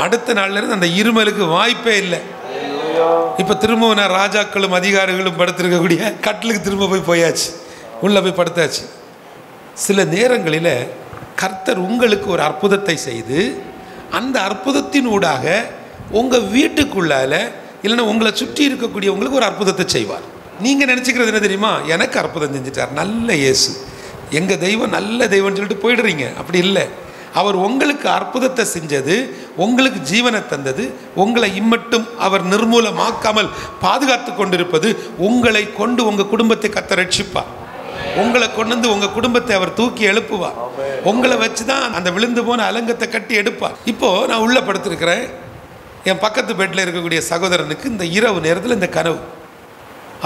அடுத்த நாள்லேருந்து அந்த இருமலுக்கு வாய்ப்பே இல்லை. இப்போ திரும்பவும் நான் ராஜாக்களும் அதிகாரிகளும் படுத்திருக்கக்கூடிய கட்டிலுக்கு திரும்ப போயாச்சு, உள்ளே போய் படுத்தாச்சு. சில நேரங்களில் கர்த்தர் உங்களுக்கு ஒரு அற்புதத்தை செய்து அந்த அற்புதத்தின் ஊடாக உங்கள் வீட்டுக்குள்ளால இல்லைன்னா உங்களை சுற்றி இருக்கக்கூடியவங்களுக்கு ஒரு அற்புதத்தை செய்வார். நீங்கள் நினச்சிக்கிறது என்ன தெரியுமா? எனக்கு அற்புதம் செஞ்சிட்டார், நல்ல இயேசு, எங்கள் தெய்வம் நல்ல தெய்வம்னு சொல்லிட்டு போயிடுறீங்க. அப்படி இல்லை. அவர் உங்களுக்கு அற்புதத்தை செஞ்சது, உங்களுக்கு ஜீவனை தந்தது, உங்களை இம்மட்டும் அவர் நிர்மூலமாக்காமல் பாதுகாத்து கொண்டிருப்பது, உங்களை கொண்டு உங்கள் குடும்பத்தை கர்த்தர் ரட்சிப்பார். உங்களை கொண்டு வந்து உங்கள் குடும்பத்தை அவர் தூக்கி எழுப்புவார். உங்களை வச்சு தான் அந்த விழுந்து போன அலங்கத்தை கட்டி எடுப்பார். இப்போது நான் உள்ளே படுத்திருக்கிறேன். என் பக்கத்து பெட்டில் இருக்கக்கூடிய சகோதரனுக்கு இந்த இரவு நேரத்தில் இந்த கனவு.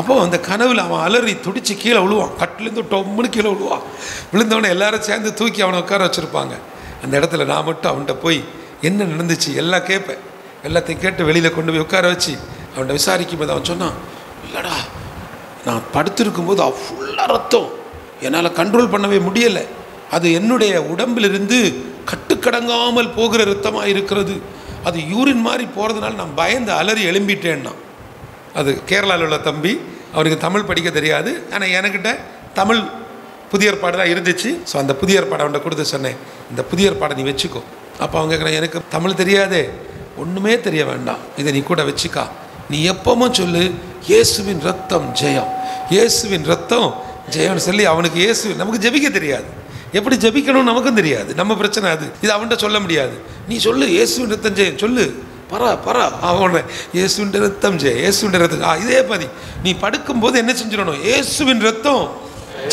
அப்போது அந்த கனவில் அவன் அலறி துடித்து கீழே விழுவான். கட்டிலேருந்து டொம்முன்னு கீழே விழுவான். விழுந்தவனை எல்லாரும் சேர்ந்து தூக்கி அவனை உட்கார வச்சுருப்பாங்க. அந்த இடத்துல நான் மட்டும் அவன்கிட்ட போய் என்ன நடந்துச்சு எல்லாம் கேட்பேன். எல்லாத்தையும் கேட்டு வெளியில் கொண்டு போய் உட்கார வச்சு அவன்கிட்ட விசாரிக்கும் போது அவன் சொன்னான், இல்லைடா நான் படுத்திருக்கும்போது ஃபுல்லாக ரத்தம், என்னால் கண்ட்ரோல் பண்ணவே முடியலை, அது என்னுடைய உடம்பிலிருந்து கட்டுக்கடங்காமல் போகிற ரத்தமாக இருக்கிறது, அது யூரின் மாதிரி போகிறதுனால நான் பயந்து அலறி எழும்பிட்டேன்னா. அது கேரளாவில் உள்ள தம்பி, அவருக்கு தமிழ் படிக்க தெரியாது, ஆனால் என்கிட்ட தமிழ் புதிய ஏற்பாடு தான் இருந்துச்சு. ஸோ அந்த புதிய ஏற்பாடு அவன்கிட்ட கொடுத்து சொன்னேன், இந்த புதிய ஏற்பாடை நீ வச்சுக்கோ. அப்போ அவங்க கேட்குறேன், எனக்கு தமிழ் தெரியாதே. ஒன்றுமே தெரிய வேண்டாம், இதை நீ கூட வச்சுக்கா, நீ எப்பவும் சொல்லு இயேசுவின் ரத்தம் ஜெயம், இயேசுவின் ரத்தம் ஜெயம்னு சொல்லி அவனுக்கு இயேசு, நமக்கு ஜெபிக்க தெரியாது, எப்படி ஜெபிக்கணும்னு நமக்கும் தெரியாது, நம்ம பிரச்சனை அது, இது அவன்கிட்ட சொல்ல முடியாது. நீ சொல்லு இயேசுவின் ரத்தம் ஜெயம் சொல்லு, பரா அவன இயேசுவின் ரத்தம் ஜெயம், இயேசுவின் ரத்தம். இதே மாதிரி நீ படுக்கும்போது என்ன செஞ்சிடணும், இயேசுவின் ரத்தம்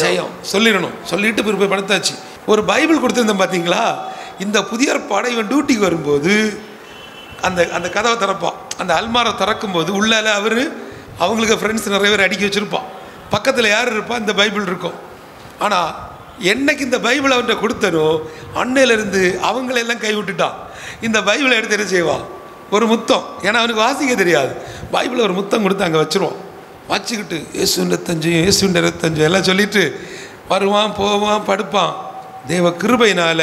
ஜெயம் சொல்லிடணும். சொல்லிட்டு போய் படுத்தாச்சு. ஒரு பைபிள் கொடுத்துருந்தேன் பார்த்தீங்களா, இந்த புதிய ஏற்பாடை இவன் டியூட்டிக்கு வரும்போது அந்த அந்த கதவை திறப்பான். அந்த அல்மாரை திறக்கும்போது உள்ளால அவர் அவங்களுக்கு ஃப்ரெண்ட்ஸ் நிறைய பேர் அடுக்கி வச்சுருப்பான். பக்கத்தில் யார் இருப்பா, இந்த பைபிள் இருக்கும். ஆனால் என்னைக்கு இந்த பைபிள் அவன்கிட்ட கொடுத்தனோ அன்னையிலேருந்து அவங்களெல்லாம் கை விட்டுட்டான். இந்த பைபிளை எடுத்து என்ன செய்வான், ஒரு முத்தம், ஏன்னா அவனுக்கு வாசிக்க தெரியாது, பைபிளை ஒரு முத்தம் கொடுத்து அங்கே வச்சுருவான். வச்சுக்கிட்டு இயேசுவின் ரத்தஞ்சம் இயேசுவின் ரத்தஞ்சம் எல்லாம் சொல்லிவிட்டு வருவான், போவான், படுப்பான். தேவ கிருபையினால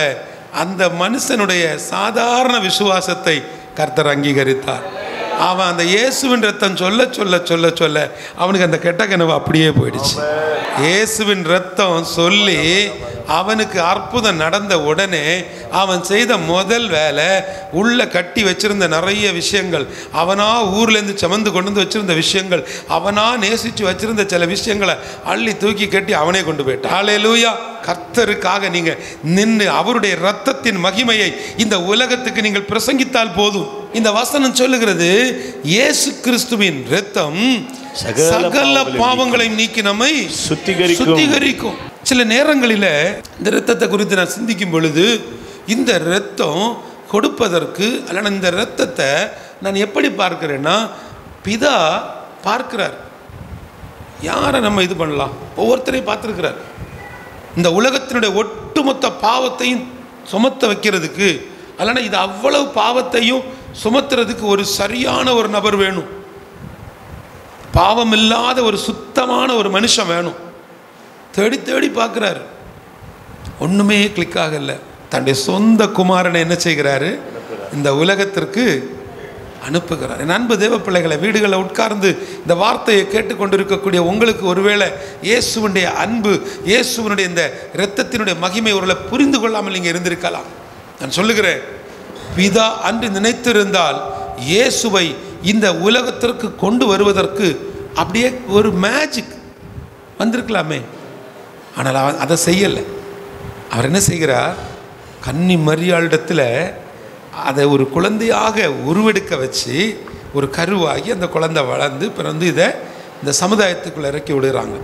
அந்த மனுஷனுடைய சாதாரண விசுவாசத்தை கர்த்தர் அங்கீகரித்தார். அவன் அந்த இயேசுவின் ரத்தம் சொல்ல சொல்ல சொல்ல சொல்ல அவனுக்கு அந்த கெட்ட கனவு அப்படியே போயிடுச்சு. இயேசுவின் ரத்தம் சொல்லி அவனுக்கு அற்புதம் நடந்த உடனே அவன் செய்த முதல் வேலை, உள்ள கட்டி வச்சிருந்த நிறைய விஷயங்கள், அவனா ஊர்லேருந்து சுமந்து கொண்டு வந்து வச்சிருந்த விஷயங்கள், அவனா நேசித்து வச்சிருந்த சில விஷயங்களை அள்ளி தூக்கி கட்டி அவனே கொண்டு போயிட்டான். ஹல்லேலூயா. கர்த்தருக்காக நீங்க நின்று அவருடைய இரத்தத்தின் மகிமையை இந்த உலகத்துக்கு நீங்கள் பிரசங்கித்தால் போதும். இந்த வசனம் சொல்லுகிறது, இயேசு கிறிஸ்துவின் இரத்தம் சகல பாவங்களை நீக்கி நம்மை சுத்திகரிக்கும். சில நேரங்களில் இந்த இரத்தத்தை குறித்து நான் சிந்திக்கும் பொழுது, இந்த இரத்தம் கொடுப்பதற்கு அல்லது இந்த இரத்தத்தை நான் எப்படி பார்க்கிறேன்னா, பிதா பார்க்கிறார். யாரை நம்ம இது பண்ணலாம், ஒவ்வொருத்தரையும் பார்த்துருக்கிறார். இந்த உலகத்தினுடைய ஒட்டுமொத்த பாவத்தையும் சுமத்த வைக்கிறதுக்கு, அல்லனா இது அவ்வளவு பாவத்தையும் சுமத்துறதுக்கு ஒரு சரியான ஒரு நபர் வேணும். பாவம் இல்லாத ஒரு சுத்தமான ஒரு மனுஷன் வேணும். தேடி தேடி பார்க்குறாரு, ஒன்றுமே கிளிக் ஆகலை. தன்னுடைய சொந்த குமாரனை என்ன செய்கிறாரு, இந்த உலகத்திற்கு அனுப்புகிறார். என் அன்பு தேவ பிள்ளைகளை, வீடுகளில் உட்கார்ந்து இந்த வார்த்தையை கேட்டுக்கொண்டிருக்கக்கூடிய உங்களுக்கு ஒருவேளை இயேசுவனுடைய அன்பு, இயேசுவனுடைய இந்த இரத்தத்தினுடைய மகிமை ஒருவேளை புரிந்து கொள்ளாமல் நீங்கள் இருந்திருக்கலாம். நான் சொல்லுகிறேன், பிதா அன்று நினைத்திருந்தால் இயேசுவை இந்த உலகத்திற்கு கொண்டு வருவதற்கு அப்படியே ஒரு மேஜிக் வந்திருக்கலாமே. ஆனால் அவன் அதை செய்யலை. அவர் என்ன செய்கிறார், கன்னி மரியாளிடத்தில் அதை ஒரு குழந்தையாக உருவெடுக்க வச்சு ஒரு கருவாகி அந்த குழந்தை வளர்ந்து பிறந்து இதை இந்த சமுதாயத்துக்குள்ளே இறக்கி விடுறாங்க.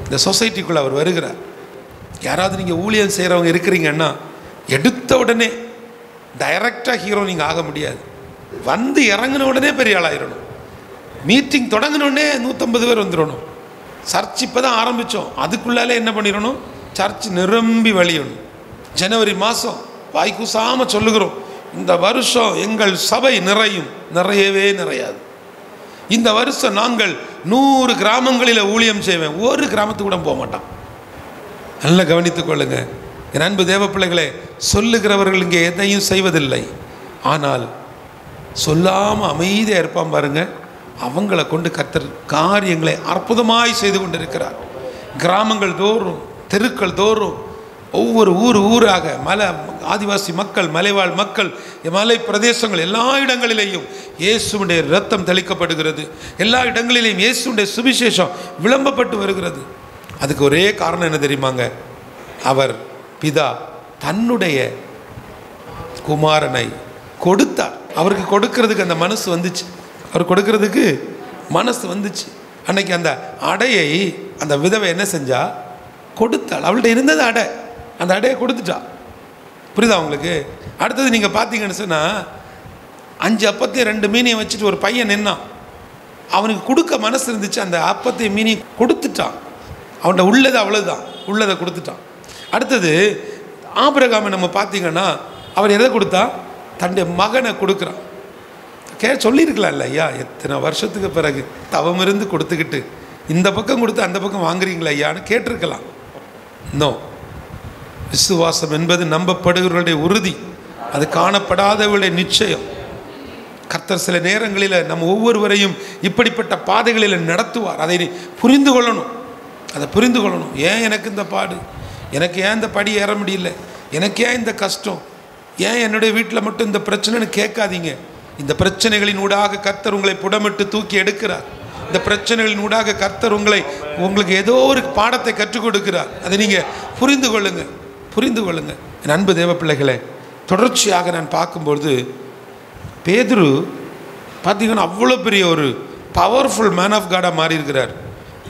இந்த சொசைட்டிக்குள்ளே அவர் வருகிறார். யாராவது நீங்கள் ஊழியம் செய்கிறவங்க இருக்கிறீங்கன்னா, எடுத்த உடனே டைரக்டாக ஹீரோ நீங்கள் ஆக முடியாது. வந்து இறங்கின உடனே பெரிய ஆளாயிடணும். மீட்டிங் தொடங்கினோடனே 150 பேர் வந்துடணும். சர்ச் இப்போ தான் ஆரம்பித்தோம், அதுக்குள்ளாலே என்ன பண்ணிடணும், சர்ச் நிரம்பி வழியணும். ஜனவரி மாதம் வாய்க்கூசாமல் சொல்லுகிறோம், இந்த வருஷம் எங்கள் சபை நிறையும். நிறையவே நிறையாது. இந்த வருஷம் நாங்கள் 100 கிராமங்களில் ஊழியம் செய்வேன். ஒரு கிராமத்துக்கு கூட போக மாட்டான். நல்லா கவனித்துக் கொள்ளுங்க என் அன்பு தேவ பிள்ளைகளே. சொல்லுகிறவர்கள் இங்கே எதையும் செய்வதில்லை, ஆனால் சொல்லாமல் அமைதியாக இருப்பான் பாருங்க, அவங்களை கொண்டு கர்த்தர் காரியங்களை அற்புதமாய் செய்து கொண்டிருக்கிறார். கிராமங்கள் தோறும், தெருக்கள் தோறும், ஒவ்வொரு ஊராக மலை ஆதிவாசி மக்கள், மலைவாழ் மக்கள், மலை பிரதேசங்கள் எல்லா இடங்களிலேயும் இயேசுவுடைய இரத்தம் தெளிக்கப்படுகிறது. எல்லா இடங்களிலேயும் இயேசுவுடைய சுவிசேஷம் விளம்பப்பட்டு வருகிறது. அதுக்கு ஒரே காரணம் என்ன தெரியுமாங்க, அவர் பிதா தன்னுடைய குமாரனை கொடுத்தார். அவருக்கு கொடுக்கிறதுக்கு அந்த மனசு வந்துச்சு. அவர் கொடுக்கிறதுக்கு மனசு வந்துச்சு. அன்னைக்கு அந்த அடையை அந்த விதவை என்ன செஞ்சா, கொடுத்தாள். அவள்கிட்ட இருந்தது அடை, அந்த அடையை கொடுத்துட்டா. புரியுதா உங்களுக்கு? அடுத்தது நீங்கள் பார்த்தீங்கன்னு சொன்னால், 5 அப்பத்தையும் 2 மீனையும் வச்சுட்டு ஒரு பையன் நின்னான். அவனுக்கு கொடுக்க மனசு இருந்துச்சு, அந்த அப்பத்தையும் மீனையும் கொடுத்துட்டான். அவன்கிட்ட உள்ளது அவ்வளோதான், உள்ளதை கொடுத்துட்டான். அடுத்தது ஆபிரகாமை நம்ம பார்த்தீங்கன்னா, அவர் எதை கொடுத்தா, தன்னுடைய மகனை கொடுக்குறான். சொல்லியிருக்கலாம் இல்லை ஐயா, எத்தனை வருஷத்துக்கு பிறகு தவம் இருந்து கொடுத்துக்கிட்டு இந்த பக்கம் கொடுத்து அந்த பக்கம் வாங்குறீங்களா ஐயான்னு கேட்டிருக்கலாம். இன்னும் விசுவாசம் என்பது நம்பப்படுகிறவர்களுடைய உறுதி, அது காணப்படாதவர்களுடைய நிச்சயம். கர்த்தர் சில நேரங்களில் நம்ம ஒவ்வொருவரையும் இப்படிப்பட்ட பாதைகளில் நடத்துவார். அதை புரிந்து கொள்ளணும், அதை புரிந்து கொள்ளணும். ஏன் எனக்கு இந்த பாடு, எனக்கு ஏன் இந்த படி ஏற முடியல, எனக்கு ஏன் இந்த கஷ்டம், ஏன் என்னுடைய வீட்டில் மட்டும் இந்த பிரச்சனைன்னு கேட்காதீங்க. இந்த பிரச்சனைகளின் ஊடாக கர்த்தர் உங்களை புடமிட்டு தூக்கி எடுக்கிறார். இந்த பிரச்சனைகளின் ஊடாக கர்த்தர் உங்களுக்கு ஏதோ ஒரு பாடத்தை கற்றுக் கொடுக்கிறார். அதை நீங்கள் புரிந்து கொள்ளுங்க, புரிந்து கொள்ளுங்க. என் அன்பு தேவ பிள்ளைகளை, தொடர்ச்சியாக நான் பார்க்கும்பொழுது பேதுரு பார்த்தீங்கன்னா அவ்வளோ பெரிய ஒரு பவர்ஃபுல் மேன் ஆஃப் காடாக மாறி இருக்கிறார்.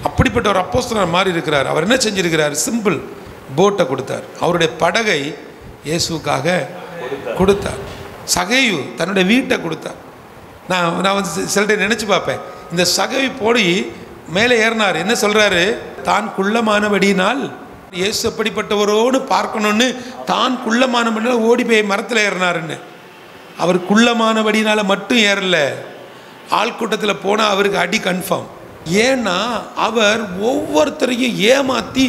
அப்படிப்பட்ட ஒரு அப்போஸ்தலர் மாறி இருக்கிறார். அவர் என்ன செஞ்சிருக்கிறார், சிம்பிள் போட்டை கொடுத்தார். அவருடைய படகை இயேசுக்காக கொடுத்தார். சகையு தன்னுடைய வீட்டை கொடுத்தார். நான் வந்து சில டைம் நினச்சி பார்ப்பேன், இந்த சகையு போடி மேலே ஏறினார். என்ன சொல்கிறாரு, தான் குள்ளமானபடியினால் இயேசு அப்படிப்பட்டவரோடு பார்க்கணுன்னு தான் குள்ளமானபடினால் ஓடி போய் மரத்தில் ஏறினாருன்னு. அவர் குள்ளமானபடினால் மட்டும் ஏறல, ஆள் கூட்டத்தில் போனால் அவருக்கு அடி கன்ஃபார்ம். ஏன்னா அவர் ஒவ்வொருத்தரையும் ஏமாற்றி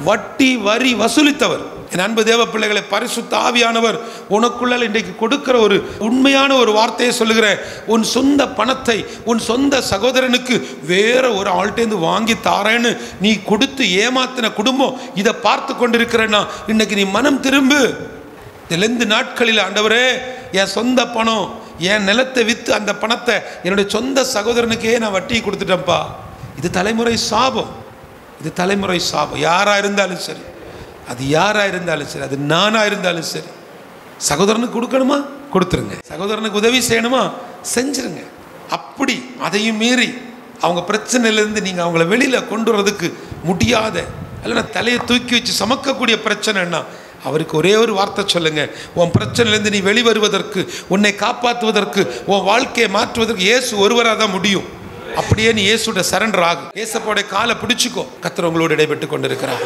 வட்டி வரி வசூலித்தவர். என் அன்பு தேவ பிள்ளைகளை, பரிசுத்த ஆவியானவர் உனக்குள்ள இன்றைக்கு கொடுக்கிற ஒரு உண்மையான ஒரு வார்த்தையை சொல்லுகிறேன். உன் சொந்த பணத்தை உன் சொந்த சகோதரனுக்கு வேற ஒரு ஆள்கிட்டேருந்து வாங்கி தாரேன்னு நீ கொடுத்து ஏமாத்தின குடும்பம் இதை பார்த்து கொண்டிருக்கிறேன்னா இன்னைக்கு நீ மனம் திரும்பு. இந்த நாட்களில் ஆண்டவரே, என் சொந்த பணம், என் நிலத்தை விற்று அந்த பணத்தை என்னுடைய சொந்த சகோதரனுக்கே நான் வட்டி கொடுத்துட்டேன்ப்பா. இது தலைமுறை சாபம், இது தலைமுறை சாபம். யாராக இருந்தாலும் சரி, அது யாராக இருந்தாலும் சரி, அது நானாக இருந்தாலும் சரி, சகோதரனுக்கு கொடுக்கணுமா கொடுத்துருங்க, சகோதரனுக்கு உதவி செய்யணுமா செஞ்சுருங்க. அப்படி அதையும் மீறி அவங்க பிரச்சனையிலேருந்து நீங்கள் அவங்கள வெளியில் கொண்டு வரதுக்கு முடியாத, இல்லைன்னா தலையை தூக்கி வச்சு சமக்கக்கூடிய பிரச்சனைன்னா அவருக்கு ஒரே ஒரு வார்த்தை சொல்லுங்க. உன் பிரச்சனையிலேருந்து நீ வெளிவருவதற்கு, உன்னை காப்பாற்றுவதற்கு, உன் வாழ்க்கையை மாற்றுவதற்கு இயேசு ஒருவராக தான் முடியும். அப்படியே நீ இயேசுட சரண்டர் ஆகு. இயேசப்போடைய காலை பிடிச்சிக்கோ. கர்த்தர் உங்களோடு இடைப்பட்டு கொண்டிருக்கிறார்.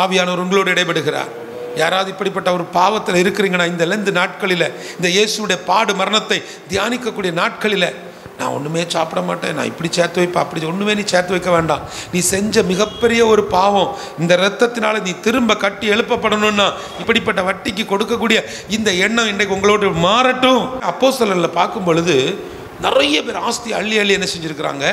ஆவியானவர் உங்களோடு இடைபடுகிறார். யாராவது இப்படிப்பட்ட ஒரு பாவத்தில் இருக்கிறீங்கன்னா இந்த லெந்து நாட்களில், இந்த இயேசுடைய பாடு மரணத்தை தியானிக்கக்கூடிய நாட்களில், நான் ஒன்றுமே சாப்பிட மாட்டேன், நான் இப்படி சேர்த்து வைப்பேன், அப்படி ஒன்றுமே நீ சேர்த்து வைக்க வேண்டாம். நீ செஞ்ச மிகப்பெரிய ஒரு பாவம், இந்த இரத்தத்தினால நீ திரும்ப கட்டி எழுப்பப்படணும்னா இப்படிப்பட்ட வட்டிக்கு கொடுக்கக்கூடிய இந்த எண்ணம் இன்றைக்கு உங்களோடு மாறட்டும். அப்போஸ்தலர்களை பார்க்கும் பொழுது நிறைய பேர் ஆஸ்தி அள்ளி அள்ளி என்ன செஞ்சுருக்கிறாங்க,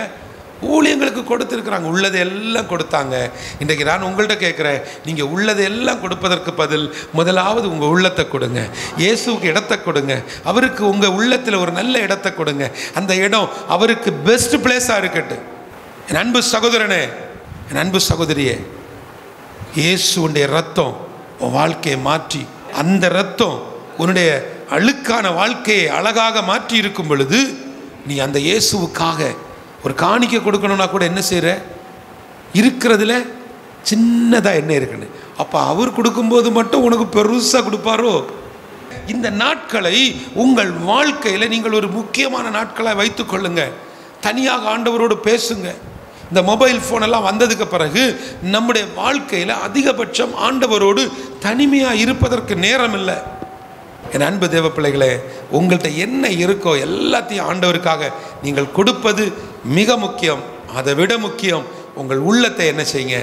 ஊழியங்களுக்கு கொடுத்துருக்குறாங்க. உள்ளதை எல்லாம் கொடுத்தாங்க. இன்றைக்கு நான் உங்கள்கிட்ட கேட்குறேன், நீங்கள் உள்ளதை எல்லாம் கொடுப்பதற்கு பதில் முதலாவது உங்கள் உள்ளத்தை கொடுங்க. இயேசுவுக்கு இடத்தை கொடுங்க. அவருக்கு உங்கள் உள்ளத்தில் ஒரு நல்ல இடத்தை கொடுங்க. அந்த இடம் அவருக்கு பெஸ்ட் பிளேஸாக இருக்கட்டும். என் அன்பு சகோதரனே, என் அன்பு சகோதரியே, இயேசுடைய ரத்தம் உன் வாழ்க்கையை மாற்றி, அந்த ரத்தம் உன்னுடைய அழுக்கான வாழ்க்கையை அழகாக மாற்றி இருக்கும் பொழுது நீ அந்த இயேசுவுக்காக ஒரு காணிக்கை கொடுக்கணும்னா கூட என்ன செய்கிற, இருக்கிறதுல சின்னதாக என்ன இருக்குன்னு. அப்போ அவர் கொடுக்கும்போது மட்டும் உனக்கு பெருசாக கொடுப்பாரோ? இந்த நாட்களை உங்கள் வாழ்க்கையில் நீங்கள் ஒரு முக்கியமான நாட்களாக வைத்து கொள்ளுங்க. தனியாக ஆண்டவரோடு பேசுங்க. இந்த மொபைல் ஃபோனெல்லாம் வந்ததுக்கு பிறகு நம்முடைய வாழ்க்கையில் அதிகபட்சம் ஆண்டவரோடு தனிமையாக இருப்பதற்கு நேரம் இல்லை. என் அன்பு தேவ பிள்ளைகளே, உங்கள்கிட்ட என்ன இருக்கோ எல்லாத்தையும் ஆண்டவருக்காக நீங்கள் கொடுப்பது மிக முக்கியம். அதை விட முக்கியம் உங்கள் உள்ளத்தை என்ன செய்யுங்க,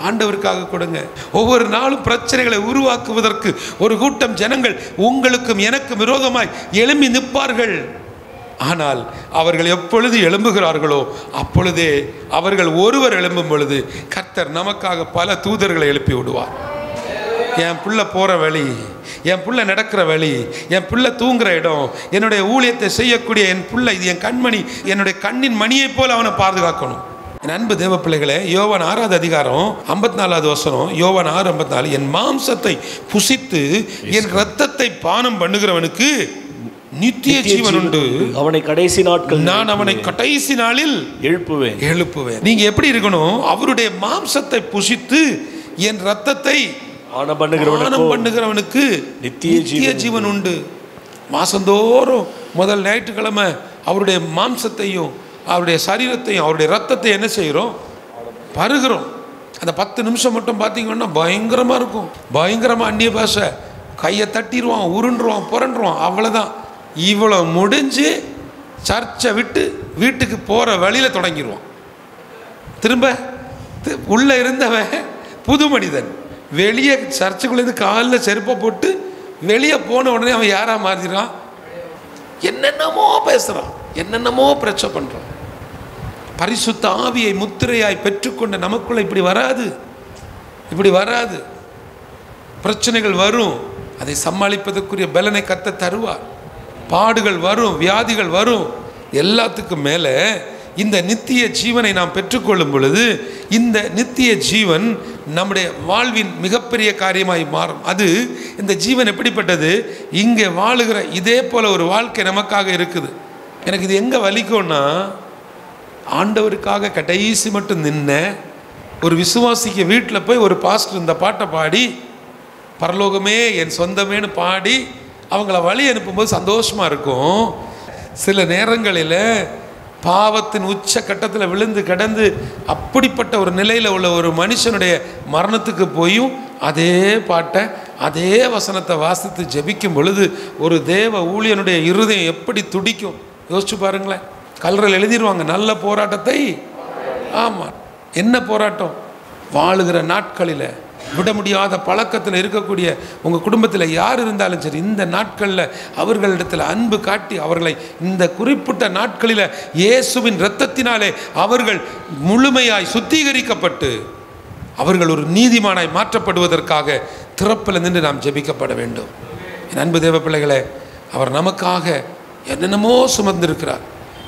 ஆண்டவருக்காக கொடுங்க. ஒவ்வொரு நாளும் பிரச்சனைகளை உருவாக்குவதற்கு ஒரு கூட்டம் ஜனங்கள் உங்களுக்கும் எனக்கும் விரோதமாய் எழும்பி நிற்பார்கள். ஆனால் அவர்கள் எப்பொழுது எழும்புகிறார்களோ அப்பொழுதே அவர்கள் ஒருவர் எழும்பும் பொழுது கர்த்தர் நமக்காக பல தூதர்களை எழுப்பி விடுவார். என் பிள்ளை போகிற வழி, என் பிள்ளை நடக்கிற வழி, என் பிள்ளை தூங்குகிற இடம், என்னுடைய ஊழியத்தை செய்யக்கூடிய என் பிள்ளை, இது என் கண்மணி, என்னுடைய கண்ணின் மணியைப் போல் அவனை பாதுகாக்கணும். என் அன்பு தேவ பிள்ளைகளே, யோவான் 6வது அதிகாரம் 54வது வசனம், யோவான் 6:54, என் மாம்சத்தை புசித்து என் இரத்தத்தை பானம் பண்ணுகிறவனுக்கு நித்திய ஜீவன் உண்டு, அவனை கடைசி நாட்கள் நான் அவனை கடைசி நாளில் எழுப்புவேன். நீங்க எப்படி இருக்கணும், அவருடைய மாம்சத்தை புசித்து என் இரத்தத்தை பானம் பண்ணுகிறவனுக்கு நித்திய ஜீவன் உண்டு. மாசந்தோறும் முதல் ஞாயிற்றுக்கிழமை அவருடைய மாம்சத்தையும் அவருடைய சரீரத்தையும் அவருடைய ரத்தத்தை என்ன செய்கிறோம், பருகிறோம். அந்த 10 நிமிஷம் மட்டும் பார்த்தீங்கன்னா பயங்கரமாக இருக்கும். பயங்கரமாக அந்நிய பாஷை, கையை தட்டிடுவான், உருண்டுருவான், புரண்டுருவான், அவ்வளோதான். இவ்வளோ முடிஞ்சு சர்ச்சை விட்டு வீட்டுக்கு போகிற வழியில் தொடங்கிடுவான். திரும்ப உள்ளே இருந்தவன் புது மனிதன், வெளியே சர்ச்சுக்குள்ளேருந்து காலில் செருப்பை போட்டு வெளியே போன உடனே அவன் யாராக மாறிடுறான், என்னென்னமோ பேசுகிறான், என்னென்னமோ பிரச்சனை பண்ணுறான். பரிசுத்த ஆவியை முத்திரையாய் பெற்றுக்கொண்ட நமக்குள்ள இப்படி வராது. பிரச்சனைகள் வரும், அதை சமாளிப்பதற்குரிய பலனை கர்த்தர் தருவார். பாடுகள் வரும், வியாதிகள் வரும். எல்லாத்துக்கும் மேலே இந்த நித்திய ஜீவனை நாம் பெற்றுக்கொள்ளும் பொழுது இந்த நித்திய ஜீவன் நம்முடைய வாழ்வின் மிகப்பெரிய காரியமாய் மாறும். அது இந்த ஜீவன் எப்படிப்பட்டது, இங்கே வாழுகிற இதே போல் ஒரு வாழ்க்கை நமக்காக இருக்குது. எனக்கு இது எங்கே வலிக்கும்னா, ஆண்டவருக்காக கடைசி மட்டும் நின்ன ஒரு விசுவாசிக்கு வீட்டில் போய் ஒரு பாஸ்டர் இந்த பாட்டை பாடி பரலோகமே என் சொந்தமேன்னு பாடி அவங்கள வழி அனுப்பும்போது சந்தோஷமாக இருக்கும். சில நேரங்களில் பாவத்தின் உச்ச கட்டத்தில் விழுந்து கிடந்து அப்படிப்பட்ட ஒரு நிலையில் உள்ள ஒரு மனுஷனுடைய மரணத்துக்கு போயும் அதே பாட்டை அதே வசனத்தை வாசித்து ஜெபிக்கும் பொழுது ஒரு தேவ ஊழியனுடைய இருதயம் எப்படி துடிக்கும் யோசிச்சு பாருங்களேன். கல்லறையில் எழுதிடுவாங்க, நல்ல போராட்டத்தை. ஆமாம், என்ன போராட்டம், வாழுகிற நாட்களில் விட முடியாத பழக்கத்தில் இருக்கக்கூடிய உங்கள் குடும்பத்தில் யார் இருந்தாலும் சரி, இந்த நாட்களில் அவர்களிடத்தில் அன்பு காட்டி அவர்களை இந்த குறிப்பிட்ட நாட்களில் இயேசுவின் இரத்தத்தினாலே அவர்கள் முழுமையாய் சுத்திகரிக்கப்பட்டு அவர்கள் ஒரு நீதிமானாய் மாற்றப்படுவதற்காக திறப்பில் நின்று நாம் ஜெபிக்கப்பட வேண்டும். என் அன்பு தேவ பிள்ளைகளே, அவர் நமக்காக என்னென்னமோ சுமந்திருக்கிறார்.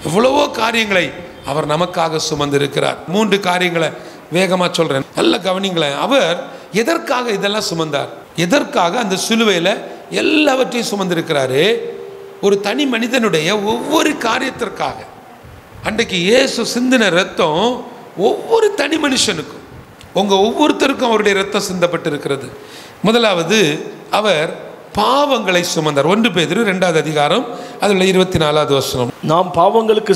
எவ்வளவோ காரியங்களை அவர் நமக்காக சுமந்திருக்கிறார். 3 காரியங்களை வேகமாக சொல்கிறேன், நல்ல கவனிங்களேன். அவர் எதற்காக இதெல்லாம் சுமந்தார்? எதற்காக அந்த சிலுவையில் எல்லாவற்றையும் சுமந்திருக்கிறாரு? ஒரு தனி மனிதனுடைய ஒவ்வொரு காரியத்திற்காக. அன்றைக்கு இயேசு சிந்தின ரத்தம் ஒவ்வொரு தனி மனுஷனுக்கும், உங்கள் ஒவ்வொருத்தருக்கும் அவருடைய ரத்தம் சிந்தப்பட்டு இருக்கிறது. முதலாவது, அவர் பாவங்களை சுமந்தார். 1 பேதுரு 2வது அதிகாரம் அதில் 24வது வசனம். நாம் பாவங்களுக்கு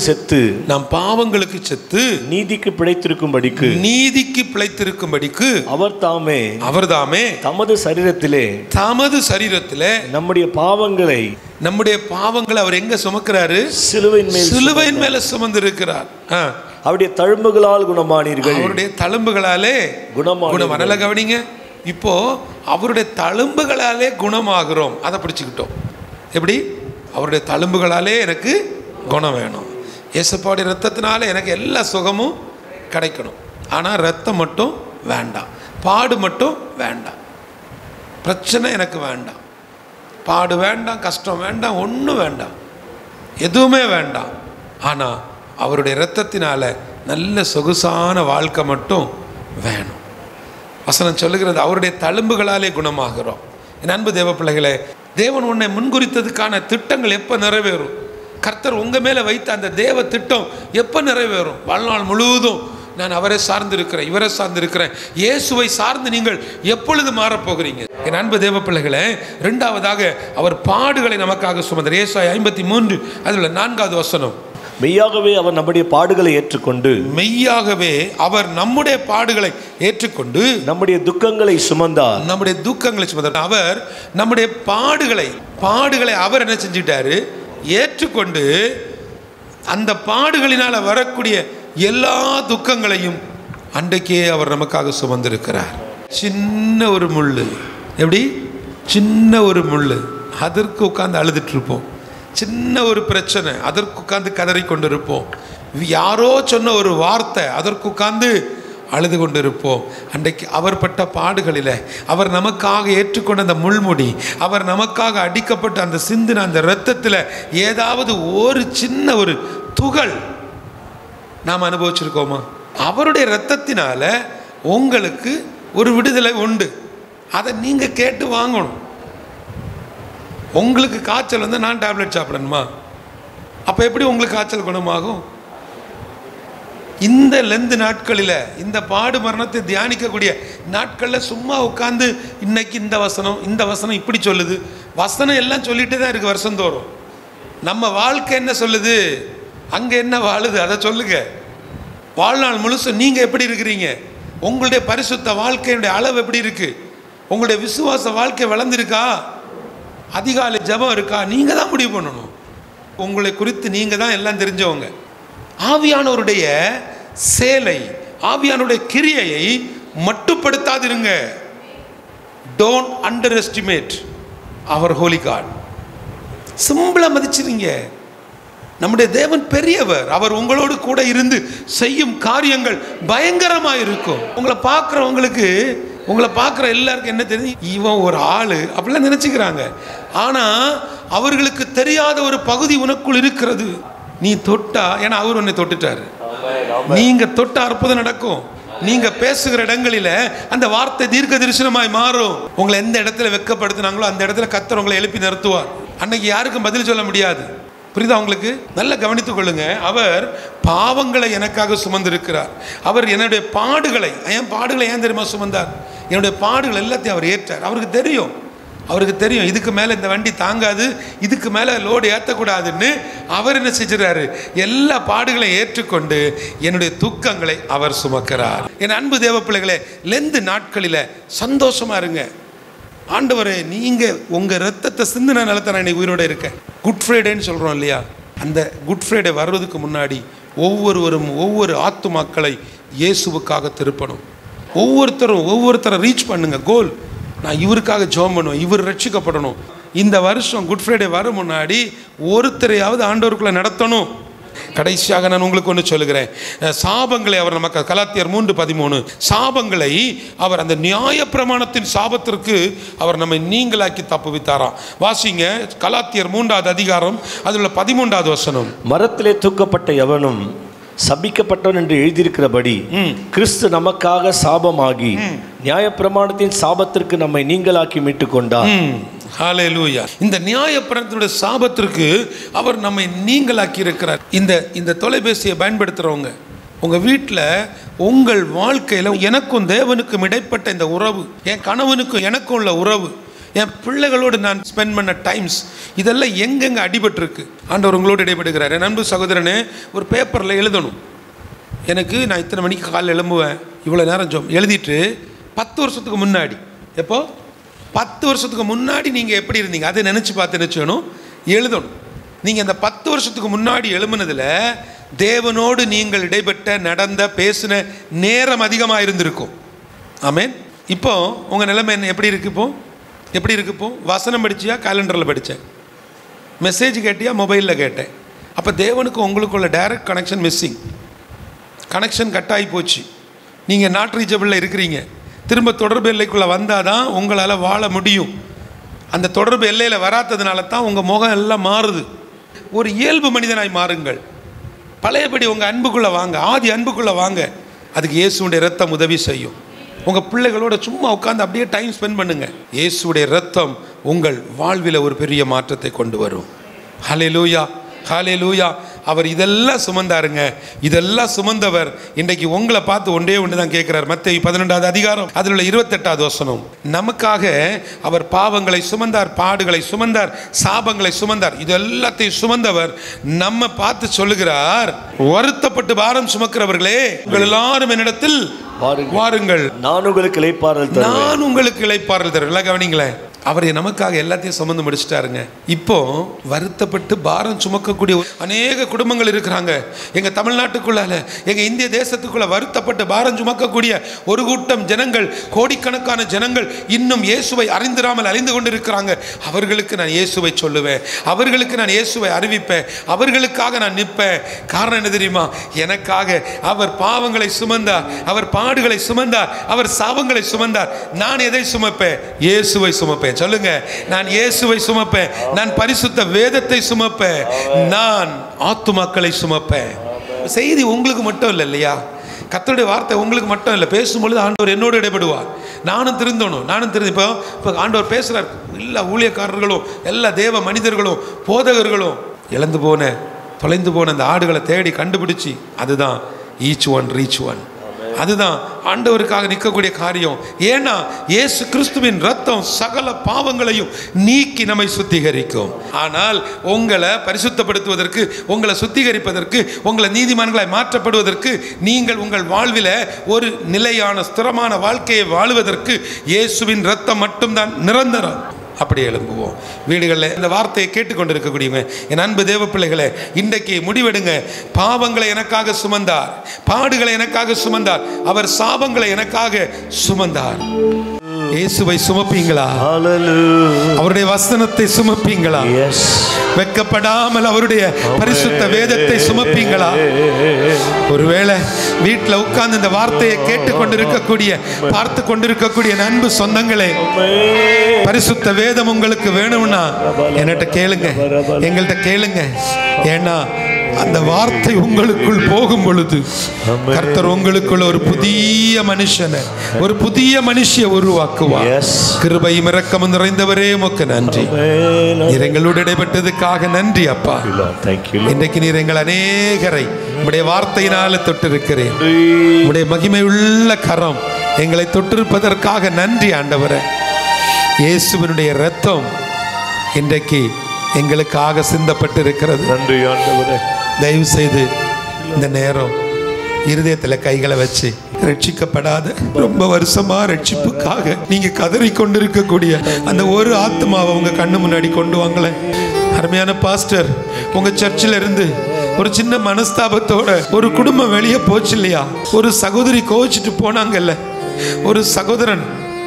செத்து நீதிக்கு பிழைத்திருக்கும்படிக்கு அவர் தாமே தமது சரீரத்திலே நம்முடைய பாவங்களை அவர் எங்க சுமக்கிறாரு? சிலுவையின் மேல சுமந்திருக்கிறார். அவருடைய தழும்புகளால் குணமானீர்கள். அவருடைய தழும்புகளாலே குணம். நல்ல கவனிங்க. இப்போ அவருடைய தழும்புகளாலே குணமாகிறோம். அதை பிடிச்சுக்கிட்டோம். எப்படி? அவருடைய தழும்புகளாலே எனக்கு குணம் வேணும். இயேசுப்பாவுடைய ரத்தத்தினால எனக்கு எல்லா சுகமும் கிடைக்கணும். ஆனால் ரத்தம் மட்டும் வேண்டாம், பாடு மட்டும் வேண்டாம், பிரச்சனை எனக்கு வேண்டாம், பாடு வேண்டாம், கஷ்டம் வேண்டாம், ஒன்றும் வேண்டாம், எதுவுமே வேண்டாம். ஆனால் அவருடைய இரத்தத்தினால நல்ல சொகுசான வாழ்க்கை மட்டும் வேணும். வசனம் சொல்லுகிறது, அவருடைய தழும்புகளாலே குணமாகிறோம். என் அன்பு தேவ பிள்ளைகளே, தேவன் உன்னை முன்குறித்ததுக்கான திட்டங்கள் எப்போ நிறைவேறும்? கர்த்தர் உங்கள் மேலே வைத்த அந்த தேவ திட்டம் எப்போ நிறைவேறும்? வாழ்நாள் முழுவதும் நான் அவரை சார்ந்திருக்கிறேன், இவரை சார்ந்திருக்கிறேன், இயேசுவை சார்ந்து நீங்கள் எப்பொழுது மாறப்போகிறீங்க? என் அன்பு தேவ பிள்ளைகளே, 2வதாக அவர் பாடுகளை நமக்காக சுமந்தார். ஏசாயா 53 அதில் 4வது வசனம். மெய்யாகவே அவர் நம்முடைய பாடுகளை ஏற்றுக்கொண்டு நம்முடைய துக்கங்களை சுமந்தார். அவர் நம்முடைய பாடுகளை அவர் என்ன செஞ்சிட்டாரு? ஏற்றுக்கொண்டு அந்த பாடுகளினால் வரக்கூடிய எல்லா துக்கங்களையும் அன்றைக்கே அவர் நமக்காக சுமந்திருக்கிறார். சின்ன ஒரு முள்ளு, எப்படி? சின்ன ஒரு முள்ளு, அதற்கு உட்கார்ந்து அழுதுட்டு இருப்போம். சின்ன ஒரு பிரச்சனை, அதற்கு உட்கார்ந்து கதறி கொண்டு இருப்போம். யாரோ சொன்ன ஒரு வார்த்தை, அதற்கு உட்கார்ந்து அழுது கொண்டு இருப்போம். அன்றைக்கு அவர் பட்ட பாடுகளில், அவர் நமக்காக ஏற்றுக்கொண்ட அந்த முள்முடி, அவர் நமக்காக அடிக்கப்பட்ட அந்த சிந்தின அந்த இரத்தத்தில் ஏதாவது ஒரு சின்ன ஒரு துகள் நாம் அனுபவிச்சிருக்கோமா? அவருடைய இரத்தத்தினால உங்களுக்கு ஒரு விடுதலை உண்டு. அதை நீங்கள் கேட்டு வாங்கணும். உங்களுக்கு காய்ச்சல் வந்து நான் டேப்லெட் சாப்பிடணுமா? அப்போ எப்படி உங்களுக்கு காய்ச்சல் குணமாகும்? இந்த லெந்து நாட்களில், இந்த பாடு மரணத்தை தியானிக்கக்கூடிய நாட்களில் சும்மா உட்காந்து இன்னைக்கு இந்த வசனம் இப்படி சொல்லுது, வசனம் எல்லாம் சொல்லிட்டு தான் இருக்குது வருஷந்தோறும். நம்ம வாழ்க்கை என்ன சொல்லுது, அங்கே என்ன வாழுது, அதை சொல்லுங்க. வாழ்நாள் முழுசும் நீங்கள் எப்படி இருக்கிறீங்க? உங்களுடைய பரிசுத்த வாழ்க்கையுடைய அளவு எப்படி இருக்குது? உங்களுடைய விசுவாச வாழ்க்கை வளர்ந்துருக்கா? அதிகாலை ஜபம் இருக்கா? நீங்கள் தான் முடிவு பண்ணணும். உங்களை குறித்து நீங்கள் தான் எல்லாம் தெரிஞ்சவங்க. ஆவியானவருடைய சேலை, ஆவியானுடைய கிரியையை மட்டுப்படுத்தாதிருங்க. டோன்ட் அண்டர் எஸ்டிமேட் அவர் ஹோலி காட். சிம்பிளா மதிச்சிருங்க. நம்முடைய தேவன் பெரியவர். அவர் உங்களோடு கூட இருந்து செய்யும் காரியங்கள் பயங்கரமாக இருக்கும். உங்களை பார்க்குற எல்லாருக்கும் என்ன தெரியும்? இவன் ஒரு ஆளு அப்படிலாம் நினைச்சுக்கிறாங்க. ஆனால் அவர்களுக்கு தெரியாத ஒரு பகுதி உனக்குள் இருக்கிறது. நீ தொட்டா, ஏன்னா அவர் உன்னை தொட்டுட்டாரு, நீங்க தொட்ட அற்புதம் நடக்கும். நீங்க பேசுகிற இடங்களில் அந்த வார்த்தை தீர்க்க தரிசனமாய் மாறும். உங்களை எந்த இடத்துல வெட்கப்படுத்தினாங்களோ அந்த இடத்துல கர்த்தர் உங்களை எழுப்பி நிறுத்துவார். அன்னைக்கு யாருக்கும் பதில் சொல்ல முடியாது. புரியுதா உங்களுக்கு? நல்ல கவனித்துக் கொள்ளுங்க. அவர் பாவங்களை எனக்காக சுமந்திருக்கிறார். அவர் என்னுடைய பாடுகளை ஏன் தெரியுமா சுமந்தார்? என்னுடைய பாடுகள் எல்லாத்தையும் அவர் ஏற்றார். அவருக்கு தெரியும் இதுக்கு மேலே இந்த வண்டி தாங்காது, இதுக்கு மேலே லோடு ஏற்றக்கூடாதுன்னு அவர் என்ன செஞ்சுறாரு? எல்லா பாடுகளையும் ஏற்றுக்கொண்டு என்னுடைய துக்கங்களை அவர் சுமக்கிறார். என் அன்பு தேவ பிள்ளைகளே, லெந்து நாட்களில் சந்தோஷமா இருங்க. ஆண்டவரே, நீங்கள் உங்கள் ரத்தத்தை சிந்தினால தான் நான் இன்னைக்கு உயிரோடு இருக்கேன். குட் ஃப்ரைடேன்னு சொல்கிறோம் இல்லையா? அந்த குட் ஃப்ரைடே வர்றதுக்கு முன்னாடி ஒவ்வொரு ஆத்துமாக்களை இயேசுவுக்காக திருப்பணும். ஒவ்வொருத்தரை ரீச் பண்ணுங்க. கோல், நான் இவருக்காக ஜெபம் பண்ணுவேன், இவர் ரட்சிக்கப்படணும். இந்த வருஷம் குட் ஃப்ரைடே வர முன்னாடி ஒருத்தரையாவது ஆண்டவருக்குள்ளே நடத்தணும். கடைசியாக நான் உங்களுக்கு ஒன்று சொல்லுகிறேன். சாபங்களை அவர் நமக்கு, கலாத்தியர் 3:13, சாபங்களை அவர் அந்த நியாயப்பிரமாணத்தின் சாபத்திற்கு அவர் நம்மை நீங்களாக்கி தப்புவித்தாராம். வாசிங்க கலாத்தியர் 3வது அதிகாரம், அதில் 13வது வசனம். மரத்திலே தூக்கப்பட்ட எவனும் சபிக்கப்பட்டவன் என்று எழுதியிருக்கிறபடி கிறிஸ்து நமக்காக சாபமாகி நியாயப்பிரமாணத்தின் சாபத்திற்கு நம்மை நீங்களாக்கி மீட்டு கொண்டார். ஹல்லேலூயா. இந்த நியாயப்பிரமாணத்தினுடைய சாபத்திற்கு அவர் நம்மை நீங்களாக்கி இருக்கிறார். இந்த தொலைபேசியை பயன்படுத்துகிறவங்க, உங்கள் வீட்டில், உங்கள் வாழ்க்கையில் எனக்கும் தேவனுக்கும் இடைப்பட்ட இந்த உறவு, என் கணவனுக்கும் எனக்கும் உள்ள உறவு, என் பிள்ளைகளோடு நான் ஸ்பெண்ட் பண்ண டைம்ஸ், இதெல்லாம் எங்கெங்கே அடிபட்டிருக்கு. ஆண்டவர் உங்களோடு இடைபடுகிறார். என் அன்பு சகோதரனே, ஒரு பேப்பரில் எழுதணும், எனக்கு நான் இத்தனை மணிக்கு காலையில் எழும்புவேன், இவ்வளோ நேரம் ஜெபம் எழுதிட்டு 10 வருஷத்துக்கு முன்னாடி, எப்போ 10 வருஷத்துக்கு முன்னாடி நீங்கள் எப்படி இருந்தீங்க அதை நினச்சி பார்த்து நினச்சணும், எழுதணும். நீங்கள் அந்த 10 வருஷத்துக்கு முன்னாடி எழும்புனதில் தேவனோடு நீங்கள் இடைப்பட்ட, நடந்த, பேசின நேரம் அதிகமாக இருந்திருக்கும். ஆமேன். இப்போ உங்கள் நிலைமை என்ன, எப்படி இருக்கு? இப்போ வசனம் படிச்சியா, கேலண்டரில் படித்தேன், மெசேஜ் கேட்டியா, மொபைலில் கேட்டேன். அப்போ தேவனுக்கு உங்களுக்குள்ள direct connection missing, connection cut ஆகி போச்சு. நீங்கள் நாட் ரீச்சபிளில் இருக்கிறீங்க. திரும்ப தொடர்பு எல்லைக்குள்ளே வந்தால் தான் உங்களால் வாழ முடியும். அந்த தொடர்பு எல்லையில் வராததுனால தான் உங்கள் முகம் எல்லாம் மாறுது. ஒரு இயல்பு மனிதனாய் மாறுங்கள். பழையபடி உங்கள் அன்புக்குள்ளே வாங்க, ஆதி அன்புக்குள்ளே வாங்க. அதுக்கு இயேசுடைய இரத்தம் உதவி செய்யும். உங்கள் பிள்ளைகளோட சும்மா உட்காந்து அப்படியே டைம் ஸ்பெண்ட் பண்ணுங்கள். இயேசுடைய இரத்தம் உங்கள் வாழ்வில் ஒரு பெரிய மாற்றத்தை கொண்டு வரும். ஹல்லேலூயா, ஹல்லேலூயா. அவர் இதெல்லாம் சுமந்தாருங்க, இதெல்லாம் சுமந்தவர் இன்றைக்கு உங்களை பார்த்து ஒன்றே ஒன்று தான் கேட்குறார். மத்தேயு 12வது அதிகாரம், அதில் உள்ள 28வது வசனம். நமக்காக அவர் பாவங்களை சுமந்தார், பாடுகளை சுமந்தார், சாபங்களை சுமந்தார். இது எல்லாத்தையும் சுமந்தவர் நம்ம பார்த்து சொல்லுகிறார், வருத்தப்பட்டு பாரம் சுமக்கிறவர்களே உங்கள் எல்லாரும் என்னிடத்தில் வாருங்கள், நான் உங்களுக்கு இளைப்பாறுதல் தருவேன். கவனிங்களேன், அவர் நமக்காக எல்லாத்தையும் சுமந்து முடிச்சிட்டாருங்க. இப்போ வருத்தப்பட்டு பாரம் சுமக்கக்கூடிய அநேக குடும்பங்கள் இருக்கிறாங்க. எங்கள் தமிழ்நாட்டுக்குள்ளால, எங்கள் இந்திய தேசத்துக்குள்ள வருத்தப்பட்டு பாரம் சுமக்கக்கூடிய ஒரு கூட்டம் ஜனங்கள், கோடிக்கணக்கான ஜனங்கள் இன்னும் இயேசுவை அறிந்திராமல் அழிந்து கொண்டிருக்கிறாங்க. அவர்களுக்கு நான் இயேசுவை சொல்லுவேன், அவர்களுக்கு நான் இயேசுவை அறிவிப்பேன், அவர்களுக்காக நான் நிற்பேன். காரணம் என்ன தெரியுமா? எனக்காக அவர் பாவங்களை சுமந்தார், அவர் பாடுகளை சுமந்தார், அவர் சாபங்களை சுமந்தார். நான் எதை சுமப்பேன்? இயேசுவை சுமப்பேன். சொல்லுங்க, நான் இயேசுவை சுமப்பேன், நான் பரிசுத்த வேதத்தை சுமப்பேன், நான் ஆத்துமாக்களை சுமப்பேன். செய்தி உங்களுக்கு மட்டும் இல்லை இல்லையா? கர்த்தருடைய வார்த்தை உங்களுக்கு மட்டும் இல்லை. பேசும்பொழுது ஆண்டவர் என்னோடு இடைபடுவார். நானும் திருந்தணும், இப்போ ஆண்டவர் பேசுகிறார். எல்லா ஊழியக்காரர்களும், எல்லா தேவ மனிதர்களும், போதகர்களும் இழந்து போன, தொலைந்து போன அந்த ஆடுகளை தேடி கண்டுபிடிச்சி, அதுதான் ஈச் ஒன் ரீச் ஒன். அதுதான் ஆண்டவருக்காக நிற்கக்கூடிய காரியம். ஏன்னா இயேசு கிறிஸ்துவின் ரத்தம் சகல பாவங்களையும் நீக்கி நம்மை சுத்திகரிக்கும். ஆனால் உங்களை பரிசுத்தப்படுத்துவதற்கு, உங்களை சுத்திகரிப்பதற்கு, உங்களை நீதிமான்களாய் மாற்றப்படுவதற்கு, நீங்கள் உங்கள் வாழ்வில் ஒரு நிலையான ஸ்திரமான வாழ்க்கையை வாழுவதற்கு இயேசுவின் ரத்தம் மட்டும்தான் நிரந்தரம். அப்படி எழும்புவோம். வீடுகளில் இந்த வார்த்தையை கேட்டுக்கொண்டிருக்கக்கூடியவங்க, என் அன்பு தேவ பிள்ளைகளை, இன்றைக்கு முடிவெடுங்க. பாவங்களை எனக்காக சுமந்தார், பாடுகளை எனக்காக சுமந்தார், அவர் சாபங்களை எனக்காக சுமந்தார். இயேசுவை சுமப்பீங்களா? அவருடைய வசனத்தை சுமப்பீங்களா? வெட்கப்படாமல் அவருடைய பரிசுத்த வேதத்தை சுமப்பீங்களா? ஒருவேளை வீட்டில் உட்கார்ந்து இந்த வார்த்தையை கேட்டுக்கொண்டிருக்கக்கூடிய, பார்த்து கொண்டிருக்கக்கூடிய அன்பு சொந்தங்களே, பரிசுத்த வேதம் உங்களுக்கு வேணும்னா என்கிட்ட கேளுங்க, எங்கள்கிட்ட கேளுங்க. ஏன்னா அந்த வார்த்தை உங்களுக்குள் போகும் பொழுது கர்த்தர் உங்களுக்குள்ள ஒரு புதிய மனுஷனை, ஒரு புதிய மனுஷியை உருவாக்குவார். கிருபையும் இரக்கமும் நிறைந்தவரே உமக்கு நன்றி. நீர் எங்களோடு இடைப்பட்டதுக்காக நன்றி அப்பா. இன்றைக்கு நீர் எங்கள் அநேகரை உம்முடைய வார்த்தையினால தொட்டிருக்கிறேன். உம்முடைய மகிமை உள்ள கரம் எங்களை தொட்டிருப்பதற்காக நன்றி ஆண்டவரே. இயேசுவினுடைய இரத்தம் இன்றைக்கு எங்களுக்காக சிந்தப்பட்டு இருக்கிறது. நன்றி ஆண்டவரே. தயவு செய்து இந்த நேரம் இருதயத்தில் கைகளை வச்சு, ரட்சிக்கப்படாத, ரொம்ப வருஷமா ரட்சிப்புக்காக நீங்க கதறி கொண்டிருக்கக்கூடிய அந்த ஒரு ஆத்மாவை உங்க கண்ணு முன்னாடி கொண்டு வாங்களேன். அருமையான பாஸ்டர், உங்க சர்ச்சில் இருந்து ஒரு சின்ன மனஸ்தாபத்தோட ஒரு குடும்பம் வெளியே போச்சு இல்லையா? ஒரு சகோதரி கோவிச்சுட்டு போனாங்கல்ல, ஒரு சகோதரன்,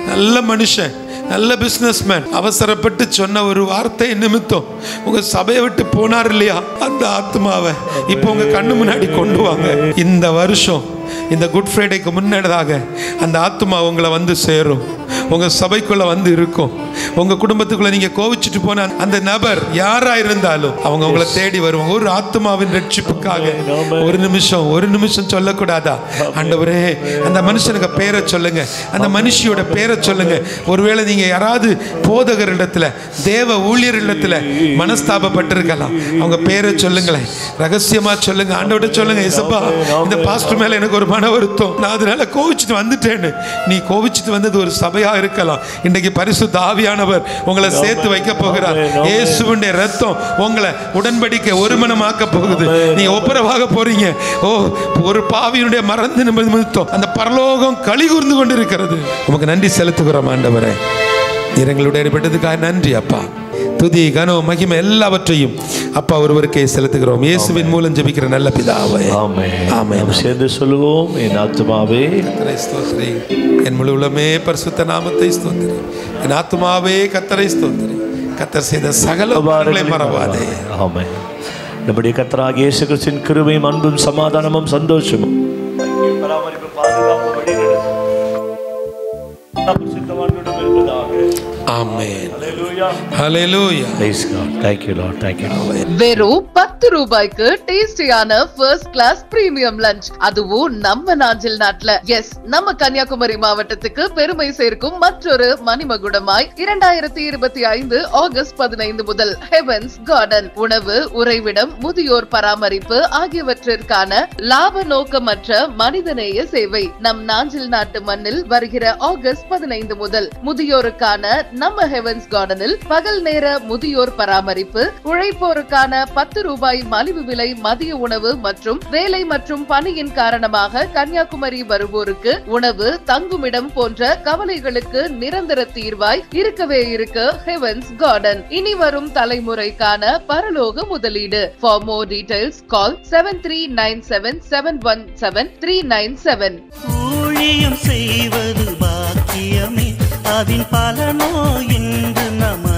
நல்ல மனுஷன், நல்ல பிசினஸ்மேன், அவசரப்பட்டு சொன்ன ஒரு வார்த்தை நிமித்தம் உங்க சபையை விட்டு போனார் இல்லையா, அந்த ஆத்மாவை இப்போ உங்க கண்ணு முன்னாடி கொண்டு வாங்க. இந்த வருஷம் இந்த குட் ஃப்ரைடேக்கு முன்னதாக அந்த ஆத்மா உங்களை வந்து சேரும், உங்க சபைக்குள்ள வந்து இருக்கும். உங்க குடும்பத்துக்குள்ள நீங்க கோவிச்சுட்டு போன அந்த நபர் யாரா இருந்தாலும் அவங்க உங்களை தேடி வருவாங்க. ஒரு ஆத்மாவின் ரட்சிப்புக்காக ஒரு நிமிஷம் சொல்லக்கூடாதா? ஆண்டவரே, அந்த மனுஷனுக்கு பேரை சொல்லுங்க, அந்த மனுஷியோட பேரை சொல்லுங்க. ஒருவேளை நீங்க யாராவது போதகரிடத்துல, தேவ ஊழியரிடத்துல மனஸ்தாபப்பட்டிருக்கலாம், அவங்க பேரை சொல்லுங்களேன், ரகசியமா சொல்லுங்க. ஆண்டவர்கிட்ட சொல்லுங்க, ஏசப்பா, இந்த பாஸ்டர் மேல எனக்கு ஒரு மன வருத்தம், நான் அதனால கோவிச்சுட்டு வந்துட்டேன்னு. நீ கோவிச்சுட்டு வந்தது ஒரு சபையா இருக்கலாம். இன்னைக்கு பரிசுத்த ஆவியானவர் உங்களை சேர்த்து வைக்க போகிறார். இயேசுவின் ரத்தம் உங்களை உடன்படிக்கை ஒருமனமாக்க போகுது. நீங்க ஒப்புரவாக போறீங்க. ஓ, ஒரு பாவியினுடைய மறந்து நிமித்தம் அந்த பரலோகம் களி கூர்ந்து கொண்டிருக்கிறது. உமக்கு நன்றி செலுத்துகிறோம் ஆண்டவரே. எங்களுடைய இடைப்பட்டதுக்காக நன்றி அப்பா. துதி, கனம், மகிமை எல்லாவற்றையும் அப்பா ஒருவருக்கே செலுத்துகிறோம். இயேசுவின் மூலம் ஜெபிக்கிற நல்ல பிதாவே, ஆமென். ஆமென். சேர்ந்து சொல்லுவோம், என் ஆத்துமாவே கர்த்தரை ஸ்தோத்திரி, என் முழு உள்ளமே பரிசுத்த நாமத்தை ஸ்தோத்திரி, என் ஆத்துமாவே கர்த்தரை ஸ்தோத்திரி, கர்த்தர் செய்த சகல உபகாரங்களை மறவாதே. ஆமென். நம்முடைய கர்த்தராகிய இயேசு கிறிஸ்துவின் கிருபையும் அன்பும் சமாதானமும் சந்தோஷமும் பராமரிப்பு பாதுகாப்பு வழிநடத்தும் பரிசுத்தவான்களிடம் இருப்பதாக. ஆமென். ஹல்லேலூயா. Praise God. Thank you Lord. Thank you Lord. வெறும் 10 ரூபாய்க்கு டேஸ்டியான ஃபர்ஸ்ட் கிளாஸ் பிரீமியம் லஞ்ச், அதுவும் நம்ம நாஞ்சில் நாட்டுல. எஸ், நம்ம கன்னியாகுமரி மாவட்டத்துக்கு பெருமை சேர்க்கும் மற்றொரு மணிமகுடமாய் 2025 ஆகஸ்ட் 15 முதல் ஹெவன்ஸ் கார்டன் உணவு, உறைவிடம், முதியோர் பராமரிப்பு ஆகியவற்றிற்கான லாப நோக்கமற்ற மனிதநேய சேவை நம் நாஞ்சில் நாட்டு மண்ணில் வருகிற ஆகஸ்ட் 15 முதல் முதியோருக்கான நம்ம ஹெவன்ஸ் கார்டனில் பகல் நேர முதியோர் பராமரிப்பு, உழைப்போருக்கான 10 ரூபாய் மலிவு விலை மதிய உணவு மற்றும் வேலை மற்றும் பணியின் காரணமாக கன்னியாகுமரி வருவோருக்கு உணவு, தங்குமிடம் போன்ற கவலைகளுக்கு நிரந்தர தீர்வாய் இருக்கவே இருக்கு ஹெவன்ஸ் கார்டன். இனி வரும் தலைமுறைக்கான பரலோக முதலீடு. ஃபார் மோர் டீடைல்ஸ் கால் 7397717397. ஊழியம் செய்வது பாக்கியமே, அதன் பலனோ இன்று நமக்கு